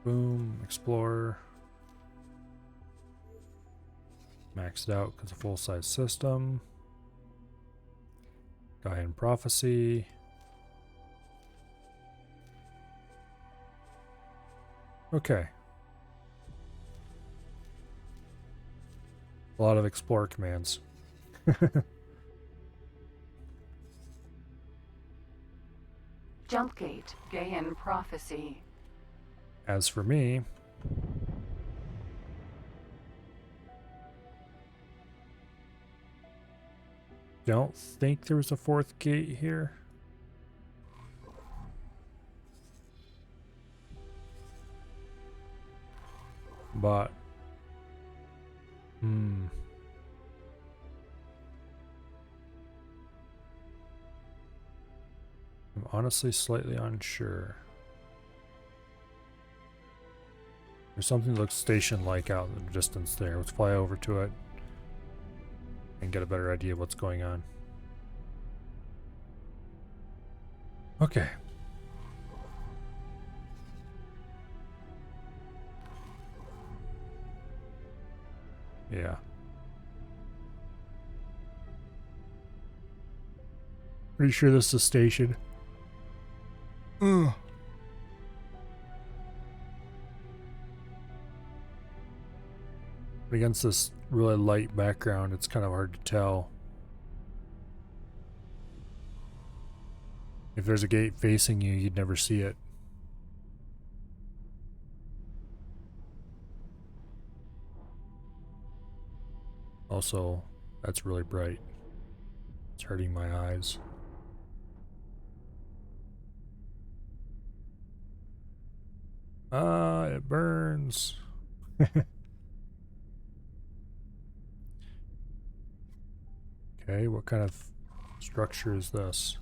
Boom, explore. Max it out because it's a full-size system. Gaian Prophecy. Okay. A lot of explore commands. Jump gate. Gaian Prophecy. As for me, don't think there was a fourth gate here. But I'm honestly slightly unsure. There's something that looks station-like out in the distance there. Let's fly over to it and get a better idea of what's going on. Okay. Yeah. Pretty sure this is a station. Ugh. Against this really light background, it's kind of hard to tell. If there's a gate facing you, you'd never see it. Also, that's really bright. It's hurting my eyes. It burns. Okay, what kind of structure is this?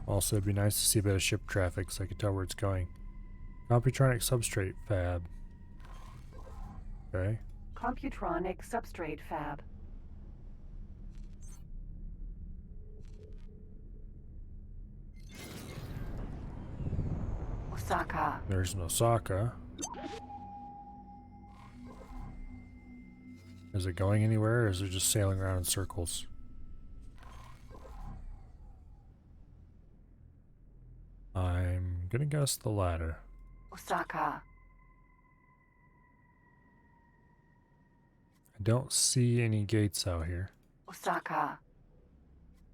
Also, it'd be nice to see a bit of ship traffic so I can tell where it's going. Computronic substrate fab. Okay. Computronic substrate fab. Osaka. There's an Osaka. Is it going anywhere, or is it just sailing around in circles? I'm gonna guess the latter. Osaka. I don't see any gates out here. Osaka.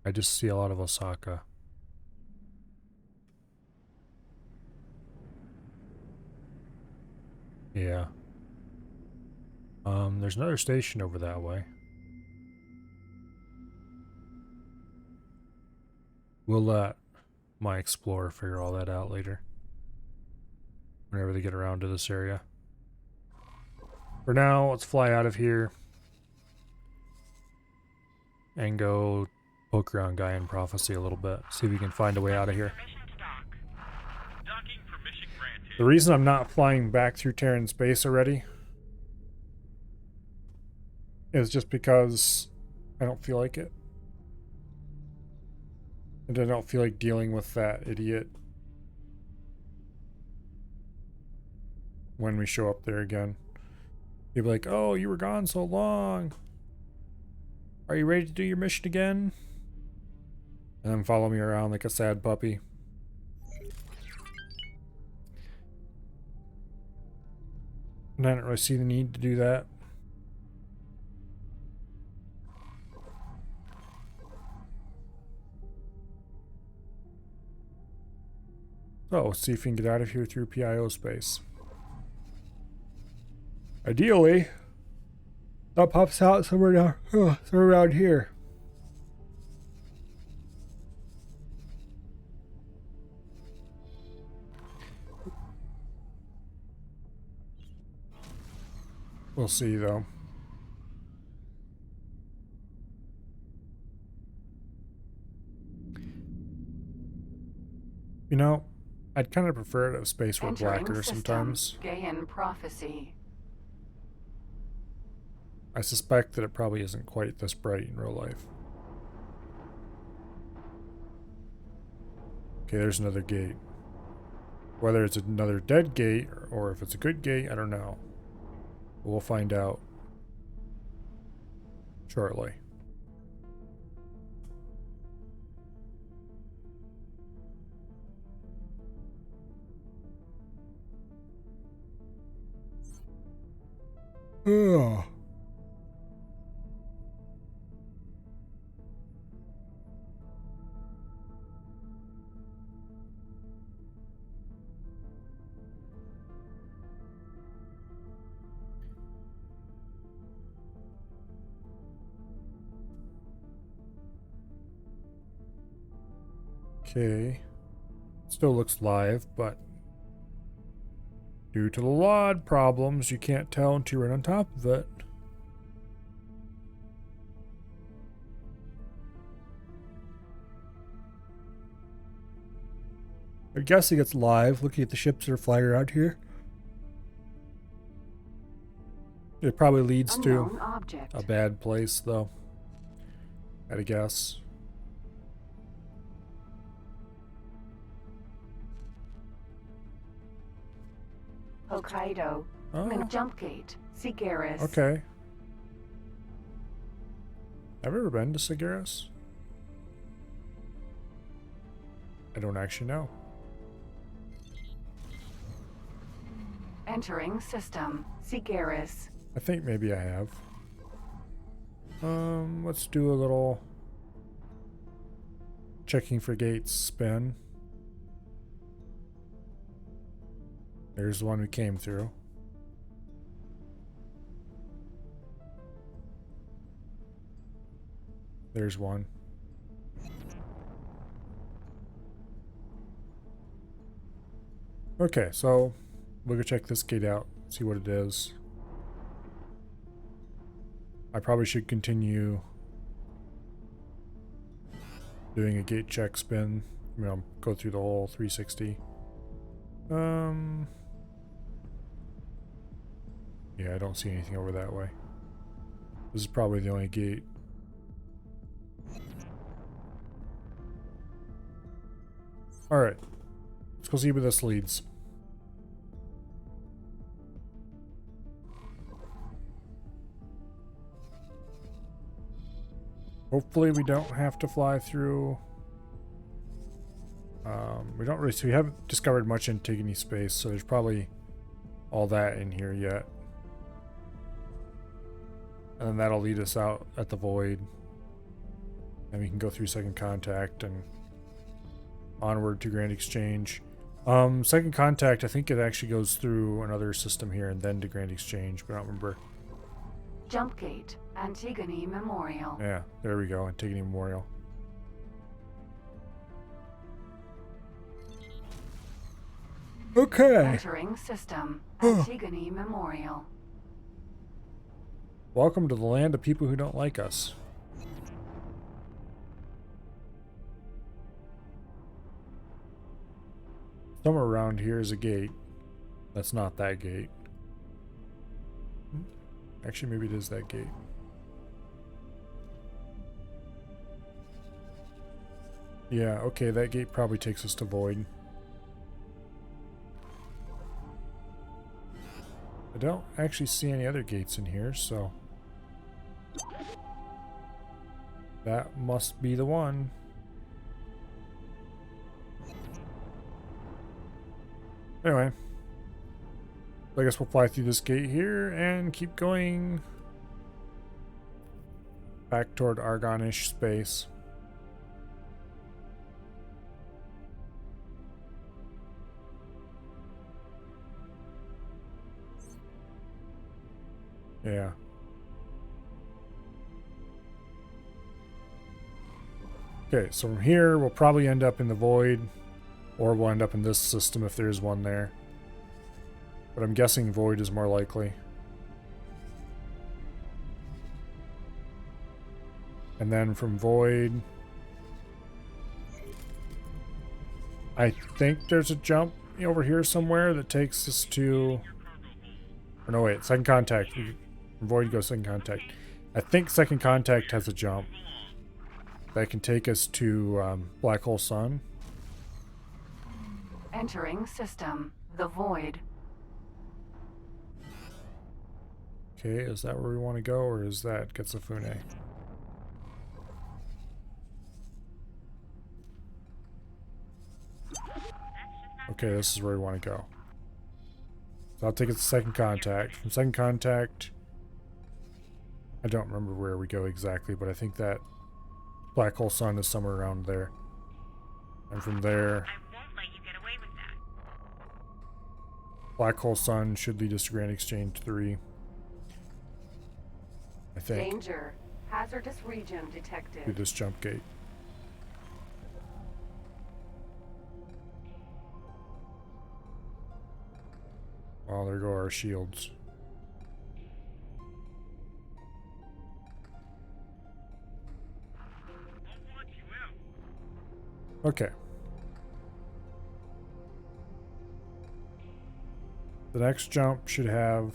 I just see a lot of Osaka. Yeah. There's another station over that way. We'll let my explorer figure all that out later. Whenever they get around to this area. For now, let's fly out of here. And go poke around Gaian Prophecy a little bit. See if we can find a way out of here. Permission to dock. Docking permission granted. The reason I'm not flying back through Terran space already is just because I don't feel like it. And I don't feel like dealing with that idiot when we show up there again. He'll be like, oh, you were gone so long. Are you ready to do your mission again? And then follow me around like a sad puppy. And I don't really see the need to do that. So, let's see if we can get out of here through PIO space. Ideally, that pops out somewhere down, somewhere around here. We'll see, though. You know, I'd kind of prefer it if space were Entering blacker system. sometimes. Gaian Prophecy. I suspect that it probably isn't quite this bright in real life. Okay, there's another gate. Whether it's another dead gate or if it's a good gate, I don't know. But we'll find out shortly. Ugh. Okay. Still looks live, but due to the LOD problems, you can't tell until you're right on top of it. I'm guessing it's live, looking at the ships that are flying around here. It probably leads Unknown to object. a bad place, though. I'd guess. Hokkaido. Oh, Jump gate. Sigaris. okay. Have you ever been to Sigaris? I don't actually know. Entering system. Sigaris. I think maybe I have. Let's do a little checking for gates spin. There's the one we came through. there's one. Okay, so we'll go check this gate out, see what it is. I probably should continue doing a gate check spin. I mean, I'll go through the whole 360. Yeah, I don't see anything over that way. This is probably the only gate. Alright. Let's go see where this leads. Hopefully we don't have to fly through. We haven't discovered much Antigone space, so there's probably all that in here yet. And then that'll lead us out at the void. And we can go through second contact and onward to Grand Exchange. Second contact, I think it actually goes through another system here and then to Grand Exchange, but I don't remember. Jump gate, Antigone Memorial. Yeah, there we go, Antigone Memorial. Okay. Entering system, Antigone Memorial. Welcome to the land of people who don't like us. Somewhere around here is a gate. That's not that gate. Actually, maybe it is that gate. Yeah, okay, that gate probably takes us to Void. I don't actually see any other gates in here, so that must be the one. Anyway, I guess we'll fly through this gate here and keep going back toward Argonish space. Yeah. Okay, so from here we'll probably end up in the void, or we'll end up in this system if there's one there. But I'm guessing void is more likely. And then from void, I think there's a jump over here somewhere that takes us to... Or no, wait, second contact. From void goes second contact. I think second contact has a jump that can take us to Black Hole Sun. Entering system, the void. Okay, is that where we want to go, or is that Getsufune? Okay, this is where we want to go. So I'll take it to second contact. From second contact, I don't remember where we go exactly, but I think that Black Hole Sun is somewhere around there. And from there, Black Hole Sun should lead us to Grand Exchange 3. I think. Danger. Hazardous region detected. Through this jump gate. Well, there go our shields. Okay. The next jump should have...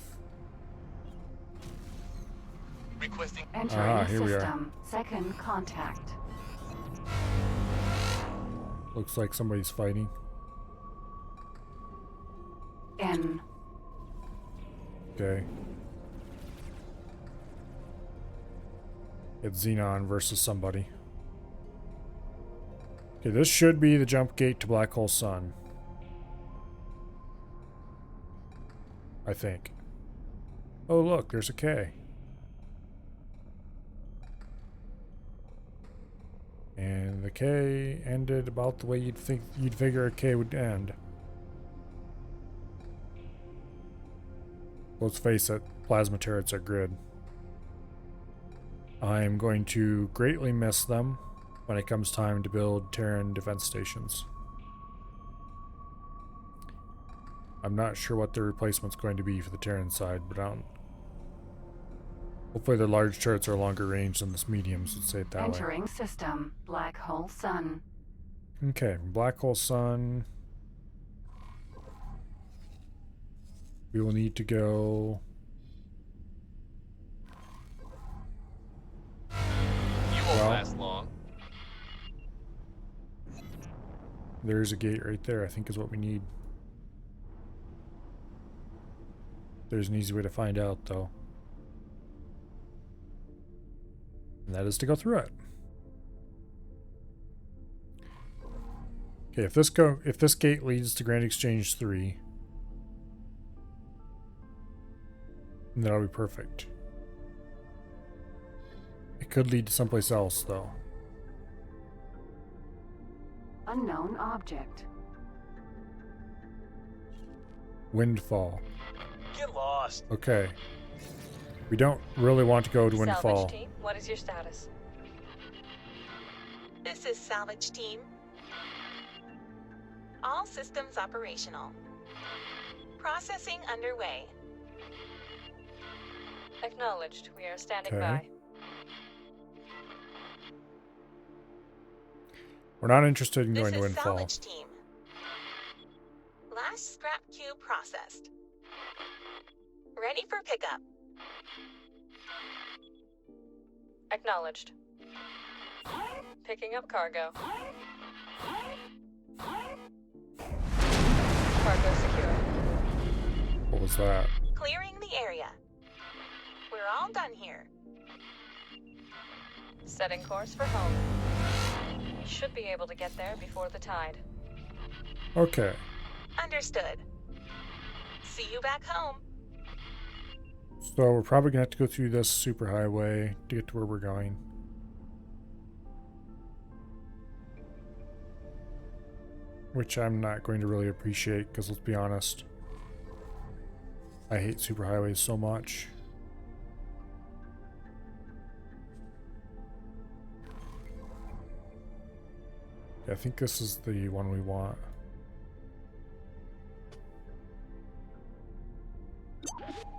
Requesting. Entering here we are. system, second contact. Looks like somebody's fighting. N. Okay. It's Xenon versus somebody. Okay, this should be the jump gate to Black Hole Sun. I think. Oh, look, there's a K. And the K ended about the way you'd figure a K would end. Let's face it, plasma turrets are grid. I'm going to greatly miss them when it comes time to build Terran defense stations. I'm not sure what the replacement's going to be for the Terran side, but I don't... Hopefully their large turrets are longer range than this mediums, let's say it that way. Entering system. Black hole sun. Okay, Black Hole Sun. We will need to go... You won't Well. last long. There's a gate right there, I think is what we need. There's an easy way to find out, though. And that is to go through it. Okay, if this gate leads to Grand Exchange 3, then that'll be perfect. It could lead to someplace else, though. Unknown object. Windfall. Get lost. Okay. We don't really want to go to Windfall. Salvage team, what is your status? This is Salvage Team. All systems operational. Processing underway. Acknowledged. We are standing Okay. by. We're not interested in This going to is Windfall. Salvage Team. Last scrap cube processed. Ready for pickup. Acknowledged. Picking up cargo. Cargo secure. What was that? Clearing the area. We're all done here. Setting course for home. Should be able to get there before the tide. Okay. Understood. See you back home. So we're probably gonna have to go through this superhighway to get to where we're going. Which I'm not going to really appreciate, because let's be honest, I hate superhighways so much. Yeah, I think this is the one we want.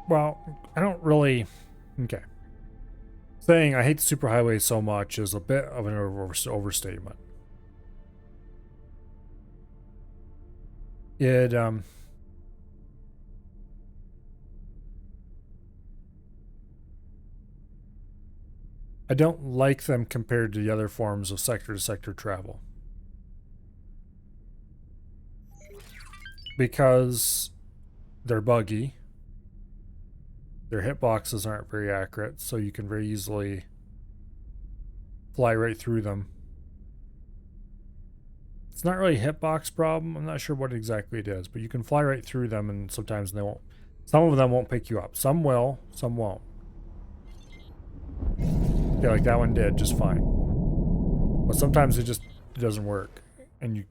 Well, I don't really... Okay. Saying I hate the superhighway so much is a bit of an overstatement. I don't like them compared to the other forms of sector-to-sector travel. Because they're buggy. Their hitboxes aren't very accurate, so you can very easily fly right through them. It's not really a hitbox problem. I'm not sure what exactly it is, but you can fly right through them, and sometimes they won't. Some of them won't pick you up. Some will, some won't. Yeah, like that one did just fine. But sometimes it doesn't work, and you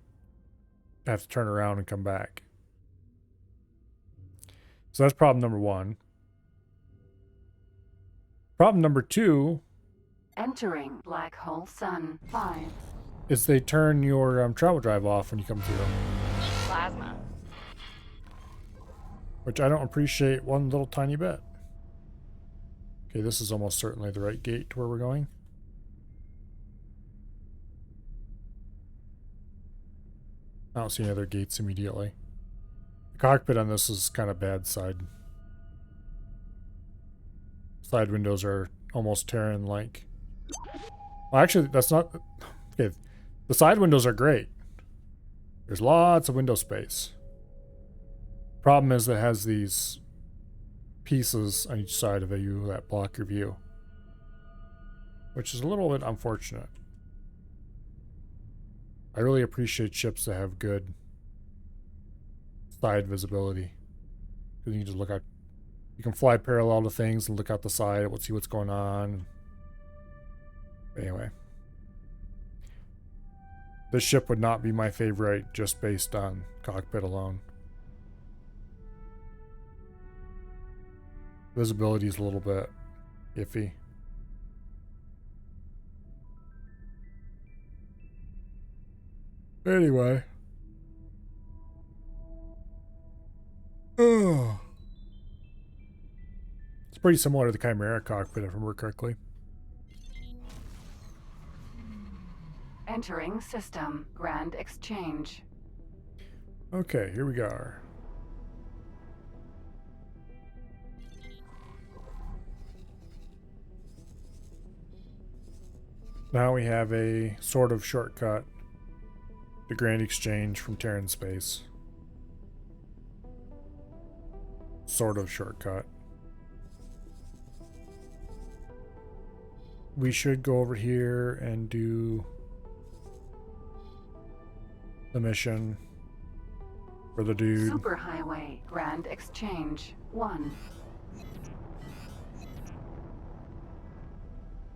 have to turn around and come back. So that's problem number one. Problem number two Entering black hole sun. 5. is they turn your travel drive off when you come through, Plasma. which I don't appreciate one little tiny bit. Okay, this is almost certainly the right gate to where we're going. I don't see any other gates immediately. The cockpit on this is kind of bad side. Side windows are almost Terran-like. Well, actually, that's not... Okay, the side windows are great. There's lots of window space. Problem is that it has these pieces on each side of you that block your view, which is a little bit unfortunate. I really appreciate ships that have good side visibility, because you can just look out. You can fly parallel to things and look out the side and see what's going on. Anyway, this ship would not be my favorite just based on cockpit alone. Visibility is a little bit iffy. Anyway. Oh. It's pretty similar to the Chimera cockpit, if I remember correctly. Entering system. Grand Exchange. Okay, here we go. Now we have a sort of shortcut to Grand Exchange from Terran space. Sort of shortcut. We should go over here and do the mission for the dude. Superhighway. Grand Exchange 1.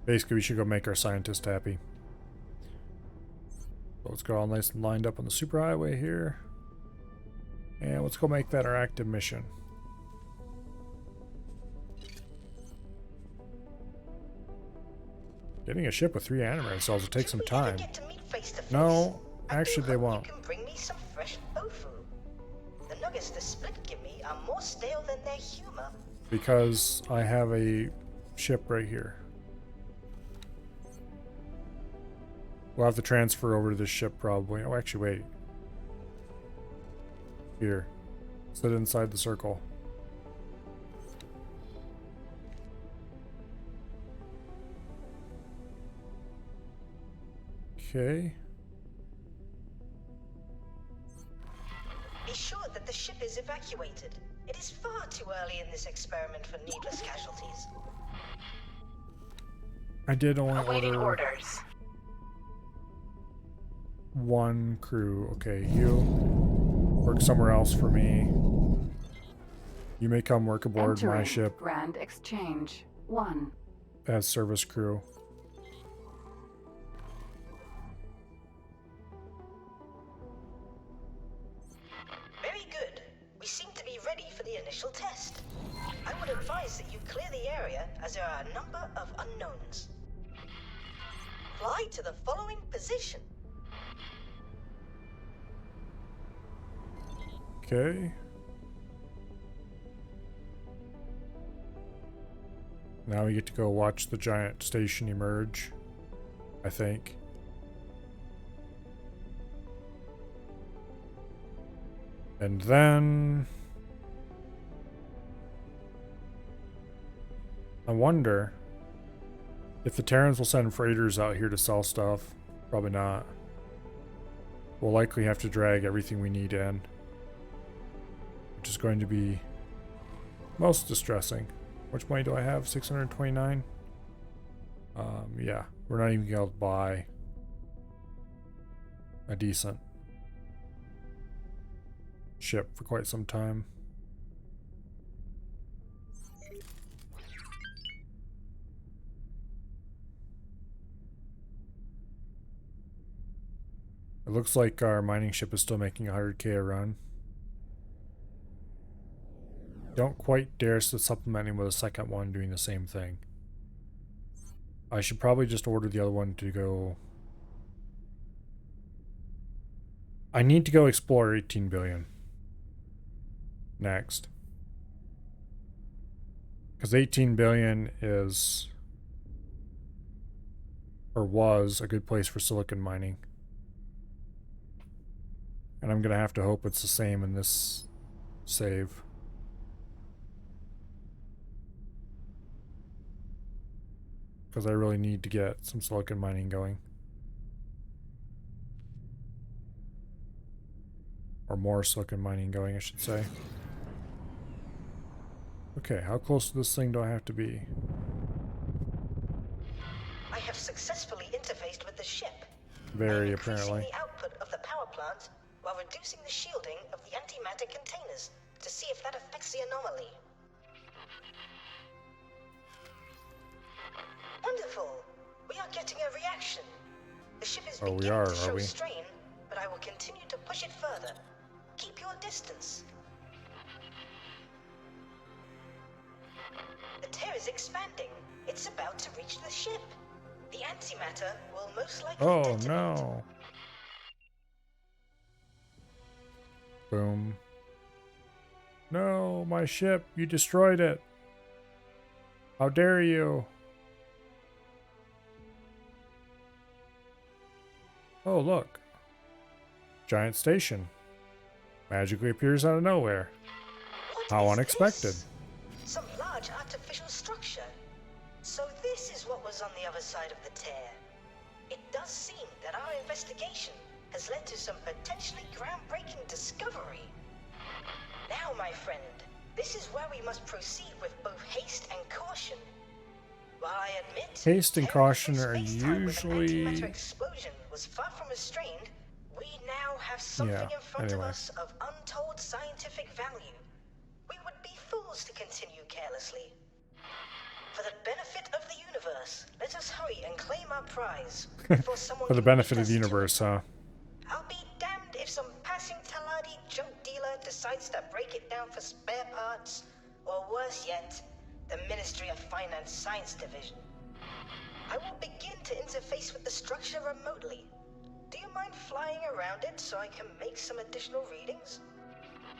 Basically, we should go make our scientist happy. So let's go all nice and lined up on the superhighway here. And let's go make that our active mission. Getting a ship with 3 animator cells will take some time. No, actually they won't. You can bring me some fresh tofu. The nuggets the split give me are more stale than their humor. Because I have a ship right here. We'll have to transfer over to this ship probably. Oh, actually, wait. Here. Sit inside the circle. Okay. Be sure that the ship is evacuated. It is far too early in this experiment for needless casualties. I did only Awaiting order orders. 1 crew. Okay, you work somewhere else for me. You may come work aboard my Entering ship Grand Exchange 1. as service crew. Very good. We seem to be ready for the initial test. I would advise that you clear the area as there are a number of unknowns. Fly to the following position. Okay. Now we get to go watch the giant station emerge, I think. And then I wonder if the Terrans will send freighters out here to sell stuff. Probably not. We'll likely have to drag everything we need in, which is going to be most distressing. Which money do I have? 629? Yeah, we're not even able to buy a decent ship for quite some time. It looks like our mining ship is still making 100k a run. Don't quite dare to supplement him with a second one doing the same thing. I should probably just order the other one to go. I need to go explore 18 billion next. Because 18 billion is, or was, a good place for silicon mining. And I'm going to have to hope it's the same in this save. Because I really need to get some silicon mining going. Or more silicon mining going, I should say. Okay, how close to this thing do I have to be? I have successfully interfaced with the ship. Very, I'm apparently. increasing the output of the power plant while reducing the shielding of the antimatter containers to see if that affects the anomaly. Wonderful! We are getting a reaction. The ship is beginning to show strain, but I will continue to push it further. Keep your distance. The tear is expanding. It's about to reach the ship. The antimatter will most likely detonate. No. Boom. No, my ship. You destroyed it. How dare you? Oh, look. Giant station. Magically appears out of nowhere. What How is unexpected. this? Some large artificial structure. So this is what was on the other side of the tear. It does seem that our investigation has led to some potentially groundbreaking discovery. Now, my friend, this is where we must proceed with both haste and caution. While I admit Haste and caution are space-time with an usually... antimatter explosion was far from restrained, we now have something Yeah, in front anyway. of us of untold scientific value. We would be fools to continue carelessly. For the benefit of the universe, let us hurry and claim our prize before someone For the can benefit beat of the us to it. universe, huh? I'll be damned if some passing Taladi junk dealer decides to break it down for spare parts, or worse yet, the Ministry of Finance Science Division. I will begin to interface with the structure remotely. Do you mind flying around it so I can make some additional readings?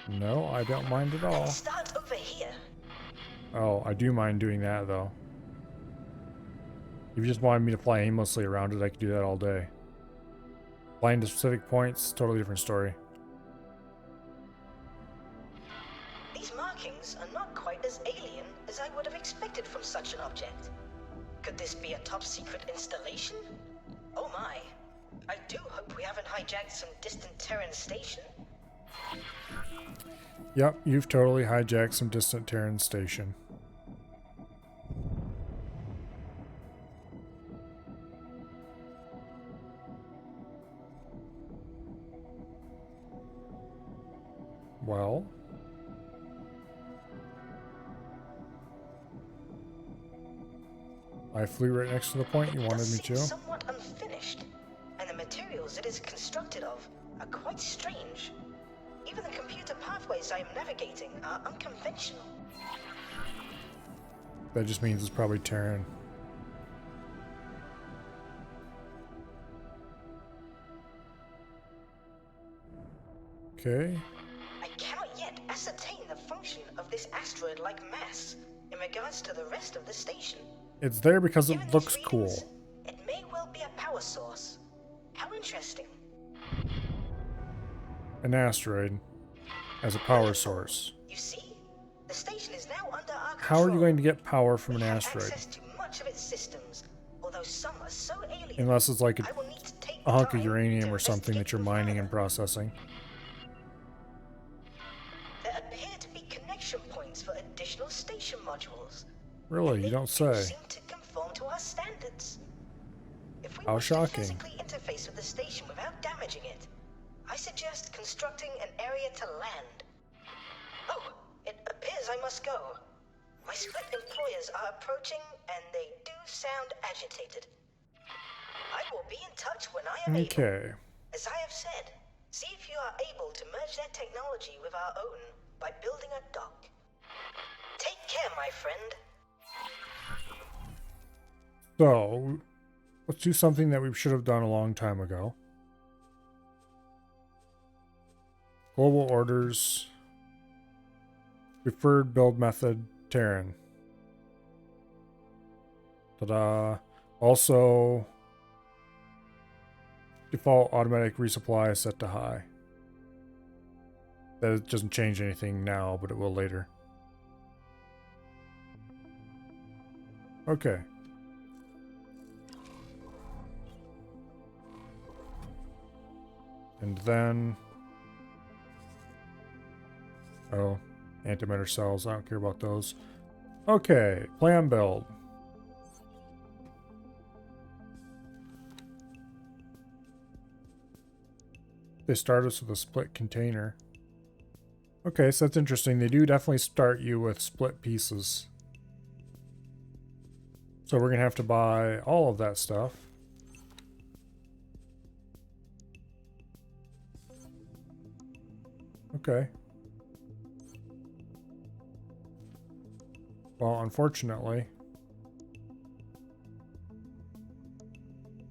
No, I don't mind at all. Let's start over here. Oh, I do mind doing that, though. If you just wanted me to fly aimlessly around it, I could do that all day. Flying to specific points, totally different story. These markings are not quite as alien as I would have expected from such an object. Could this be a top-secret installation? Oh my. I do hope we haven't hijacked some distant Terran station. Yep, you've totally hijacked some distant Terran station. Well... I flew right next to the point you It wanted does me seem to. somewhat unfinished, and the materials it is constructed of are quite strange. Even the computer pathways I am navigating are unconventional. That just means it's probably Terran. Okay. I cannot yet ascertain the function of this asteroid-like mass in regards to the rest of the station. It's there because it Given these looks readings, cool. It may well be a power source. How interesting. An asteroid as a power source. You see, the station is now under our control. How are you going to get power from We an have asteroid? access to much of its systems, although some are so alien. Unless it's like I will need to take a hunk time of uranium to or something that you're investigate them mining further. and processing. There appear to be connection points for additional station modules. Really, you don't say. Seem to conform to our standards. If we How want shocking. to physically interface with the station without damaging it, I suggest constructing an area to land. Oh, it appears I must go. My split employers are approaching, and they do sound agitated. I will be in touch when I am able. Okay. As I have said, see if you are able to merge their technology with our own by building a dock. Take care, my friend. So, let's do something that we should have done a long time ago. Global orders. Preferred build method, Terran. Ta-da. Also, default automatic resupply is set to high. That doesn't change anything now, but it will later. Okay. And then... Oh, antimatter cells. I don't care about those. Okay, plan build. They start us with a split container. Okay, so that's interesting. They do definitely start you with split pieces. So we're going to have to buy all of that stuff. Okay. Well, unfortunately,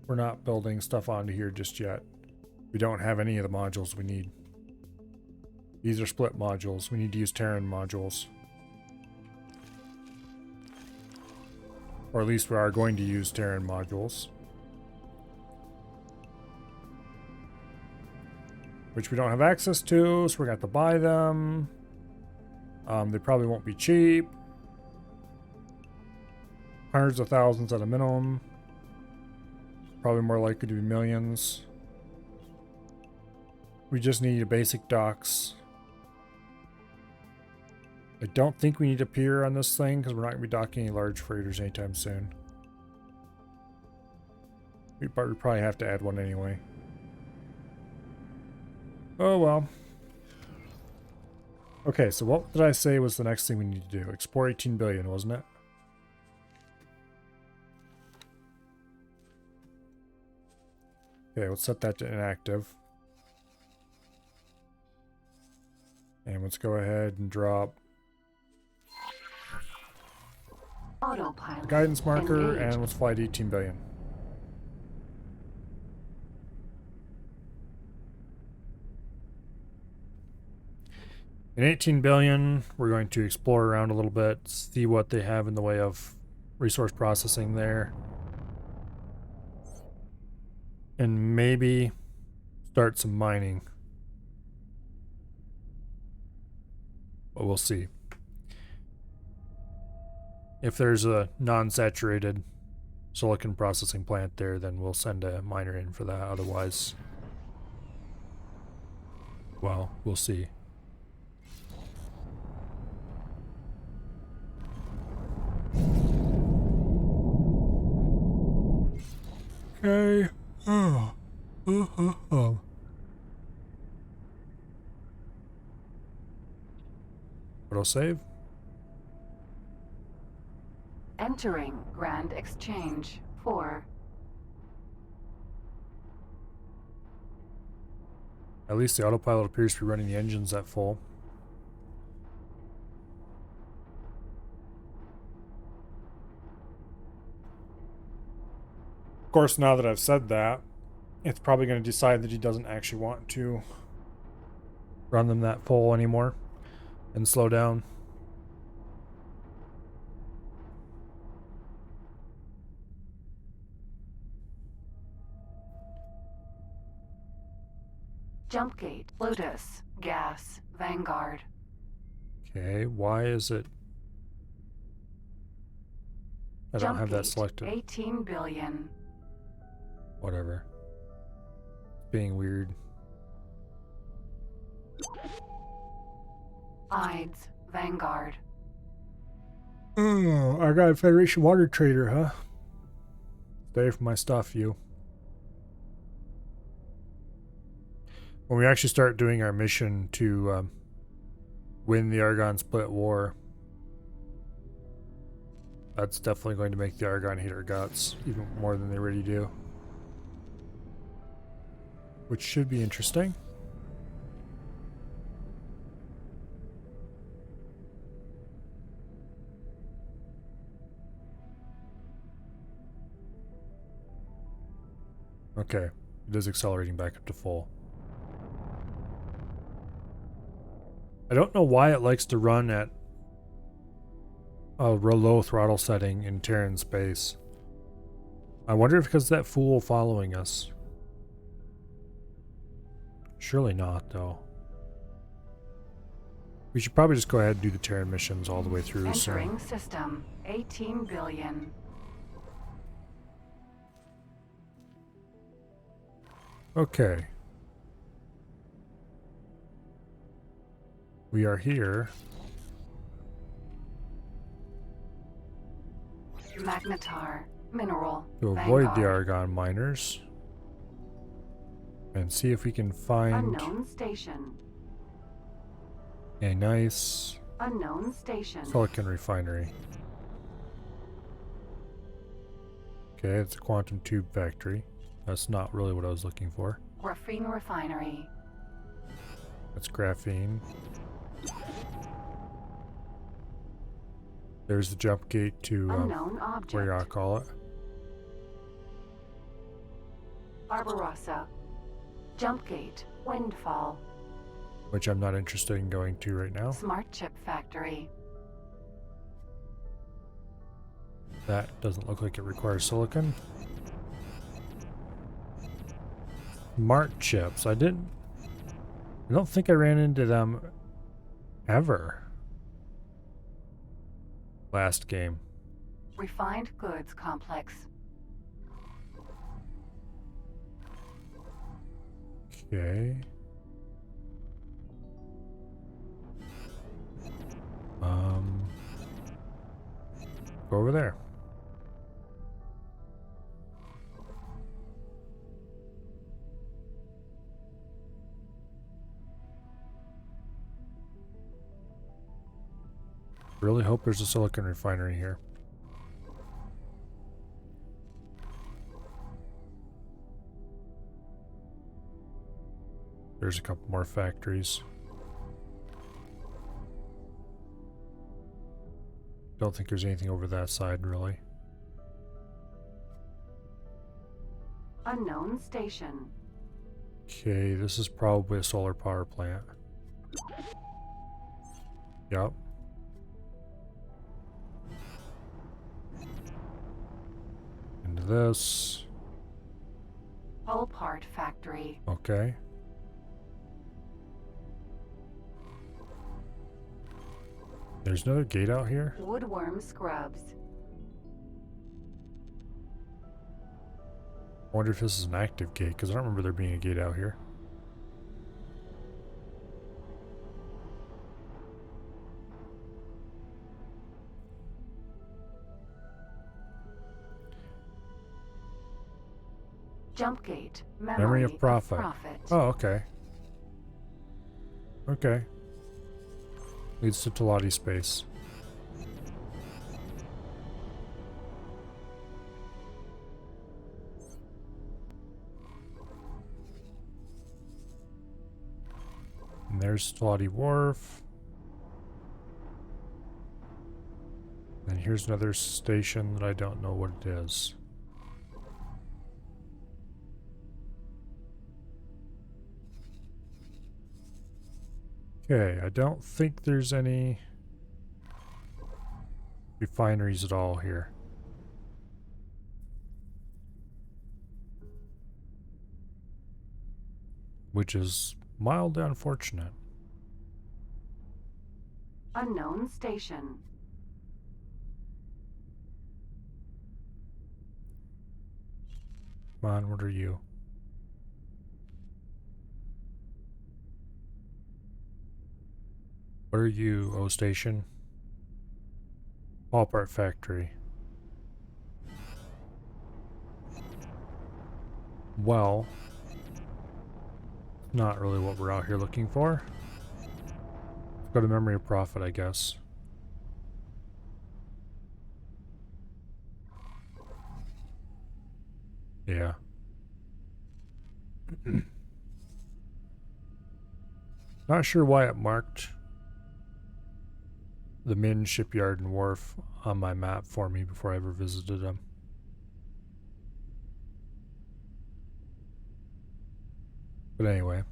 we're not building stuff onto here just yet. We don't have any of the modules we need. These are split modules. We need to use Terran modules. Or at least we are going to use Terran modules. Which we don't have access to, so we're going to have to buy them. They probably won't be cheap. Hundreds of thousands at a minimum. Probably more likely to be millions. We just need a basic docks. I don't think we need a pier on this thing because we're not going to be docking any large freighters anytime soon. But we probably have to add one anyway. Oh well. Okay, so what did I say was the next thing we need to do? Explore 18 billion, wasn't it? Okay, let's set that to inactive. And let's go ahead and drop Autopilot. guidance marker engaged. and let's fly to 18 billion. In 18 billion, we're going to explore around a little bit, see what they have in the way of resource processing there. And maybe start some mining. But we'll see. If there's a non-saturated silicon processing plant there, then we'll send a miner in for that. Otherwise, well, we'll see. Okay. Auto save. Entering Grand Exchange 4. At least the autopilot appears to be running the engines at full. Of course, now that I've said that, it's probably going to decide that he doesn't actually want to run them that full anymore and slow down. Jumpgate, Lotus, Gas, Vanguard. Okay, why is it? I don't have that Jumpgate, selected. 18 billion. Whatever. It's being weird. Ides, Vanguard. Oh, I got a Federation water trader, huh? Stay from my stuff, you. When we actually start doing our mission to win the Argon Split War, that's definitely going to make the Argon hate our guts even more than they already do. Which should be interesting. Okay, it is accelerating back up to full. I don't know why it likes to run at a low throttle setting in Terran space. I wonder if because that fool following us. Surely not, though. We should probably just go ahead and do the Terran missions all the way through Entering soon. system, 18 billion. Okay. We are here. Magnetar, Mineral, To avoid the Vanguard. Argon miners. And see if we can find Unknown station. a nice Unknown station. silicon refinery. Okay, it's a quantum tube factory. That's not really what I was looking for. Graphene refinery. That's graphene. There's the jump gate to Unknown object. where y'all call it. Barbarossa. Jumpgate, Windfall. which I'm not interested in going to right now. Smart chip factory. That doesn't look like it requires silicon. Smart chips. I don't think I ran into them ever. Last game. Refined goods complex. Okay. Go over there. Really hope there's a silicon refinery here. There's a couple more factories. Don't think there's anything over that side, really. Unknown station. Okay, this is probably a solar power plant. Yup. Into this. Hull part factory. Okay. There's another gate out here. Woodworm scrubs. I wonder if this is an active gate, because I don't remember there being a gate out here. Jump gate. Memory of profit. Oh, okay. Okay. Leads to Teladi space. And there's Teladi Wharf. And here's another station that I don't know what it is. Okay, I don't think there's any refineries at all here. Which is mildly unfortunate. Unknown station. Come on, what are you? What are you, O Station? All part factory. Well, not really what we're out here looking for. Let's go to Memory of Profit, I guess. Yeah. Not sure why it marked the Min Shipyard and Wharf on my map for me before I ever visited them. But anyway.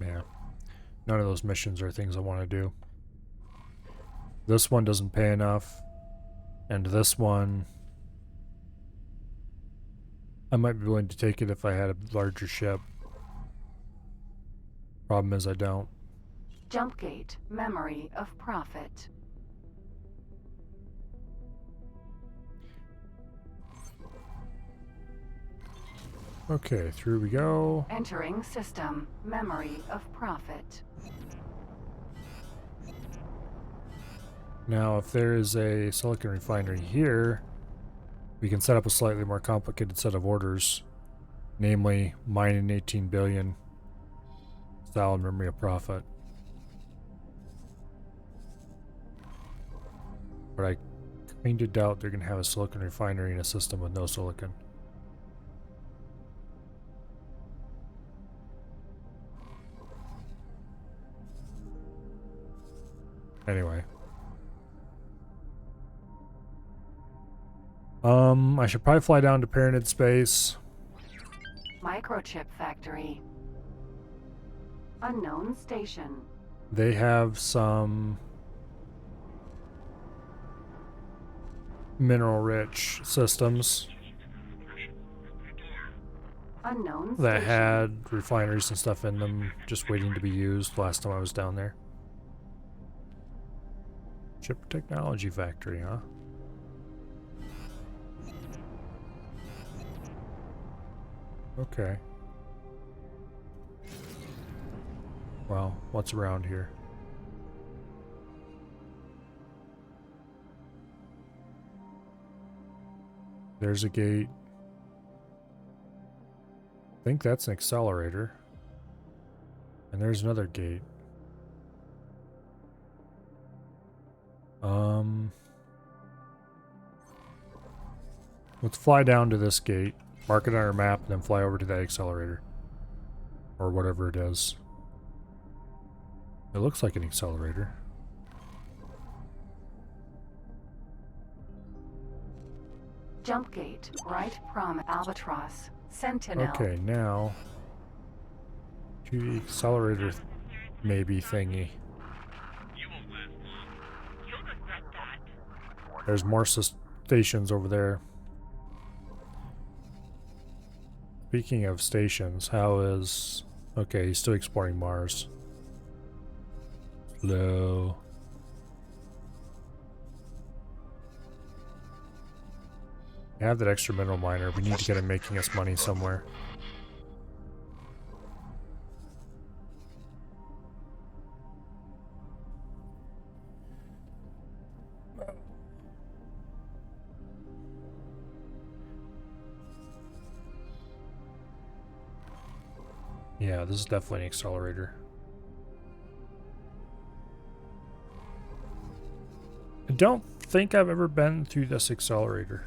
Yeah. None of those missions are things I want to do. This one doesn't pay enough. And this one, I might be willing to take it if I had a larger ship. Problem is I don't. Jump gate. Memory of profit. Okay, through we go. Entering system. Memory of profit. Now, if there is a silicon refinery here, we can set up a slightly more complicated set of orders, namely mining 18 billion style and memory of profit. But I kind of doubt they're going to have a silicon refinery in a system with no silicon. Anyway. I should probably fly down to Pyramid Space. Microchip factory. Unknown station. They have some mineral-rich systems Unknown that station. had refineries and stuff in them just waiting to be used last time I was down there. Chip technology factory, huh? Okay. Well, what's around here? There's a gate. I think that's an accelerator. And there's another gate. Let's fly down to this gate, mark it on our map, and then fly over to that accelerator. Or whatever it is. It looks like an accelerator. Jump gate. Right prom Albatross. Sentinel. Okay, now to the accelerator maybe thingy. There's more stations over there. Speaking of stations, how is... Okay, he's still exploring Mars. Slow. I have that extra mineral miner. We need to get him making us money somewhere. Yeah, this is definitely an accelerator. I don't think I've ever been through this accelerator.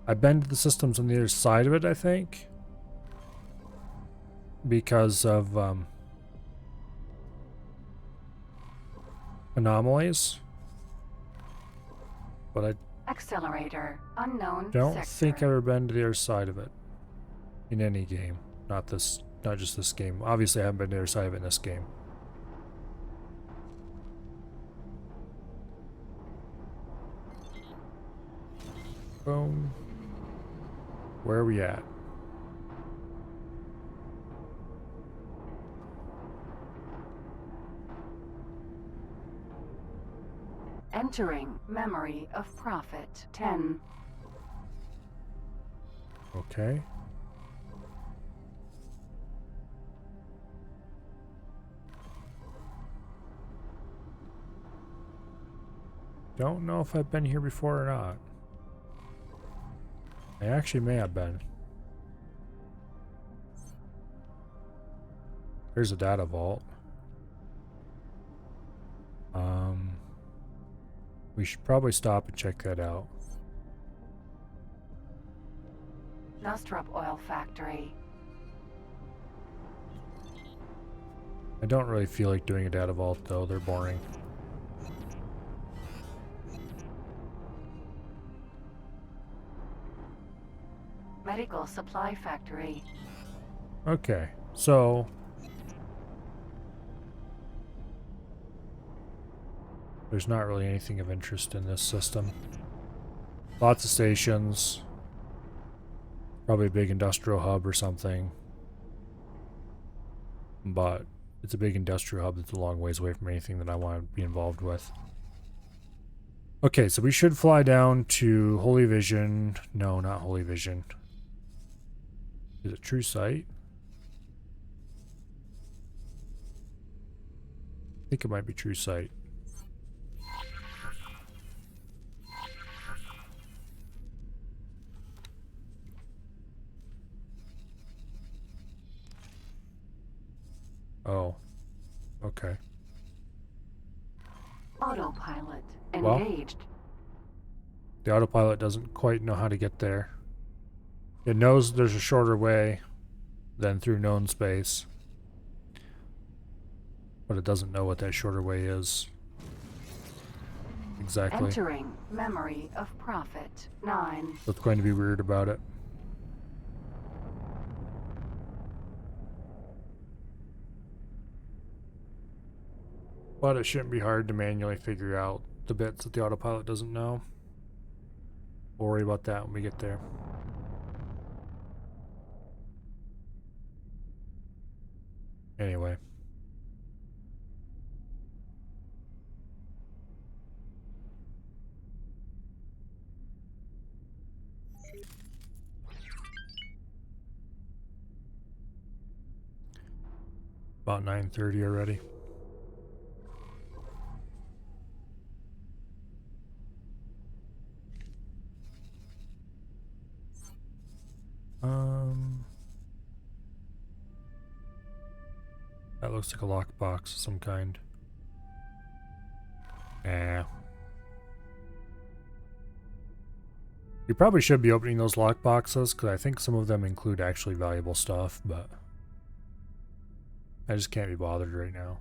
I've been to the systems on the other side of it, I think. Because of anomalies. But I Accelerator. Unknown don't sector. think I've ever been to the other side of it. In any game. Not just this game. Obviously I haven't been to the other side of it in this game. Boom. Where are we at? Entering memory of Prophet 10. Okay. Don't know if I've been here before or not. I actually may have been. There's a data vault. We should probably stop and check that out. Nostrup oil factory. I don't really feel like doing a data vault though, they're boring. Medical supply factory. Okay, so there's not really anything of interest in this system. Lots of stations. Probably a big industrial hub or something. But it's a big industrial hub that's a long ways away from anything that I want to be involved with. Okay, so we should fly down to Holy Vision. No, not Holy Vision. Is it True Sight? I think it might be True Sight. Oh, okay. Autopilot Well, engaged. the autopilot doesn't quite know how to get there. It knows there's a shorter way than through known space, but it doesn't know what that shorter way is. exactly. Entering memory of Prophet 9. What's going to be weird about it? But it shouldn't be hard to manually figure out the bits that the autopilot doesn't know. We'll worry about that when we get there. Anyway. About 9:30 already. That looks like a lockbox of some kind. You probably should be opening those lockboxes, because I think some of them include actually valuable stuff, but I just can't be bothered right now.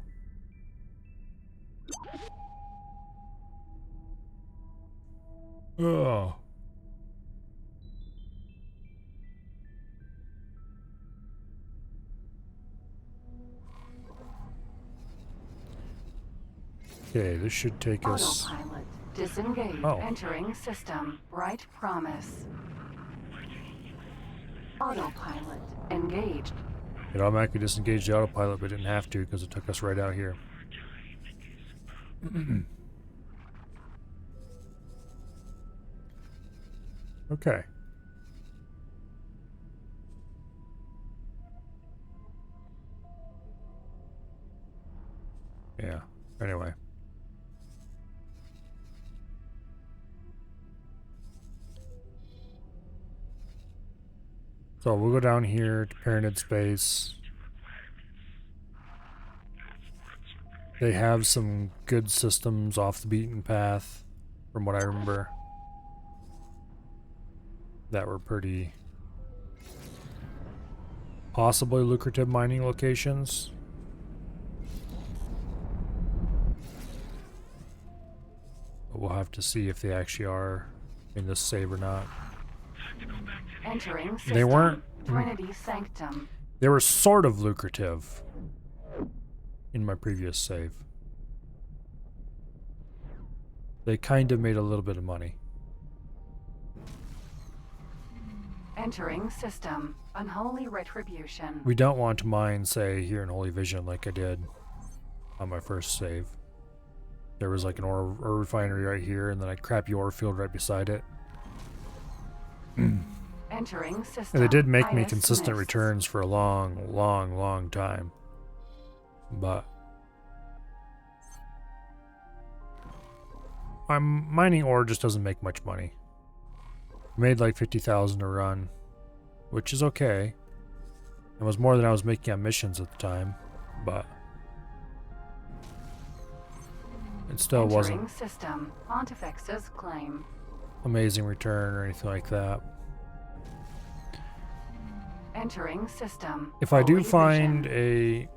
Oh. Okay, this should take us... Autopilot disengaged. Oh. Entering system. Bright promise. Autopilot engaged. It automatically disengaged the autopilot, but didn't have to because it took us right out here. Okay. Yeah, anyway. So we'll go down here to Pyramid Space. They have some good systems off the beaten path, from what I remember, that were pretty possibly lucrative mining locations. But we'll have to see if they actually are in this save or not. Entering system. They weren't. Trinity Sanctum. They were sort of lucrative in my previous save. They kind of made a little bit of money. Entering system. Unholy retribution. We don't want to mine, say, here in Holy Vision like I did on my first save. There was like an ore refinery right here, and then a crappy ore field right beside it. Entering system. And they did make me IS consistent missed. returns for a long time. But mining ore just doesn't make much money. I made like 50,000 a run, which is okay. It was more than I was making on missions at the time, but it still Entering wasn't system. Pontifex's claim. amazing return or anything like that. Entering system. If I do Holy find Vision.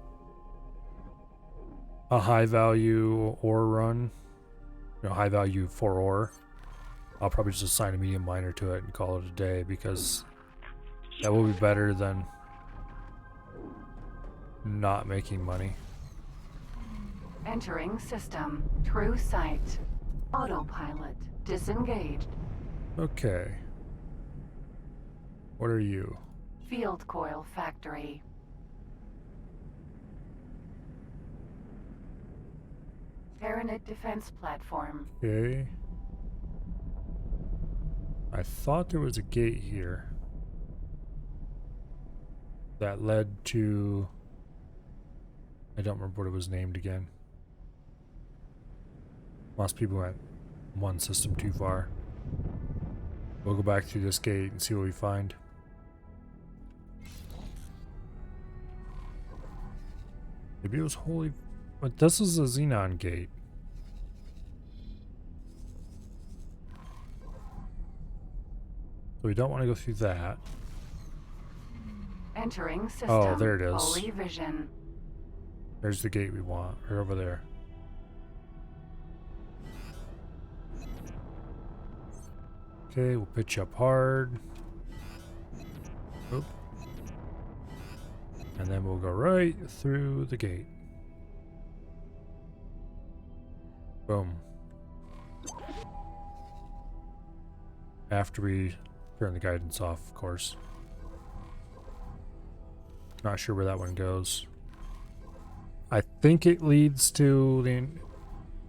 a high value ore run, high value for ore, I'll probably just assign a medium miner to it and call it a day, because that will be better than not making money. Entering system. True sight. Autopilot disengaged. Okay. What are you? Field coil factory. Baronet defense platform. Okay. I thought there was a gate here that led to... I don't remember what it was named again. Must be went one system too far. We'll go back through this gate and see what we find. Maybe it was holy... But this is a Xenon gate. So we don't want to go through that. Entering system. Oh, there it is. Holy Vision. There's the gate we want, right over there. Okay, we'll pitch up hard. Oop. And then we'll go right through the gate. Boom. After we turn the guidance off, of course. Not sure where that one goes. I think it leads to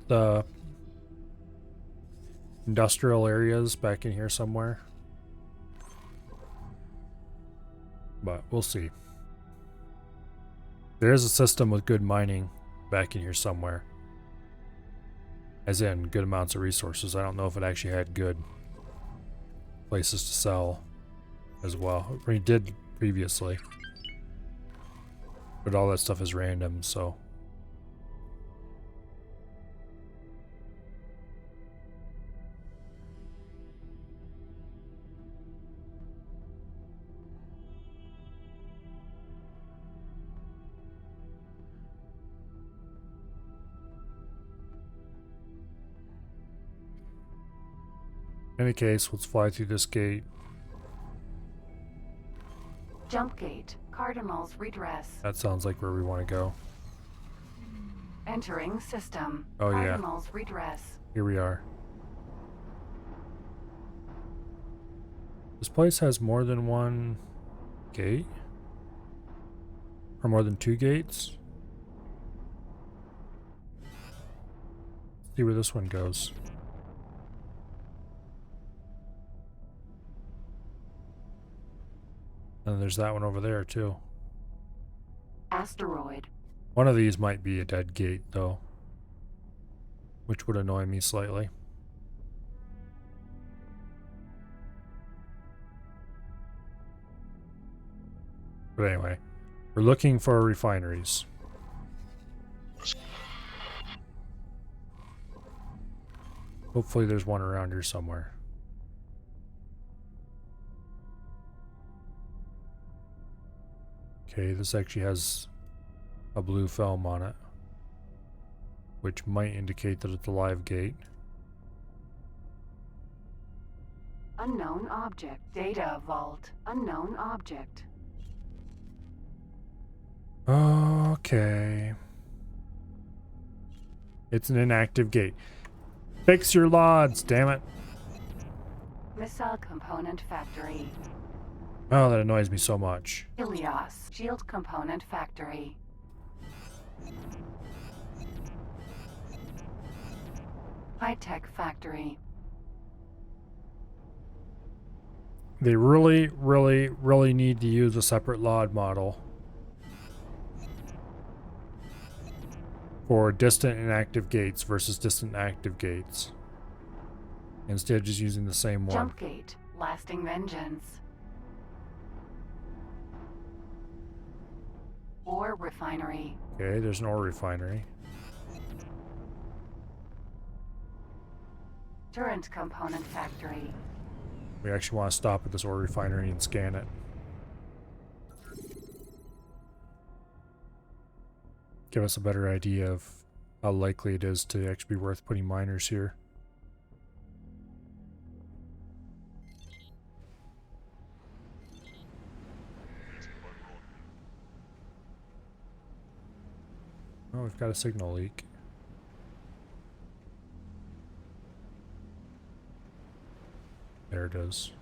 the industrial areas back in here somewhere. But we'll see. There is a system with good mining back in here somewhere. As in, good amounts of resources. I don't know if it actually had good places to sell as well. We did previously. But all that stuff is random, so. In any case, let's fly through this gate. Jump gate. Cardinals redress. That sounds like where we want to go. Entering system. Oh, yeah. Cardinals redress. Here we are. This place has more than one gate? Or more than two gates? Let's see where this one goes. And there's that one over there too. Asteroid. One of these might be a dead gate though, which would annoy me slightly. But anyway, we're looking for refineries. Hopefully there's one around here somewhere. Okay, this actually has a blue film on it, which might indicate that it's a live gate. Unknown object. Data vault. Unknown object. Okay. It's an inactive gate. Fix your LODs, damn it. Missile component factory. Oh, that annoys me so much. Ilios. Shield component factory. High-tech factory. They really, really, really need to use a separate LOD model for distant inactive gates versus distant active gates. Instead of just using the same one. Jump gate. Lasting vengeance. Ore refinery. Okay, there's an ore refinery. Turret component factory. We actually want to stop at this ore refinery and scan it. Give us a better idea of how likely it is to actually be worth putting miners here. Oh, we've got a signal leak. There it is.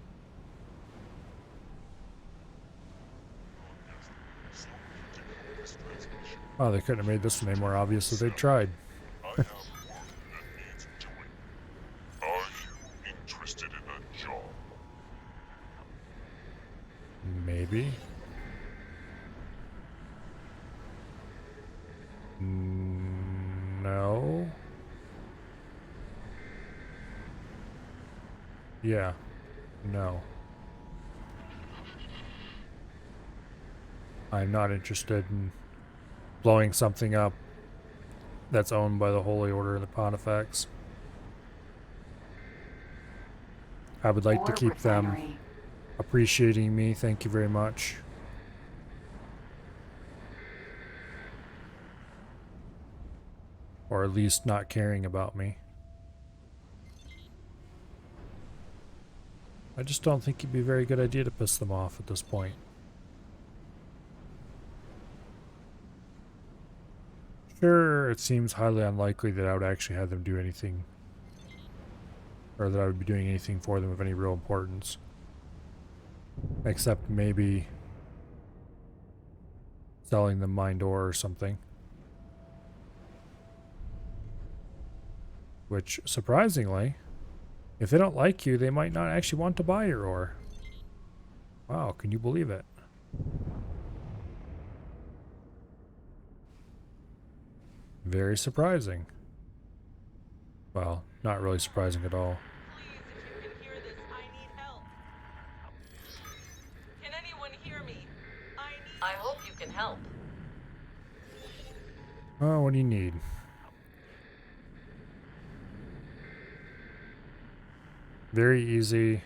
Oh, they couldn't have made this one any more obvious if they tried. I have work that needs doing. Are you interested in a job? Maybe. No. Yeah. No. I'm not interested in blowing something up that's owned by the Holy Order of the Pontifex. I would like to Ore keep them refinery. appreciating me. Thank you very much. Or at least not caring about me. I just don't think it'd be a very good idea to piss them off at this point. Sure, it seems highly unlikely that I would actually have them do anything, or that I would be doing anything for them of any real importance. Except maybe selling them mine ore or something. Which, surprisingly, if they don't like you, they might not actually want to buy your ore. Wow, can you believe it? Very surprising. Well, not really surprising at all. Please, if you can hear this, I need help. Can anyone hear me? I hope you can help. Oh, what do you need? Very easy.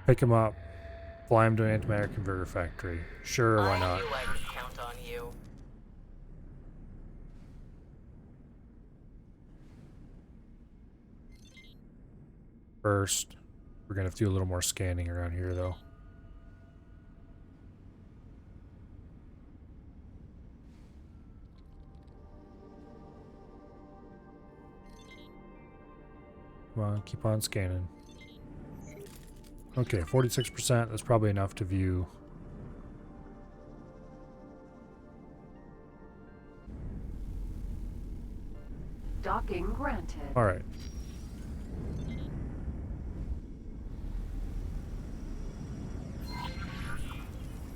Pick him up. Fly him to an antimatter converter factory. Sure, why not? I knew I could count on you. First, we're gonna have to do a little more scanning around here, though. Come on, keep on scanning. Okay, 46%. That's probably enough to view. Docking granted. All right.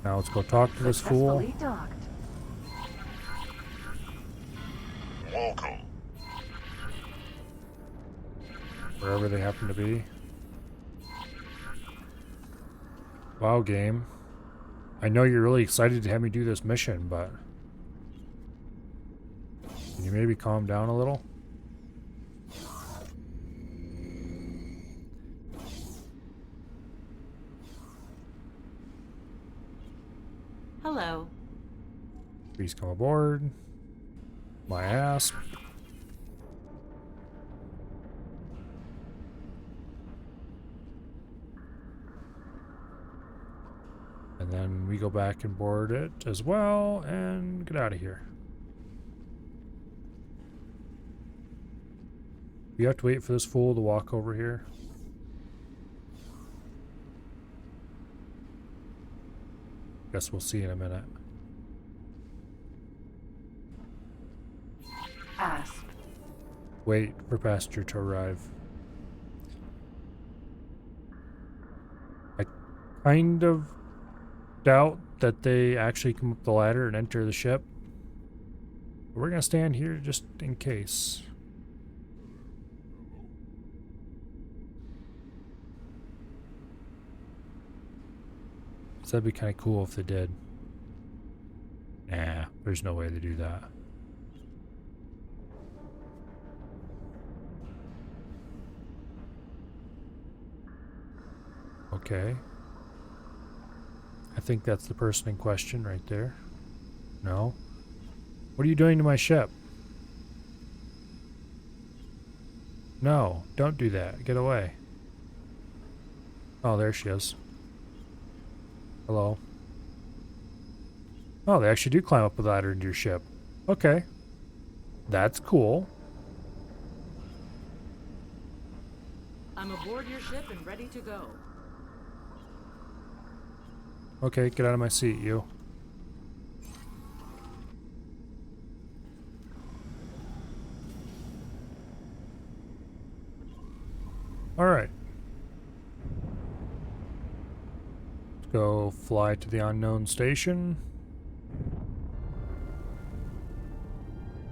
Now let's go talk to this fool. Successfully docked. Welcome. Wherever they happen to be. Wow, game. I know you're really excited to have me do this mission, but can you maybe calm down a little? Hello. Please come aboard. My ass. And then we go back and board it as well and get out of here. We have to wait for this fool to walk over here. Guess we'll see in a minute. Asp. Wait for passenger to arrive. I kind of doubt that they actually come up the ladder and enter the ship. But we're gonna stand here just in case. So that'd be kind of cool if they did. Nah, there's no way they do that. Okay. I think that's the person in question right there. No? What are you doing to my ship? No, don't do that. Get away. Oh, there she is. Hello. Oh, they actually do climb up the ladder into your ship. Okay. That's cool. I'm aboard your ship and ready to go. Okay, get out of my seat, you. Alright. Let's go fly to the unknown station.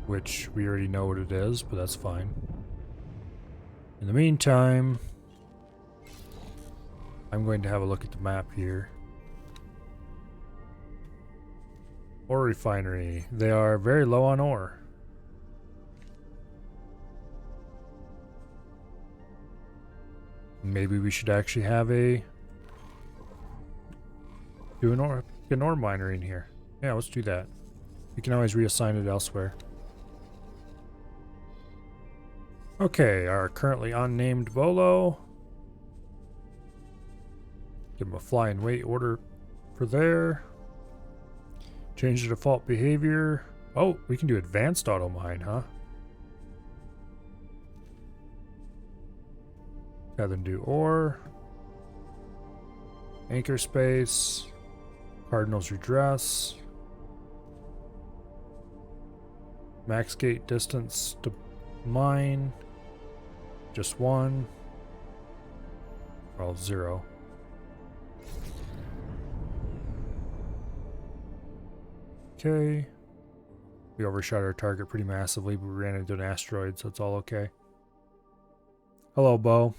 Which we already know what it is, but that's fine. In the meantime, I'm going to have a look at the map here. Ore refinery. They are very low on ore. Maybe we should actually have an ore miner in here. Yeah, let's do that. We can always reassign it elsewhere. Okay, our currently unnamed Bolo. Give them a fly and wait order for there. Change the default behavior. Oh, we can do advanced auto mine, huh? Have them do ore. Anchor space. Cardinals redress. Max gate distance to mine. Just one. Well, 0. Okay. We overshot our target pretty massively, but we ran into an asteroid, so it's all okay. Hello, Bo.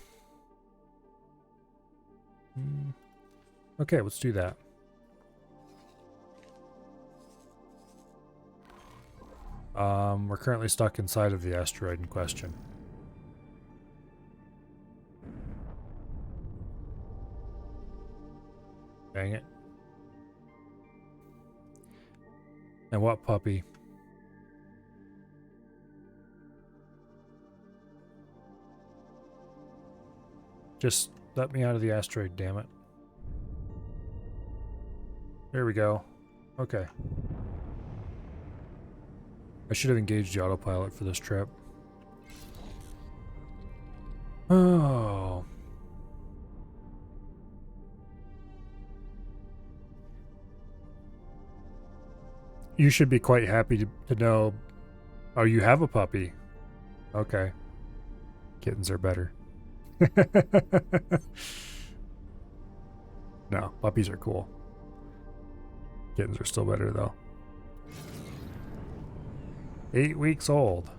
Okay, let's do that. We're currently stuck inside of the asteroid in question. Dang it. And what puppy? Just let me out of the asteroid, damn it. There we go. Okay. I should have engaged the autopilot for this trip. Oh. You should be quite happy to know. Oh, you have a puppy. Okay. Kittens are better. No, puppies are cool. Kittens are still better though. 8 weeks old.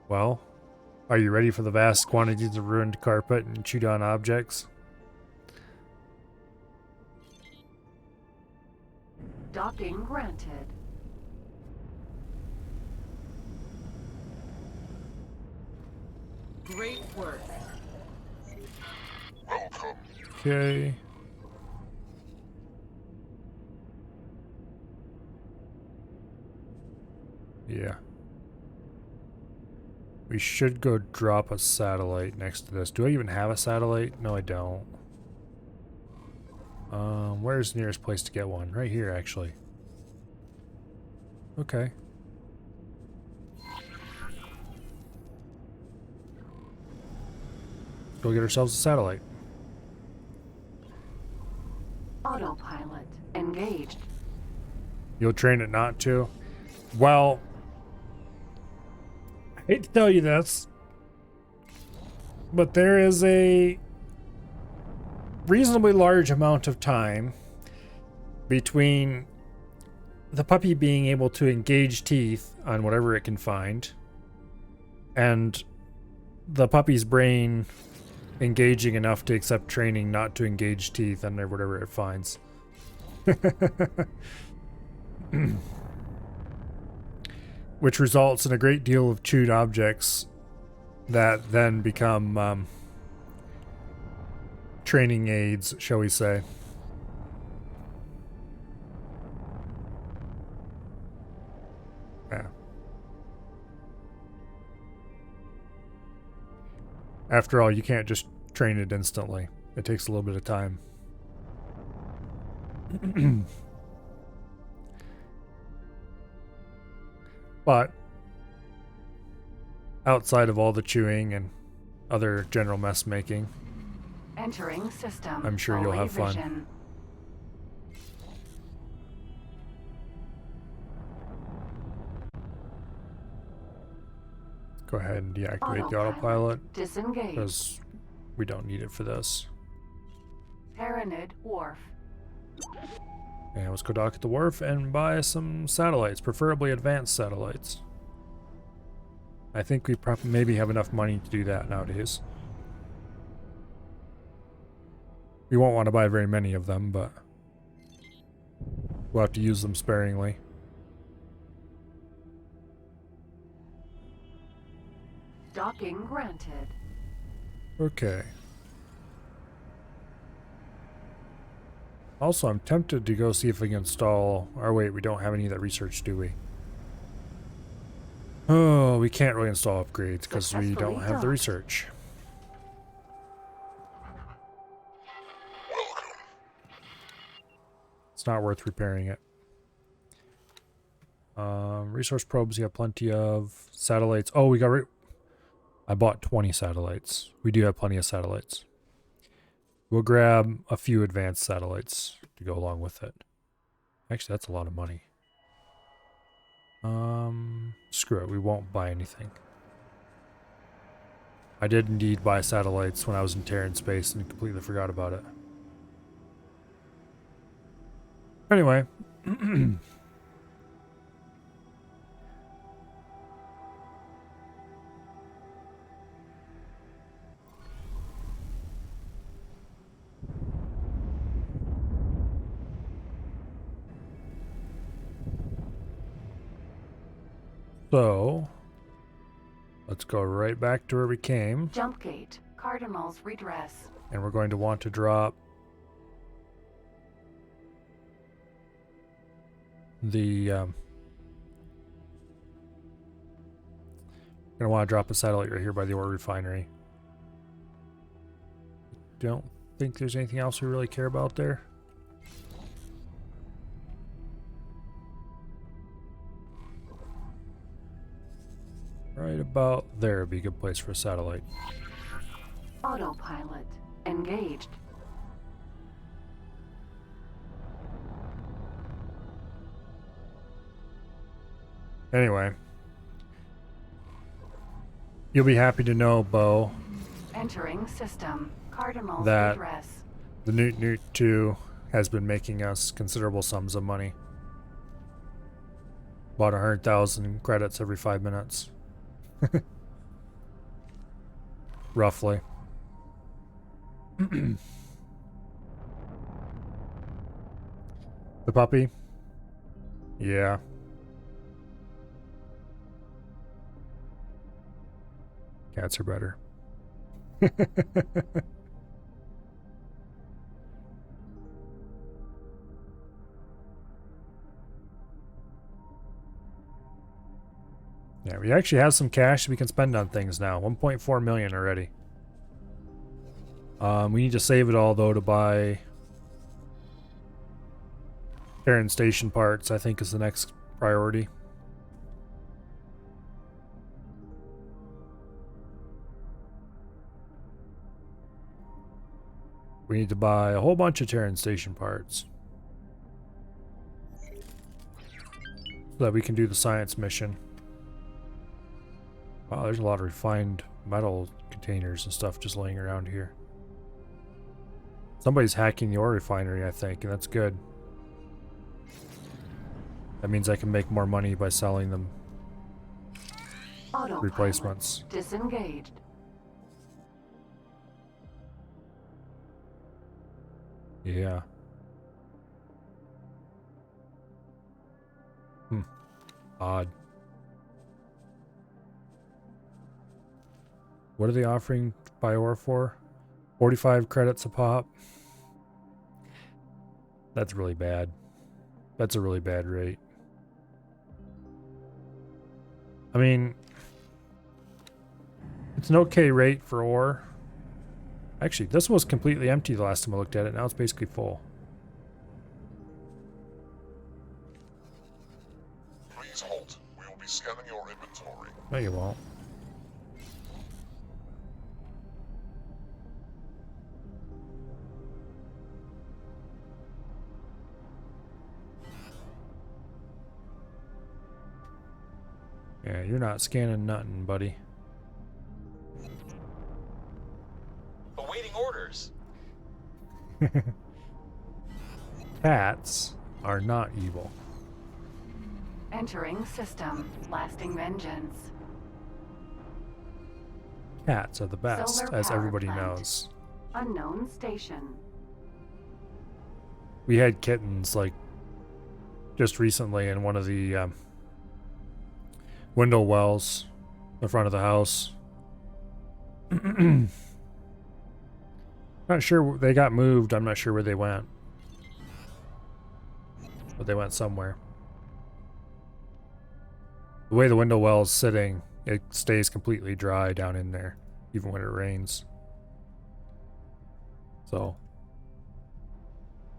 Well, are you ready for the vast quantities of ruined carpet and chewed on objects? Docking granted. Great work. Welcome. Okay. Yeah. We should go drop a satellite next to this. Do I even have a satellite? No, I don't. Where's the nearest place to get one? Right here, actually. Okay. Go get ourselves a satellite. Autopilot engaged. You'll train it not to? Well, I hate to tell you this, but there is a reasonably large amount of time between the puppy being able to engage teeth on whatever it can find and the puppy's brain engaging enough to accept training not to engage teeth on whatever it finds. Which results in a great deal of chewed objects that then become training aids, shall we say. Yeah. After all, you can't just train it instantly. It takes a little bit of time. But outside of all the chewing and other general mess making, Entering system. I'm sure you'll have fun. Vision. Go ahead and deactivate the autopilot Disengage. because we don't need it for this. Paranid Wharf. And let's go dock at the wharf and buy some satellites, preferably advanced satellites. I think we maybe have enough money to do that nowadays. We won't want to buy very many of them, but we'll have to use them sparingly. Docking granted. Okay. Also, I'm tempted to go see if we can install... Oh, wait, we don't have any of that research, do we? Oh, we can't really install upgrades because we don't have the research. It's not worth repairing it. Resource probes, you have plenty of. Satellites. Oh, we got I bought 20 satellites. We do have plenty of satellites. We'll grab a few advanced satellites to go along with it. Actually, that's a lot of money. Screw it. We won't buy anything. I did indeed buy satellites when I was in Terran space and completely forgot about it. Anyway. So, let's go right back to where we came. Jump gate. Cardinals redress. And we're going to want to drop the gonna want to drop a satellite right here by the ore refinery. Don't think there's anything else we really care about there. Right about there would be a good place for a satellite. Autopilot engaged. Anyway, you'll be happy to know, Bo, Entering system. Cardinals that redress. the Newt Newt 2 has been making us considerable sums of money. About 100,000 credits every 5 minutes. Roughly. The puppy? Yeah. Cats are better. Yeah, we actually have some cash we can spend on things now. 1.4 million already. We need to save it all though to buy Terran station parts, I think is the next priority. We need to buy a whole bunch of Terran station parts so that we can do the science mission. Wow, there's a lot of refined metal containers and stuff just laying around here. Somebody's hacking the ore refinery, I think, and that's good. That means I can make more money by selling them Autopilot replacements. disengaged. Yeah. Odd. What are they offering buy ore for? 45 credits a pop? That's really bad. That's a really bad rate. I mean, it's an okay rate for ore. Actually, this was completely empty the last time I looked at it. Now it's basically full. Please halt. We will be scanning your inventory. No, you won't. Yeah, you're not scanning nothing, buddy. Awaiting orders. Cats are not evil. Entering system. Lasting vengeance. Cats are the best, Solar as power everybody plant. knows. Unknown station. We had kittens, like, just recently in one of the window wells in the front of the house. Not sure, they got moved. I'm not sure where they went. But they went somewhere. The way the window well is sitting, it stays completely dry down in there, even when it rains. So,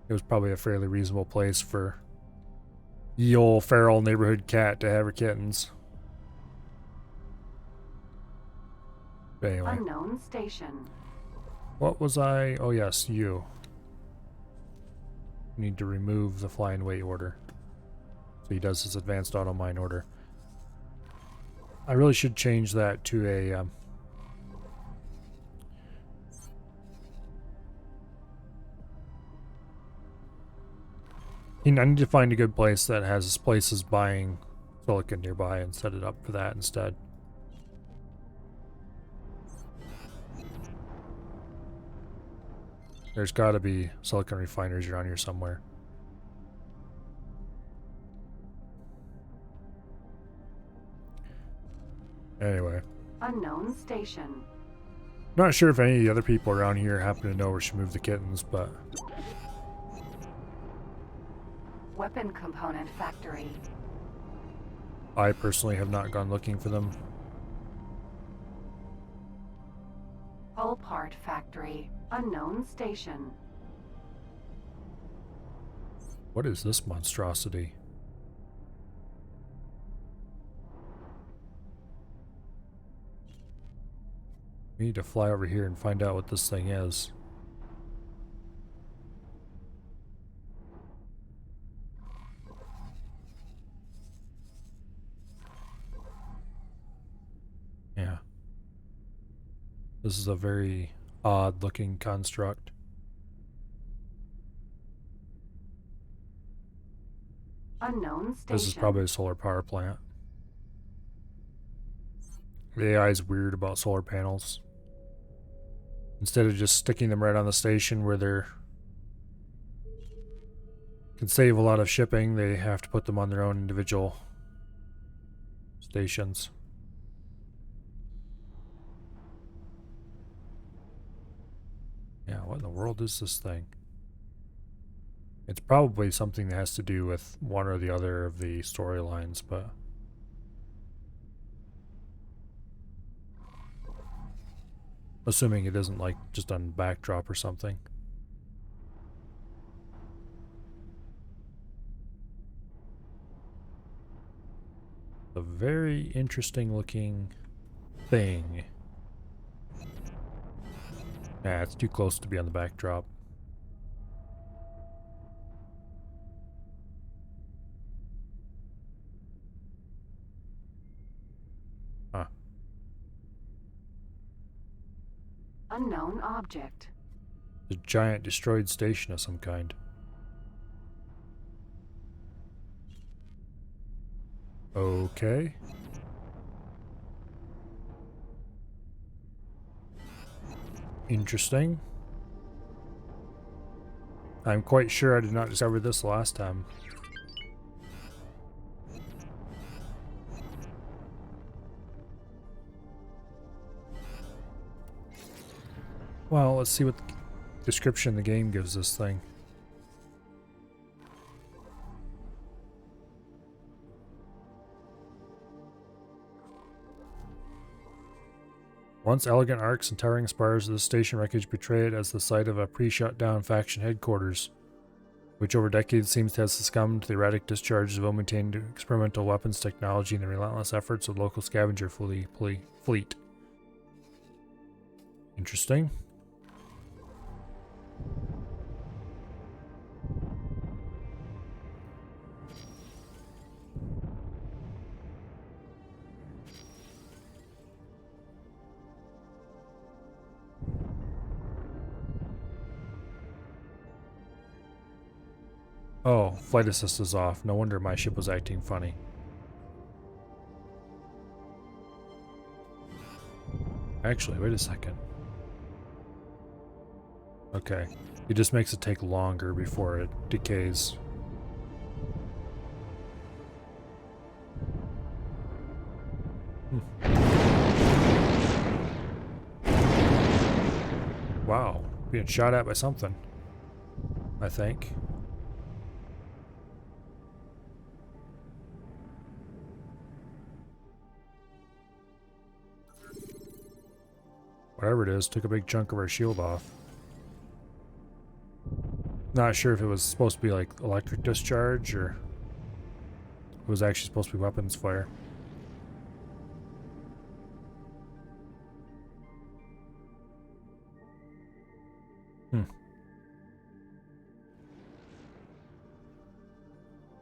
it was probably a fairly reasonable place for ye old feral neighborhood cat to have her kittens. But anyway, Unknown station. what was I? Oh yes, you. Need to remove the fly and wait order. So he does his advanced auto mine order. I really should change that to a I need to find a good place that has places buying silicon nearby and set it up for that instead. There's got to be silicon refineries around here somewhere. Anyway. Unknown station. Not sure if any of the other people around here happen to know where she moved the kittens, but... Weapon component factory. I personally have not gone looking for them. Hull part factory. Unknown station. What is this monstrosity? We need to fly over here and find out what this thing is. Yeah. This is a very odd looking construct. Unknown station. This is probably a solar power plant. The AI is weird about solar panels. Instead of just sticking them right on the station where they're can save a lot of shipping, they have to put them on their own individual stations. Yeah, what in the world is this thing? It's probably something that has to do with one or the other of the storylines, but... assuming it isn't like just on backdrop or something. A very interesting looking thing. Nah, it's too close to be on the backdrop. Huh. Unknown object. A giant destroyed station of some kind. Okay. Interesting. I'm quite sure I did not discover this last time. Well, let's see what description the game gives this thing. Once elegant arcs and towering spires of the station wreckage betray it as the site of a pre-shut down faction headquarters, which over decades seems to have succumbed to the erratic discharges of ill-maintained experimental weapons technology and the relentless efforts of local scavenger fleet. Interesting. Oh, flight assist is off. No wonder my ship was acting funny. Actually, wait a second. Okay. It just makes it take longer before it decays. Wow. Being shot at by something, I think. Whatever it is, took a big chunk of our shield off. Not sure if it was supposed to be like electric discharge or it was actually supposed to be weapons fire.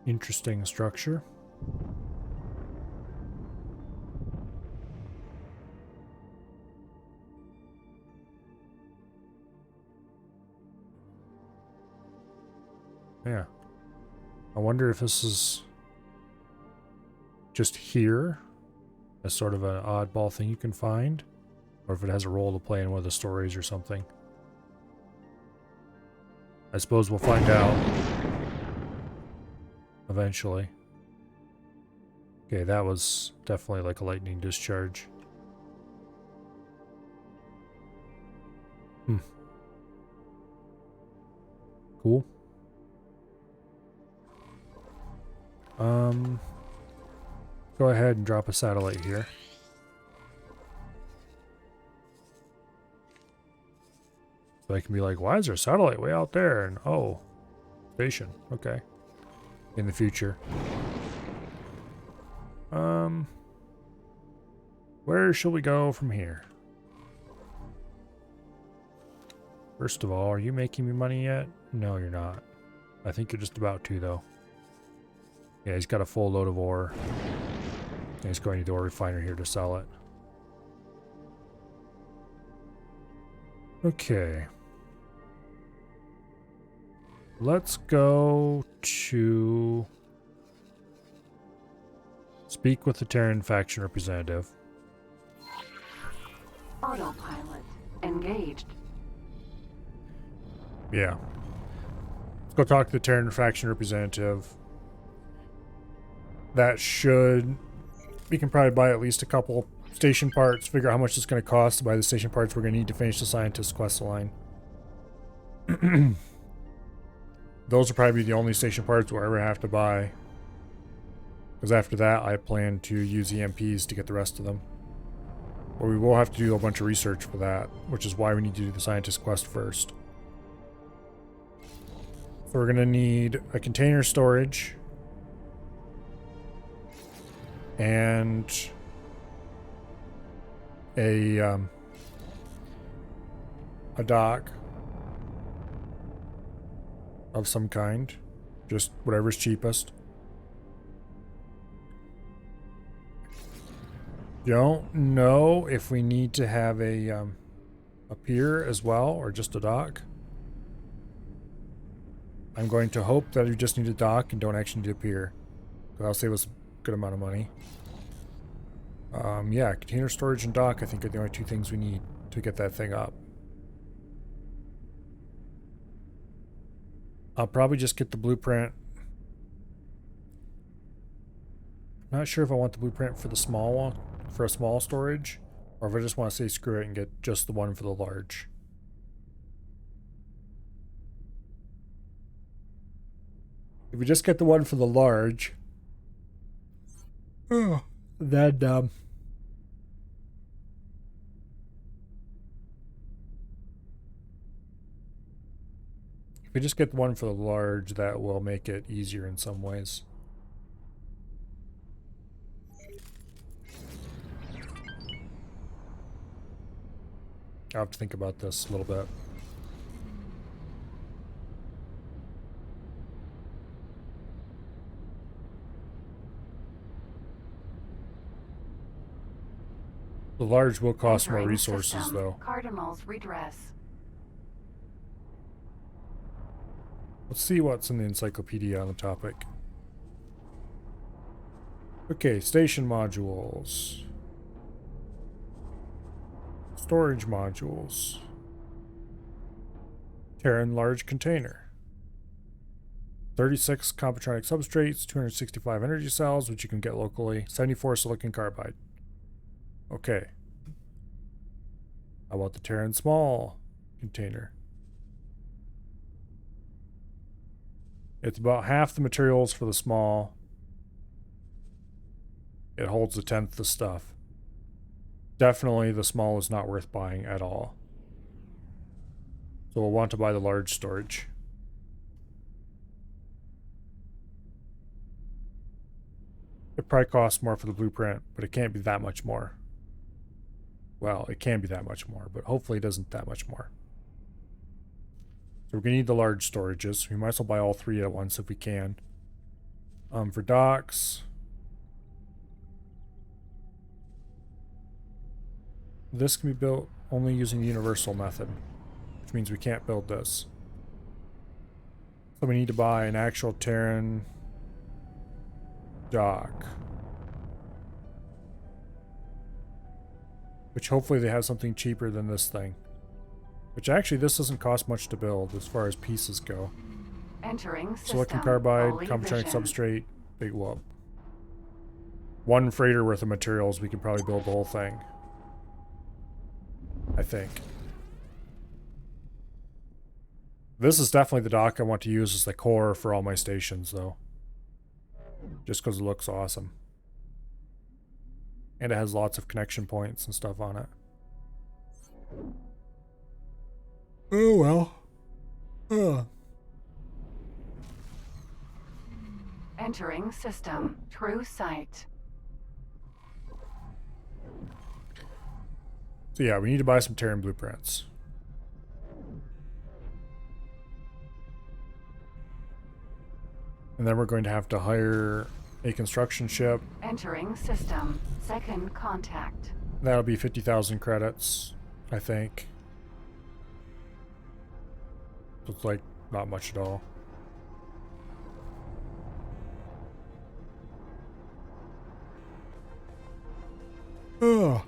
Interesting structure. Yeah. I wonder if this is just here as sort of an oddball thing you can find, or if it has a role to play in one of the stories or something. I suppose we'll find out eventually. Okay, that was definitely like a lightning discharge. Cool. Go ahead and drop a satellite here. So I can be like, why is there a satellite way out there? And oh, station. Okay. In the future. Where shall we go from here? First of all, are you making me money yet? No, you're not. I think you're just about to, though. Yeah, he's got a full load of ore. And he's going to the ore refiner here to sell it. Okay. Let's go to speak with the Terran faction representative. Autopilot engaged. Yeah. Let's go talk to the Terran faction representative. That should... We can probably buy at least a couple station parts, figure out how much it's going to cost to buy the station parts we're going to need to finish the scientist quest line. Those will probably be the only station parts we'll ever have to buy. Because after that, I plan to use EMPs to get the rest of them. But we will have to do a bunch of research for that, which is why we need to do the scientist quest first. So we're going to need a container storage. And a dock of some kind, just whatever's cheapest. Don't know if we need to have a pier as well or just a dock. I'm going to hope that you just need a dock and don't actually need a pier, because that'll save us a good amount of money. Yeah, container storage and dock I think are the only two things we need to get that thing up. I'll probably just get the blueprint. Not sure if I want the blueprint for the small one, for a small storage, or if I just want to say screw it and get just the one for the large. If we just get the one for the large, then if we just get the one for the large, that will make it easier in some ways. I'll have to think about this a little bit. The large will cost more resources, though. Cardinal's redress. Let's see what's in the encyclopedia on the topic. Okay, station modules. Storage modules. Terran large container. 36 Computronic substrates, 265 energy cells, which you can get locally, 74 silicon carbide. Okay. How about the Terran small container? It's about half the materials for the small. It holds a tenth the stuff. Definitely the small is not worth buying at all. So we'll want to buy the large storage. It probably costs more for the blueprint, but it can't be that much more. Well, it can be that much more, but hopefully it isn't that much more. So we're going to need the large storages. We might as well buy all 3 at once if we can. For docks, this can be built only using the universal method, which means we can't build this. So we need to buy an actual Terran dock, which hopefully they have something cheaper than this thing. Which actually, this doesn't cost much to build as far as pieces go. Entering system. Silicon carbide, Holy composition vision. substrate, big whoop. 1 freighter worth of materials, we can probably build the whole thing. I think. This is definitely the dock I want to use as the core for all my stations, though. Just because it looks awesome. And it has lots of connection points and stuff on it. Oh well. Entering system. True sight. So yeah, we need to buy some Terran blueprints. And then we're going to have to hire a construction ship. Entering system. Second contact. That'll be 50,000 credits, I think. So it's like not much at all. Oh.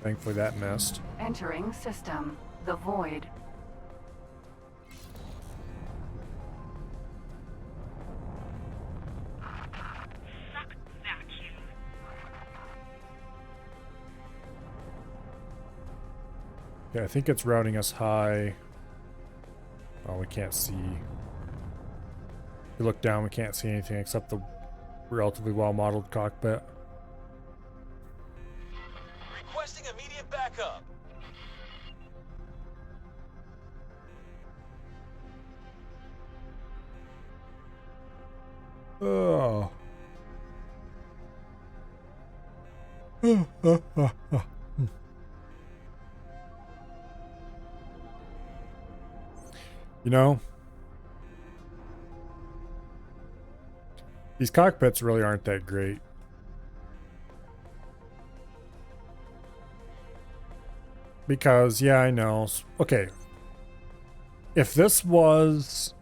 Thankfully that missed. Entering system. The void. Yeah, I think it's routing us high. Oh, we can't see. If we look down, we can't see anything except the relatively well-modeled cockpit. Requesting immediate backup. Oh. You know, these cockpits really aren't that great. Because, yeah, I know. Okay. If this was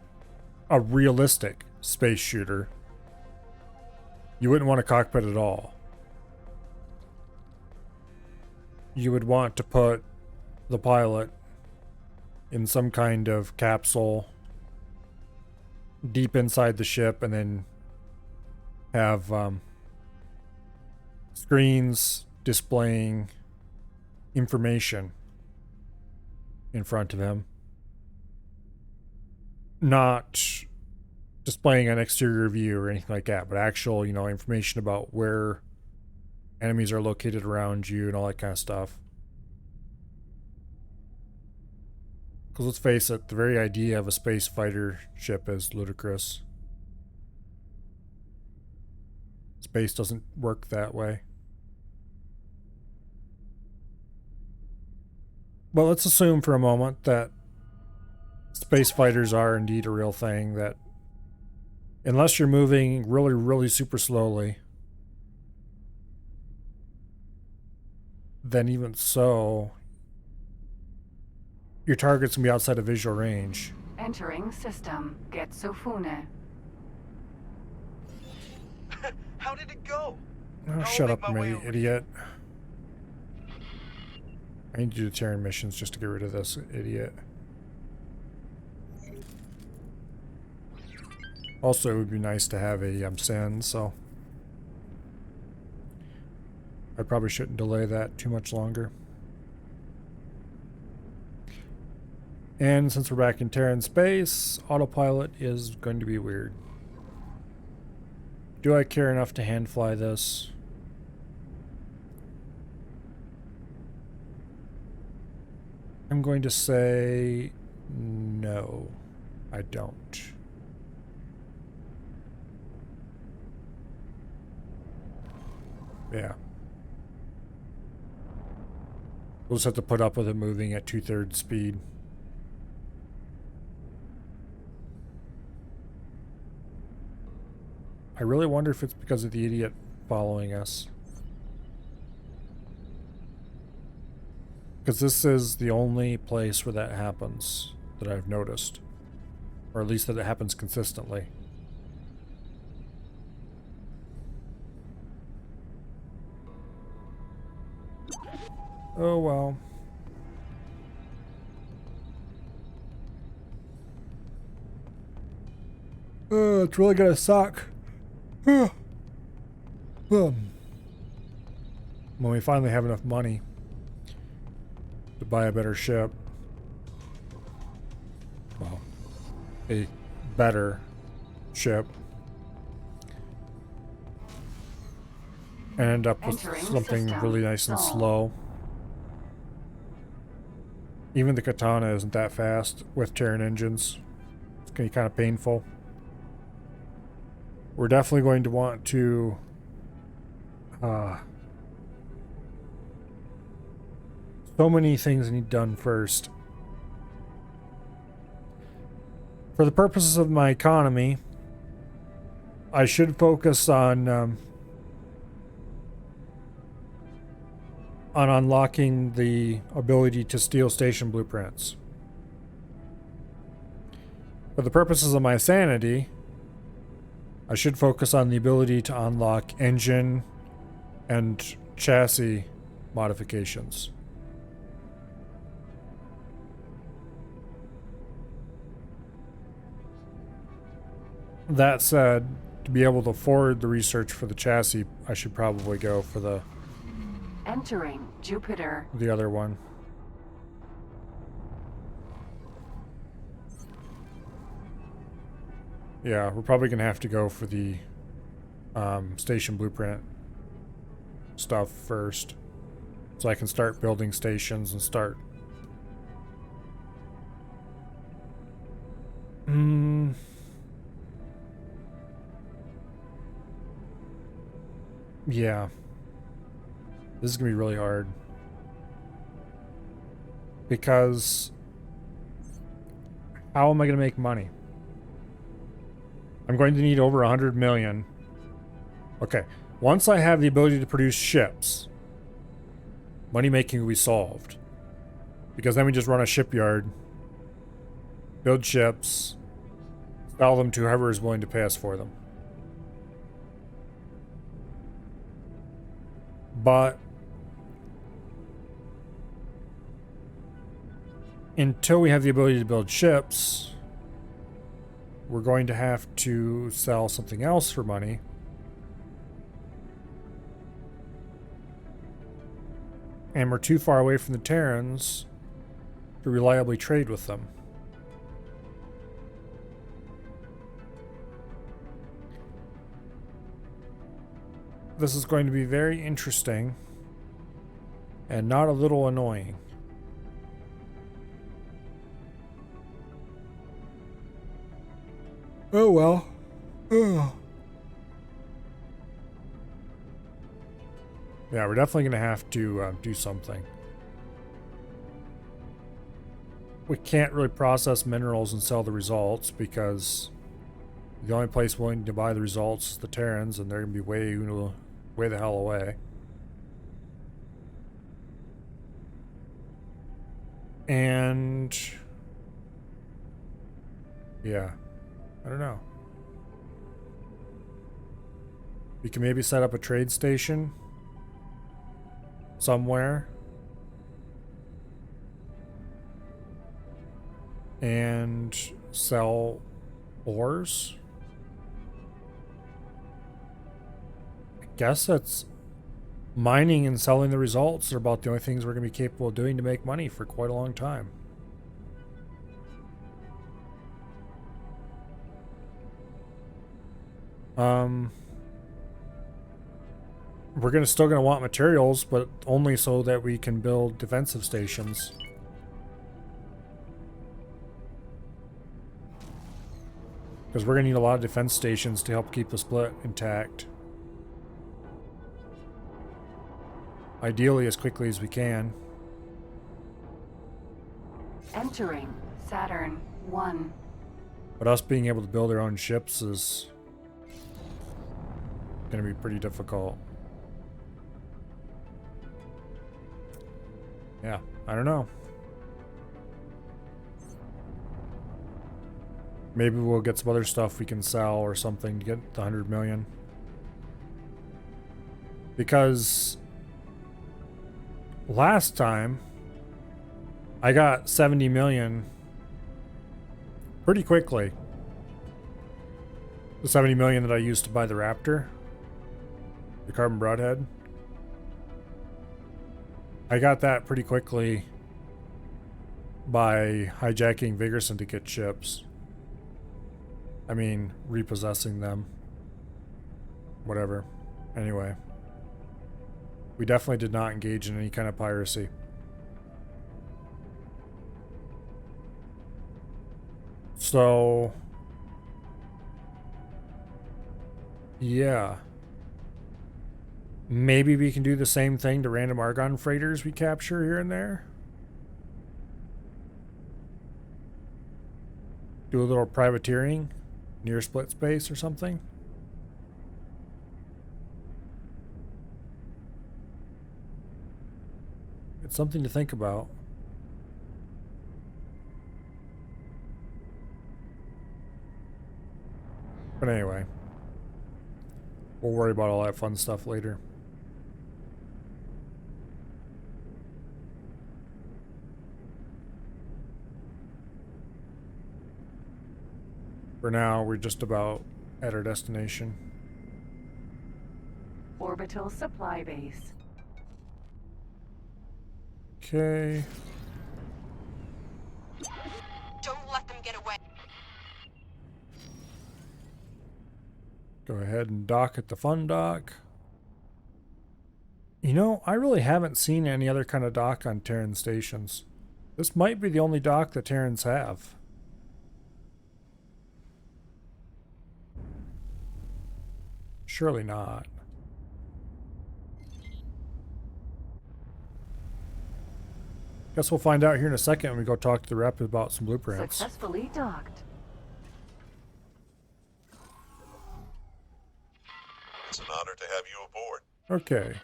a realistic space shooter, you wouldn't want a cockpit at all. You would want to put the pilot in some kind of capsule deep inside the ship and then have screens displaying information in front of him, not displaying an exterior view or anything like that, but actual, you know, information about where enemies are located around you and all that kind of stuff. Because let's face it, the very idea of a space fighter ship is ludicrous. Space doesn't work that way. But let's assume for a moment that space fighters are indeed a real thing, that unless you're moving really, really super slowly, then even so, your target's gonna be outside of visual range. Entering system. Getsufune. How did it go? Oh, shut up, you idiot. I need to do the Terran missions just to get rid of this idiot. Also, it would be nice to have a send, so I probably shouldn't delay that too much longer. And since we're back in Terran space, autopilot is going to be weird. Do I care enough to hand fly this? I'm I'm going to say no, I don't. Yeah. We'll just have to put up with it moving at 2/3 speed. I really wonder if it's because of the idiot following us. Because this is the only place where that happens that I've noticed. Or at least that it happens consistently. Oh well. It's really gonna suck. When we finally have enough money to buy a better ship. Well, a better ship. And end up with something really nice and slow. Even the Katana isn't that fast with Terran engines. It's going to be kind of painful. We're definitely going to want to so many things need done first. For the purposes of my economy, I should focus on unlocking the ability to steal station blueprints. For the purposes of my sanity, I should focus on the ability to unlock engine and chassis modifications. That said, to be able to afford the research for the chassis, I should probably go for the Entering Jupiter. the other one. Yeah, we're probably gonna have to go for the station blueprint stuff first, so I can start building stations and start. Yeah. This is gonna be really hard. Because how am I gonna make money? I'm going to need over 100 million. Okay, once I have the ability to produce ships, money making will be solved. Because then we just run a shipyard, build ships, sell them to whoever is willing to pay us for them. But until we have the ability to build ships, we're going to have to sell something else for money. And we're too far away from the Terrans to reliably trade with them. This is going to be very interesting and not a little annoying. Oh well. Ugh. Yeah, we're definitely going to have to do something. We can't really process minerals and sell the results because the only place willing to buy the results is the Terrans, and they're going to be way the hell away. And yeah, I don't know. We can maybe set up a trade station somewhere and sell ores. I guess that's mining and selling the results are about the only things we're going to be capable of doing to make money for quite a long time. We're still going to want materials, but only so that we can build defensive stations. Because we're going to need a lot of defense stations to help keep the split intact. Ideally, as quickly as we can. Entering Saturn 1. But us being able to build our own ships is going to be pretty difficult. Yeah, I don't know. Maybe we'll get some other stuff we can sell or something to get the 100 million. Because last time I got 70 million pretty quickly. The 70 million that I used to buy the Raptor, the Carbon Broadhead. I got that pretty quickly by hijacking Vigor Syndicate ships. I mean, repossessing them. Whatever. Anyway. We definitely did not engage in any kind of piracy. So... yeah. Maybe we can do the same thing to random Argon freighters we capture here and there. Do a little privateering near split space or something. It's something to think about. But anyway, we'll worry about all that fun stuff later. For now, we're just about at our destination. Orbital supply base. Okay. Don't let them get away. Go ahead and dock at the fun dock. You know, I really haven't seen any other kind of dock on Terran stations. This might be the only dock that Terrans have. Surely not. Guess we'll find out here in a second when we go talk to the rep about some blueprints. Successfully docked. It's an honor to have you aboard. Okay.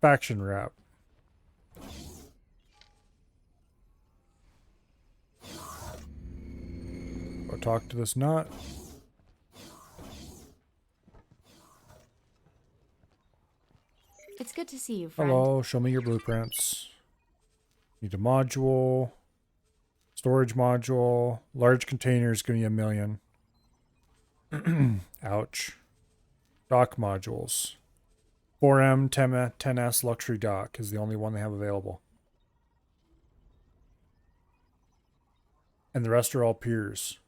Faction rep. Go talk to this nut. It's good to see you, friend. Hello, show me your blueprints. Need a module. Storage module. Large containers, give me 1 million. Ouch. Dock modules. 4M 10S luxury dock is the only one they have available. And the rest are all piers.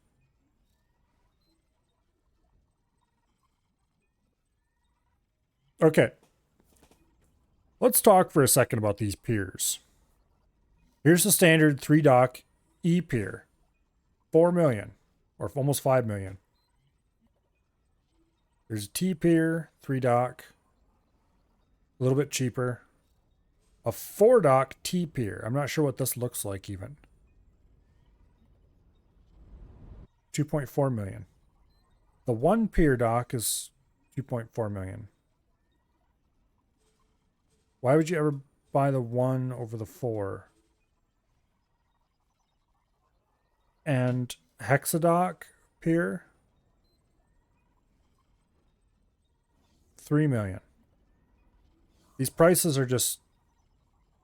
Okay. Let's talk for a second about these piers. Here's the standard 3-dock E-pier. 4 million. Or almost 5 million. There's a T-pier, 3-dock. A little bit cheaper. A 4-dock T-pier. I'm not sure what this looks like even. 2.4 million. The 1-pier dock is 2.4 million. Why would you ever buy the 1 over the 4? And Hexadock pier? 3 million. These prices are just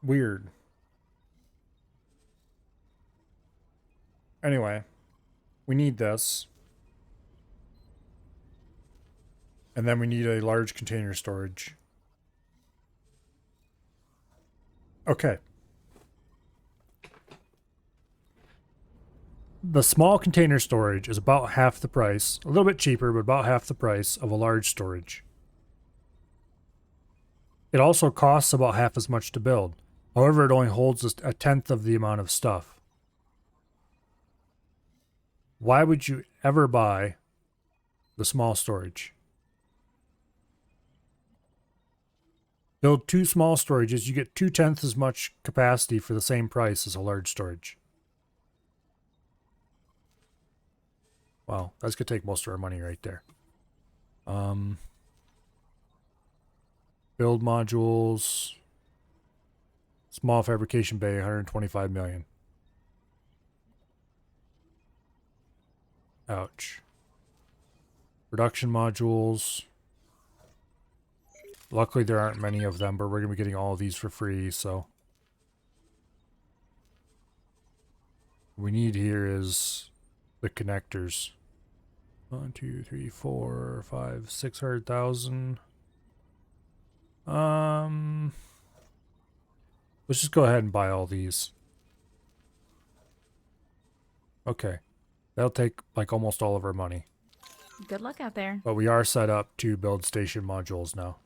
weird. Anyway, we need this. And then we need a large container storage. Okay. The small container storage is about half the price, a little bit cheaper, but about half the price of a large storage. It also costs about half as much to build. However, it only holds a tenth of the amount of stuff. Why would you ever buy the small storage. Build 2 small storages, you get 2/10 as much capacity for the same price as a large storage. Wow, that's gonna take most of our money right there. Build modules. Small fabrication bay, 125 million. Ouch. Production modules. Luckily there aren't many of them, but we're going to be getting all of these for free, so. What we need here is the connectors. 1, 2, 3, 4, 5, 600,000. Let's just go ahead and buy all these. Okay. That'll take like almost all of our money. Good luck out there. But we are set up to build station modules now.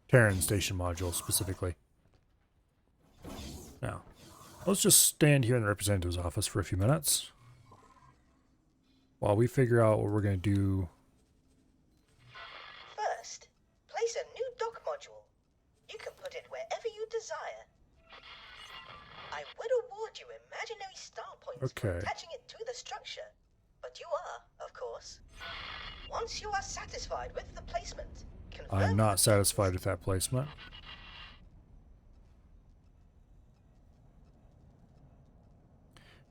Terran station modules specifically. Now, let's just stand here in the representative's office for a few minutes while we figure out what we're going to do. First, place a new dock module. You can put it wherever you desire. I would award you imaginary star points for attaching it to the structure, but you are, of course. Once you are satisfied with the placement, I'm not satisfied with that placement.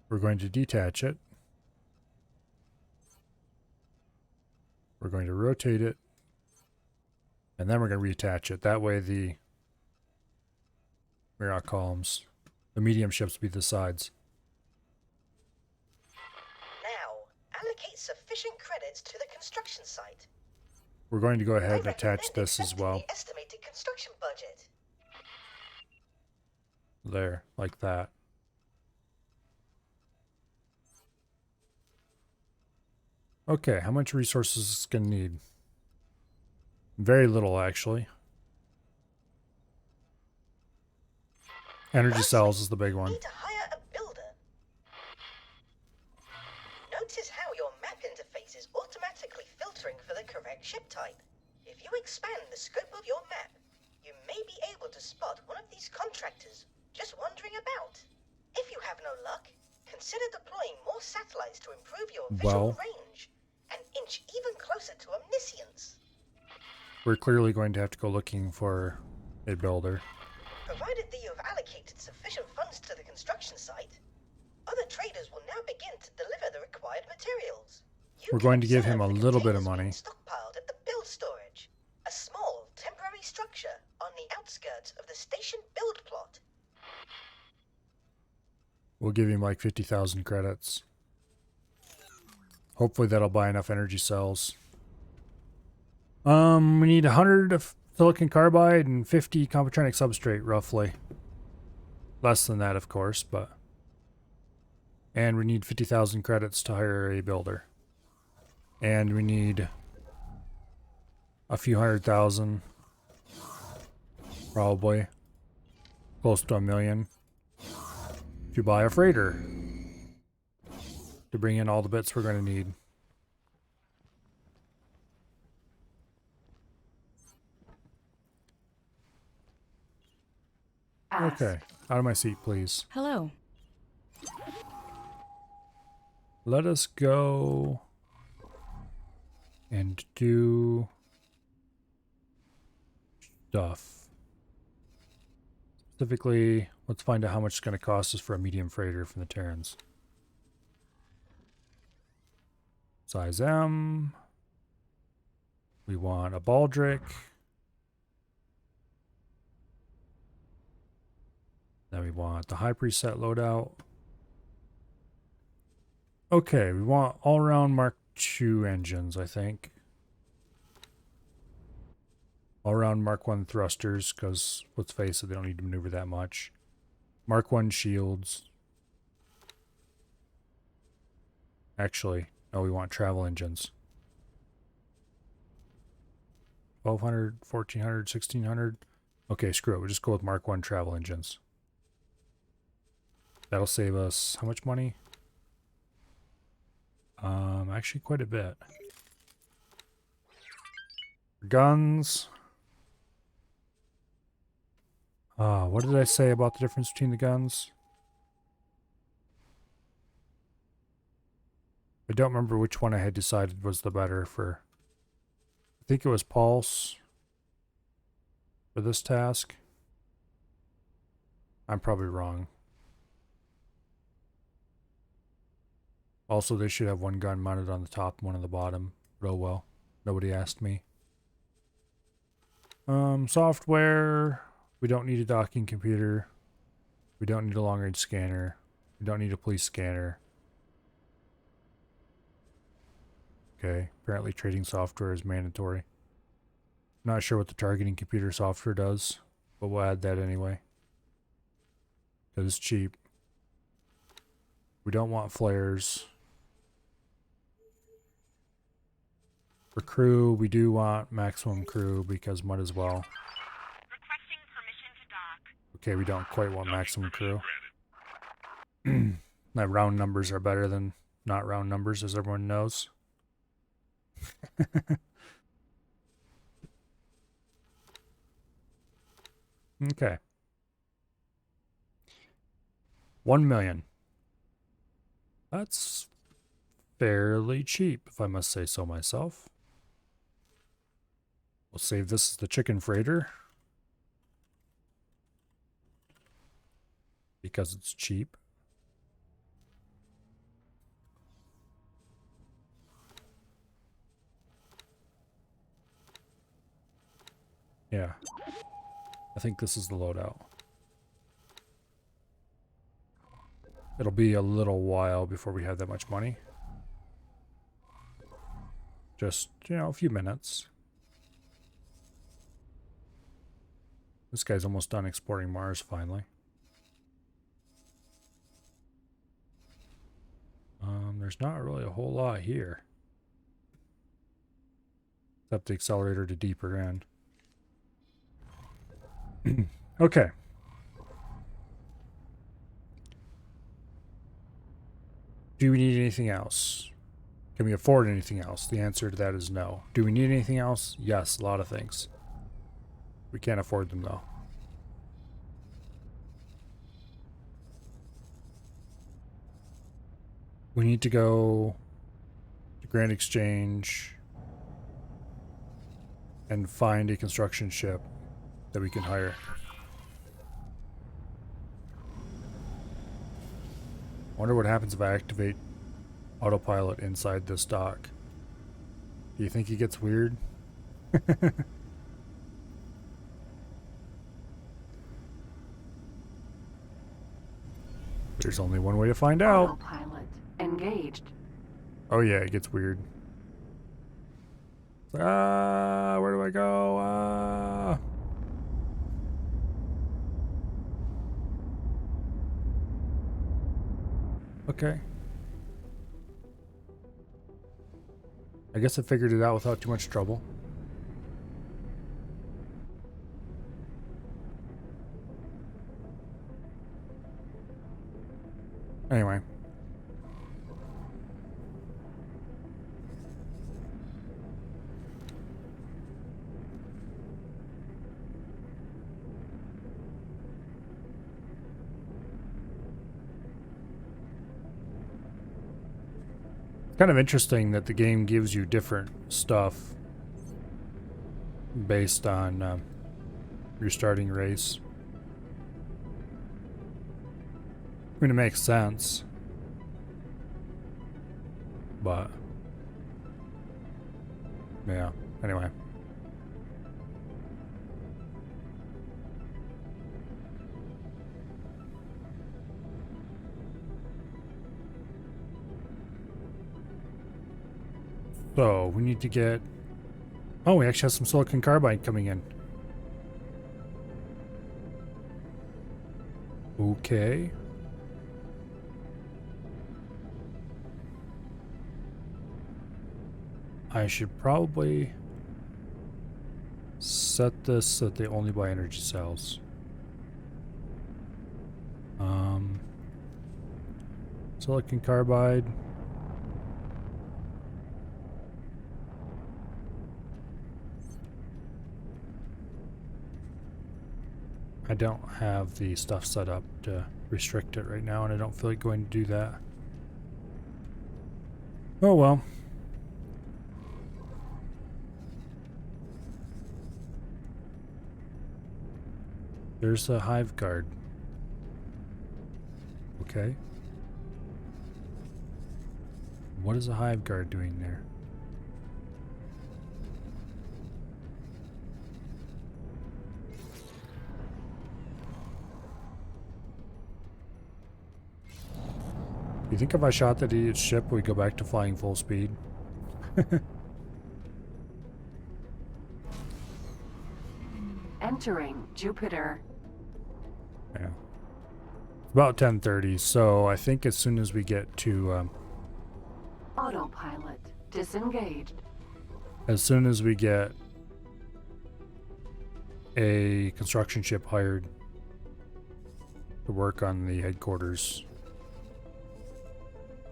We're going to detach it. We're going to rotate it. And then we're going to reattach it. That way the Mirac columns, the medium ships, will be the sides. Now, allocate sufficient credits to the construction site. We're going to go ahead and attach this as well. The estimated construction budget. There, like that. Okay, how much resources is this going to need? Very little, actually. Energy cells is the big one. Need to hire a builder. Notice how your map interface is automatically filtering for the correct ship type. If you expand the scope of your map, you may be able to spot one of these contractors just wandering about. If you have no luck, consider deploying more satellites to improve your visual range and inch even closer to omniscience. We're clearly going to have to go looking for a builder. Provided that you have allocated sufficient funds to the construction site, other traders will now begin to deliver the required materials. We're going to give him a little bit of money. Stockpiled at the build storage, a small temporary structure on the outskirts of the station build plot. We'll give him like 50,000 credits. Hopefully that'll buy enough energy cells. We need 100 of silicon carbide and 50 Computronic substrate, roughly. Less than that, of course, but... And we need 50,000 credits to hire a builder. And we need a few 100,000. Probably. Close to 1 million. To buy a freighter. To bring in all the bits we're going to need. Okay, out of my seat, please. Hello. Let us go and do stuff. Specifically, let's find out how much it's going to cost us for a medium freighter from the Terrans. Size M. We want a Baldric. Then we want the high preset loadout. Okay, we want all-around Mark II engines, I think. All-around Mark I thrusters, because let's face it, they don't need to maneuver that much. Mark I shields. Actually, no, we want travel engines. 1200, 1400, 1600. Okay, screw it. We'll just go with Mark I travel engines. That'll save us how much money? Actually quite a bit. Guns. What did I say about the difference between the guns? I don't remember which one I had decided was the better for. I think it was Pulse for this task. I'm probably wrong. Also, they should have one gun mounted on the top and one on the bottom. But oh well. Nobody asked me. Software. We don't need a docking computer. We don't need a long-range scanner. We don't need a police scanner. Okay, apparently trading software is mandatory. Not sure what the targeting computer software does, but we'll add that anyway. Because it's cheap. We don't want flares. For crew, we do want maximum crew because might as well. Requesting permission to dock. Okay, we don't quite want maximum crew. That round numbers are better than not round numbers, as everyone knows. Okay. 1 million. That's fairly cheap, if I must say so myself. We'll save this as the chicken freighter. Because it's cheap. Yeah. I think this is the loadout. It'll be a little while before we have that much money. Just, you know, a few minutes. This guy's almost done exploring Mars finally. There's not really a whole lot here. Except the accelerator to deeper end. Okay. Do we need anything else? Can we afford anything else? The answer to that is no. Do we need anything else? Yes, a lot of things. We can't afford them though. We need to go to Grand Exchange and find a construction ship that we can hire. Wonder what happens if I activate autopilot inside this dock. Do you think he gets weird? There's only one way to find out. Autopilot engaged. Oh yeah, it gets weird. Where do I go? Okay. I guess I figured it out without too much trouble. Anyway. Kind of interesting that the game gives you different stuff based on your starting race. I mean, it makes sense, but yeah, anyway. So, we need to get... Oh, we actually have some silicon carbide coming in. Okay. I should probably set this so that they only buy energy cells. Silicon carbide. I don't have the stuff set up to restrict it right now, and I don't feel like going to do that. Oh well. There's a hive guard. Okay. What is a hive guard doing there? You think if I shot that idiot's ship, we'd go back to flying full speed? Entering Jupiter. Yeah. It's about 10:30, so I think as soon as we get to Autopilot disengaged. as soon as we get a construction ship hired to work on the headquarters,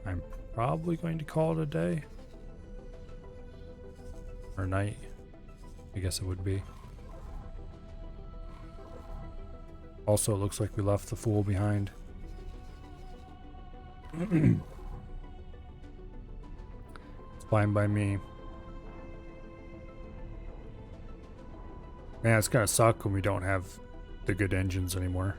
I'm probably going to call it a day. Or night. I guess it would be. Also, it looks like we left the fool behind. It's fine by me. Man, it's gonna suck when we don't have the good engines anymore.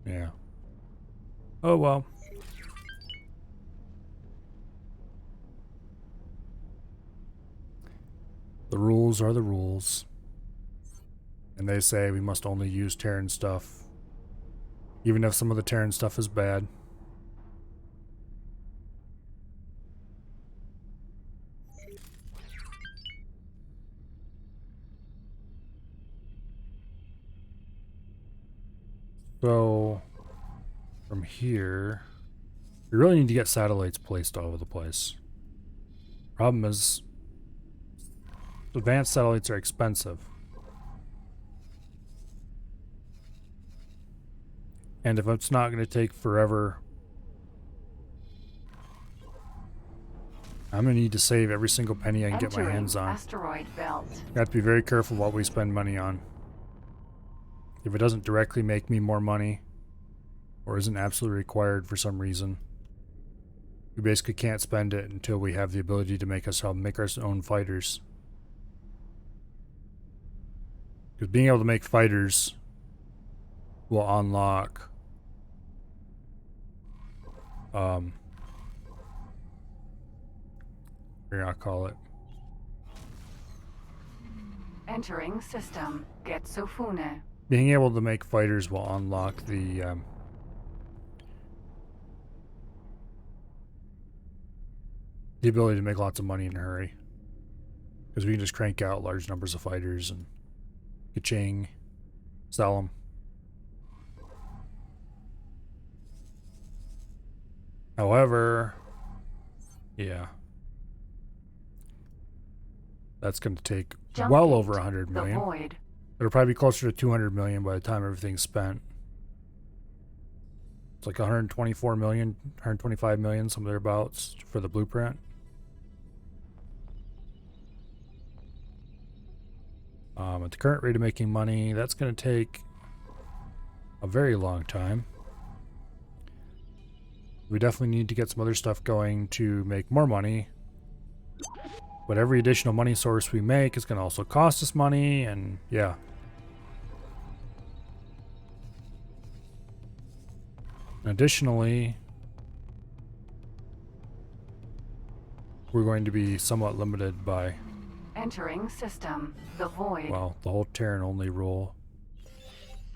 Yeah. Oh well. The rules are the rules. And they say we must only use Terran stuff. Even if some of the Terran stuff is bad. So, from here, we really need to get satellites placed all over the place. Problem is, advanced satellites are expensive. And if it's not going to take forever, I'm going to need to save every single penny I can get my hands on. Asteroid belt. I have to be very careful what we spend money on. If it doesn't directly make me more money, or isn't absolutely required for some reason, we basically can't spend it until we have the ability to make our own fighters. Because being able to make fighters will unlock what do I call it? Entering system. Getsufune. Being able to make fighters will unlock the ability to make lots of money in a hurry. Because we can just crank out large numbers of fighters and ka-ching, sell them. However, yeah. That's going to take well over 100 million. The void. It'll probably be closer to 200 million by the time everything's spent. It's like 124 million, 125 million, some thereabouts for the blueprint. At the current rate of making money, that's going to take a very long time. We definitely need to get some other stuff going to make more money. But every additional money source we make is going to also cost us money, and yeah. Additionally, we're going to be somewhat limited by, Entering system. The void. well, the whole Terran only rule.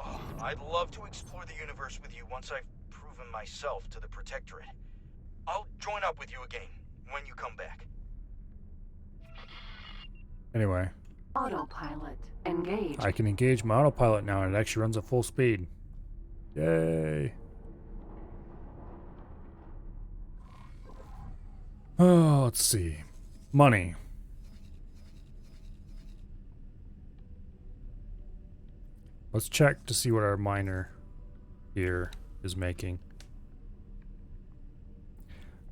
Oh, I'd love to explore the universe with you once I've proven myself to the Protectorate. I'll join up with you again when you come back. Anyway, Autopilot engaged. I can engage my autopilot now, and it actually runs at full speed. Yay. Oh, let's see. Money. Let's check to see what our miner here is making.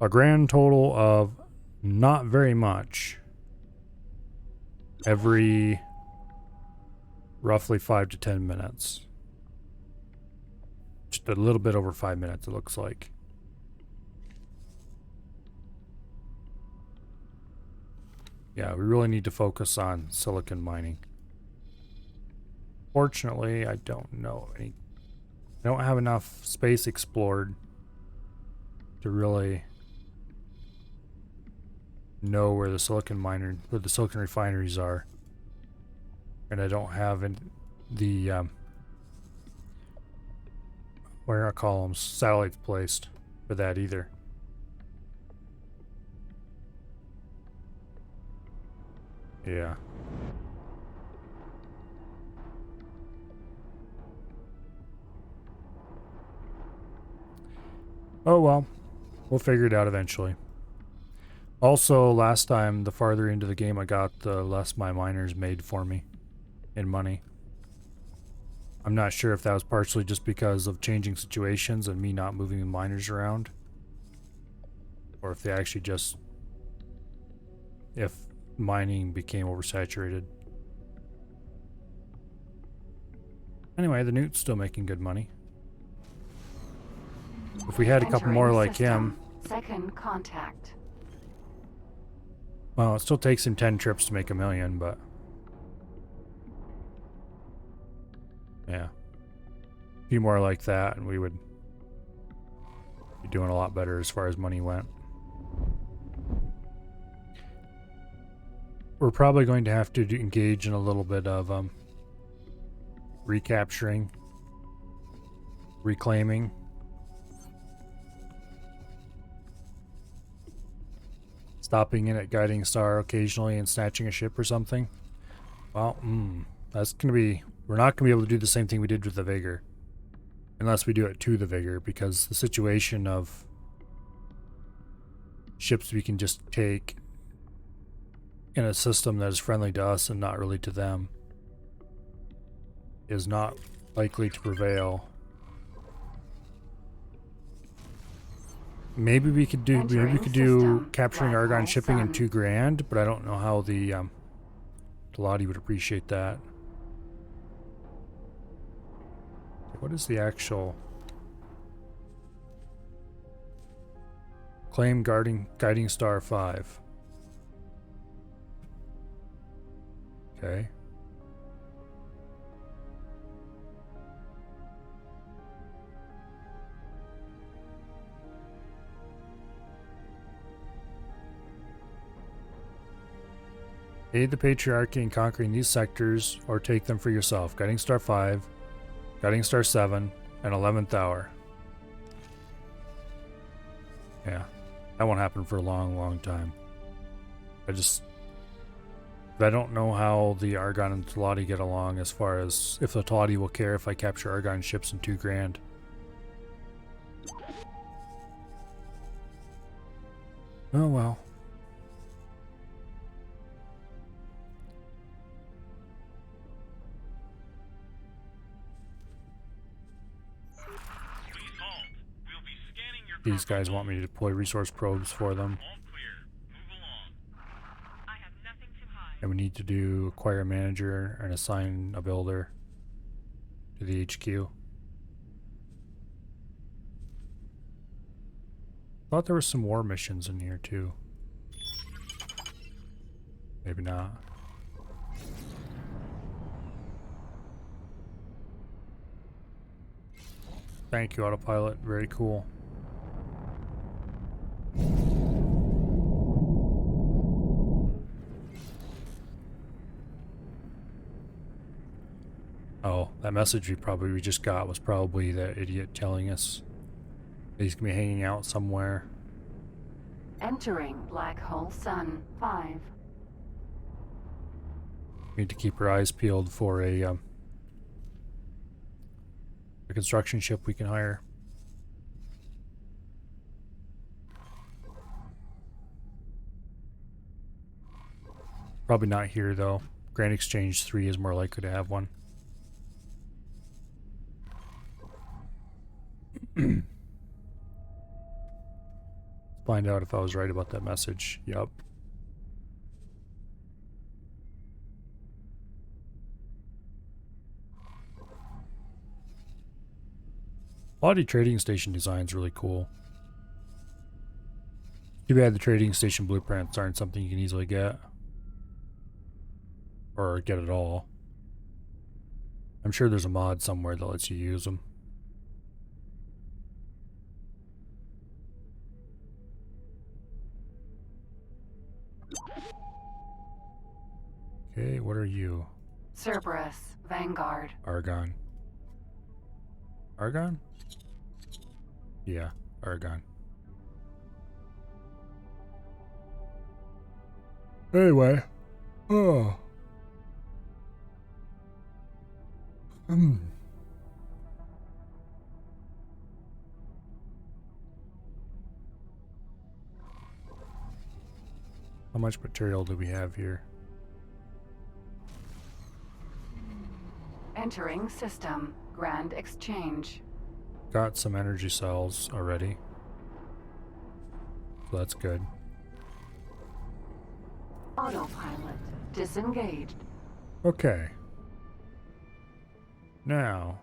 A grand total of not very much. Every roughly 5 to 10 minutes. Just a little bit over 5 minutes, it looks like. Yeah, we really need to focus on silicon mining. Fortunately, I don't know any. I don't have enough space explored to really know where the silicon refineries are, and I don't have the where I call them satellites placed for that either. Yeah. Oh well, we'll figure it out eventually. Also, last time, the farther into the game I got, the less my miners made for me in money. I'm not sure if that was partially just because of changing situations and me not moving the miners around, or if they actually just, if mining became oversaturated. Anyway, the Newt's still making good money. If we had a couple more like him. Second contact. Well, it still takes him 10 trips to make $1 million, but yeah. A few more like that and we would be doing a lot better as far as money went. We're probably going to have to engage in a little bit of recapturing, reclaiming. Stopping in at Guiding Star occasionally and snatching a ship or something. Well, that's going to be... We're not going to be able to do the same thing we did with the Vigor. Unless we do it to the Vigor, because the situation of ships we can just take in a system that is friendly to us and not really to them is not likely to prevail. Maybe we could do capturing Argon shipping in $2,000, but I don't know how the Teladi would appreciate that. What is the actual claim guiding star 5? Okay. Aid the Patriarchy in conquering these sectors, or take them for yourself. Guiding Star 5, Guiding Star 7, and 11th Hour. Yeah, that won't happen for a long, long time. I don't know how the Argon and Teladi get along as far as if the Teladi will care if I capture Argon ships in $2,000. Oh well. These guys want me to deploy resource probes for them. And we need to acquire a manager and assign a builder to the HQ. Thought there were some war missions in here too. Maybe not. Thank you, autopilot. Very cool. Oh, that message we just got was probably that idiot telling us that he's gonna be hanging out somewhere. Entering Black Hole Sun 5. We need to keep our eyes peeled for a construction ship we can hire. Probably not here though. Grand Exchange 3 is more likely to have one. find out if I was right about that message. Yep. Quality trading station design is really cool. Too bad the trading station blueprints aren't something you can easily get. Or get at all. I'm sure there's a mod somewhere that lets you use them. Okay, what are you? Cerberus, Vanguard. Argon. Argon? Yeah, Argon. Anyway. Oh. How much material do we have here? Entering system. Grand Exchange. Got some energy cells already. So that's good. Autopilot. Disengaged. Okay. Now.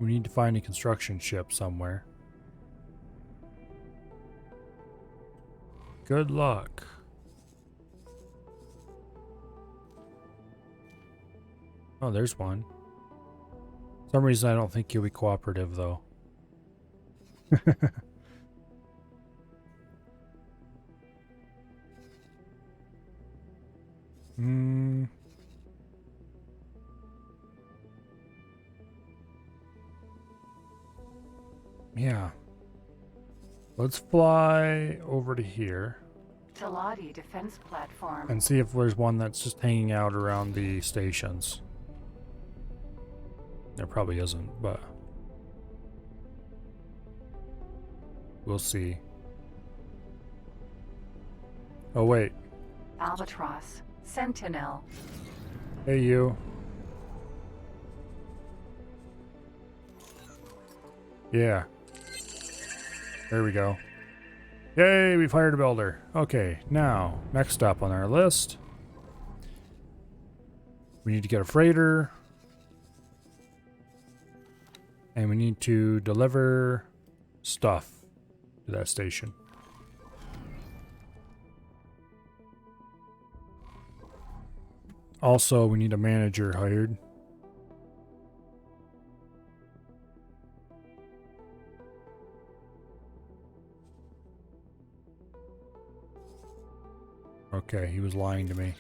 We need to find a construction ship somewhere. Good luck. Oh, there's one. For some reason I don't think you'll be cooperative though. Yeah. Let's fly over to here. Taladi defense platform. And see if there's one that's just hanging out around the stations. There probably isn't, but we'll see. Oh, wait. Albatross. Sentinel. Hey, you. Yeah. There we go. Yay, we fired a builder. Okay, now, next up on our list. We need to get a freighter. And we need to deliver stuff to that station. Also, we need a manager hired. Okay, he was lying to me.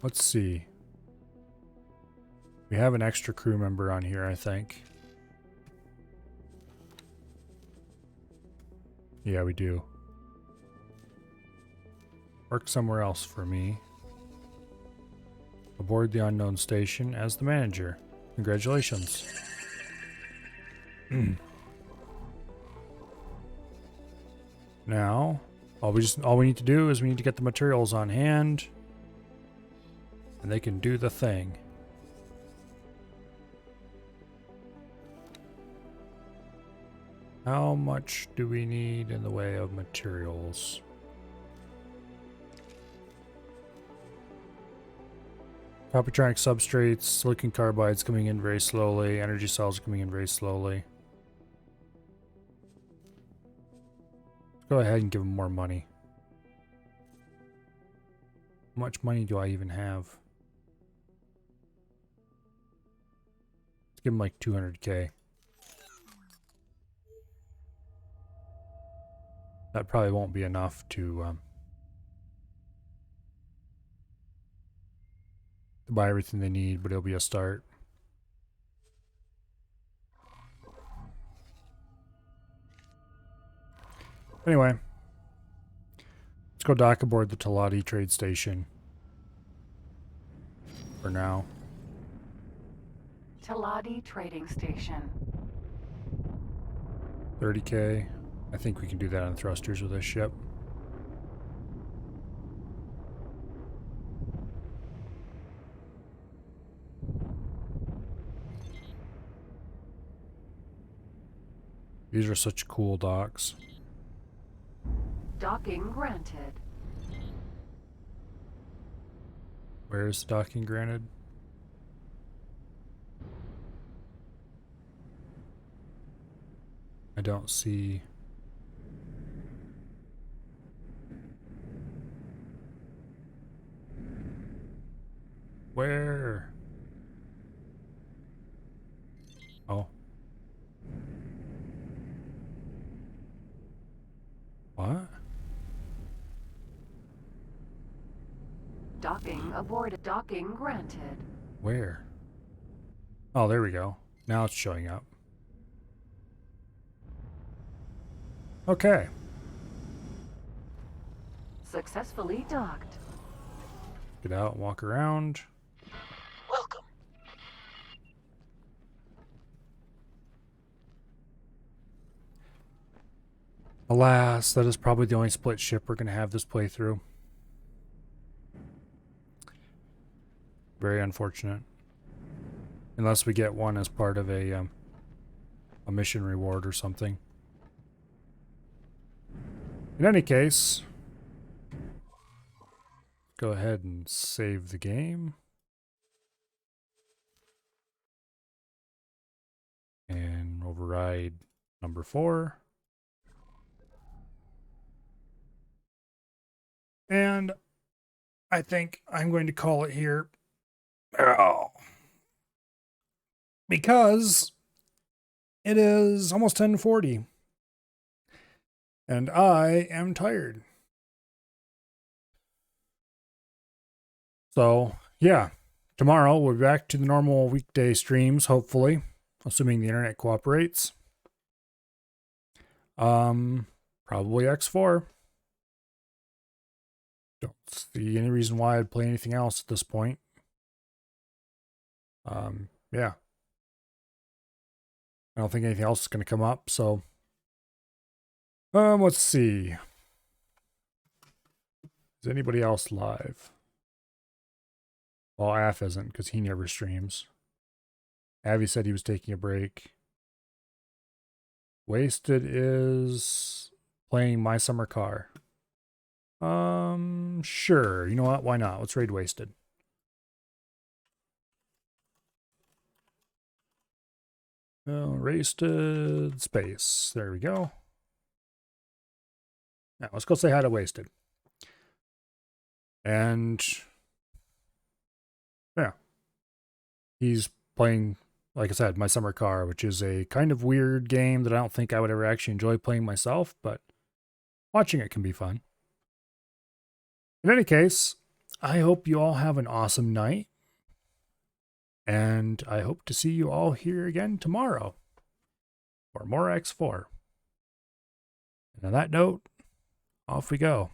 Let's see. We have an extra crew member on here, I think. Yeah, we do. Work somewhere else for me. Aboard the unknown station as the manager. Congratulations. Now, all we need to do is we need to get the materials on hand, and they can do the thing. How much do we need in the way of materials? Coppertronic substrates, silicon carbide's coming in very slowly, energy cells are coming in very slowly. Let's go ahead and give them more money. How much money do I even have? Let's give them like 200k. That probably won't be enough to buy everything they need, but it'll be a start. Anyway, let's go dock aboard the Taladi trade station for now. Taladi trading station. 30k. I think we can do that on thrusters with this ship. These are such cool docks. Docking granted. Where's docking granted? I don't see. Where? Oh. What? Docking aborted. Docking granted. Where? Oh, there we go. Now it's showing up. Okay. Successfully docked. Get out and walk around. Welcome. Alas, that is probably the only split ship we're going to have this playthrough. Very unfortunate. Unless we get one as part of a mission reward or something. In any case, go ahead and save the game. And override number 4. And I think I'm going to call it here. Oh. Because it is almost 10:40. And I am tired. So, yeah. Tomorrow we'll be back to the normal weekday streams, hopefully. Assuming the internet cooperates. Probably X4. Don't see any reason why I'd play anything else at this point. Yeah. I don't think anything else is going to come up, so... let's see. Is anybody else live? Well, Af isn't, because he never streams. Avi said he was taking a break. Wasted is playing My Summer Car. Sure. You know what? Why not? Let's raid Wasted. Wasted space. There we go. Now, let's go say hi to Wasted. And yeah. He's playing, like I said, My Summer Car, which is a kind of weird game that I don't think I would ever actually enjoy playing myself, but watching it can be fun. In any case, I hope you all have an awesome night. And I hope to see you all here again tomorrow for more X4. And on that note, off we go.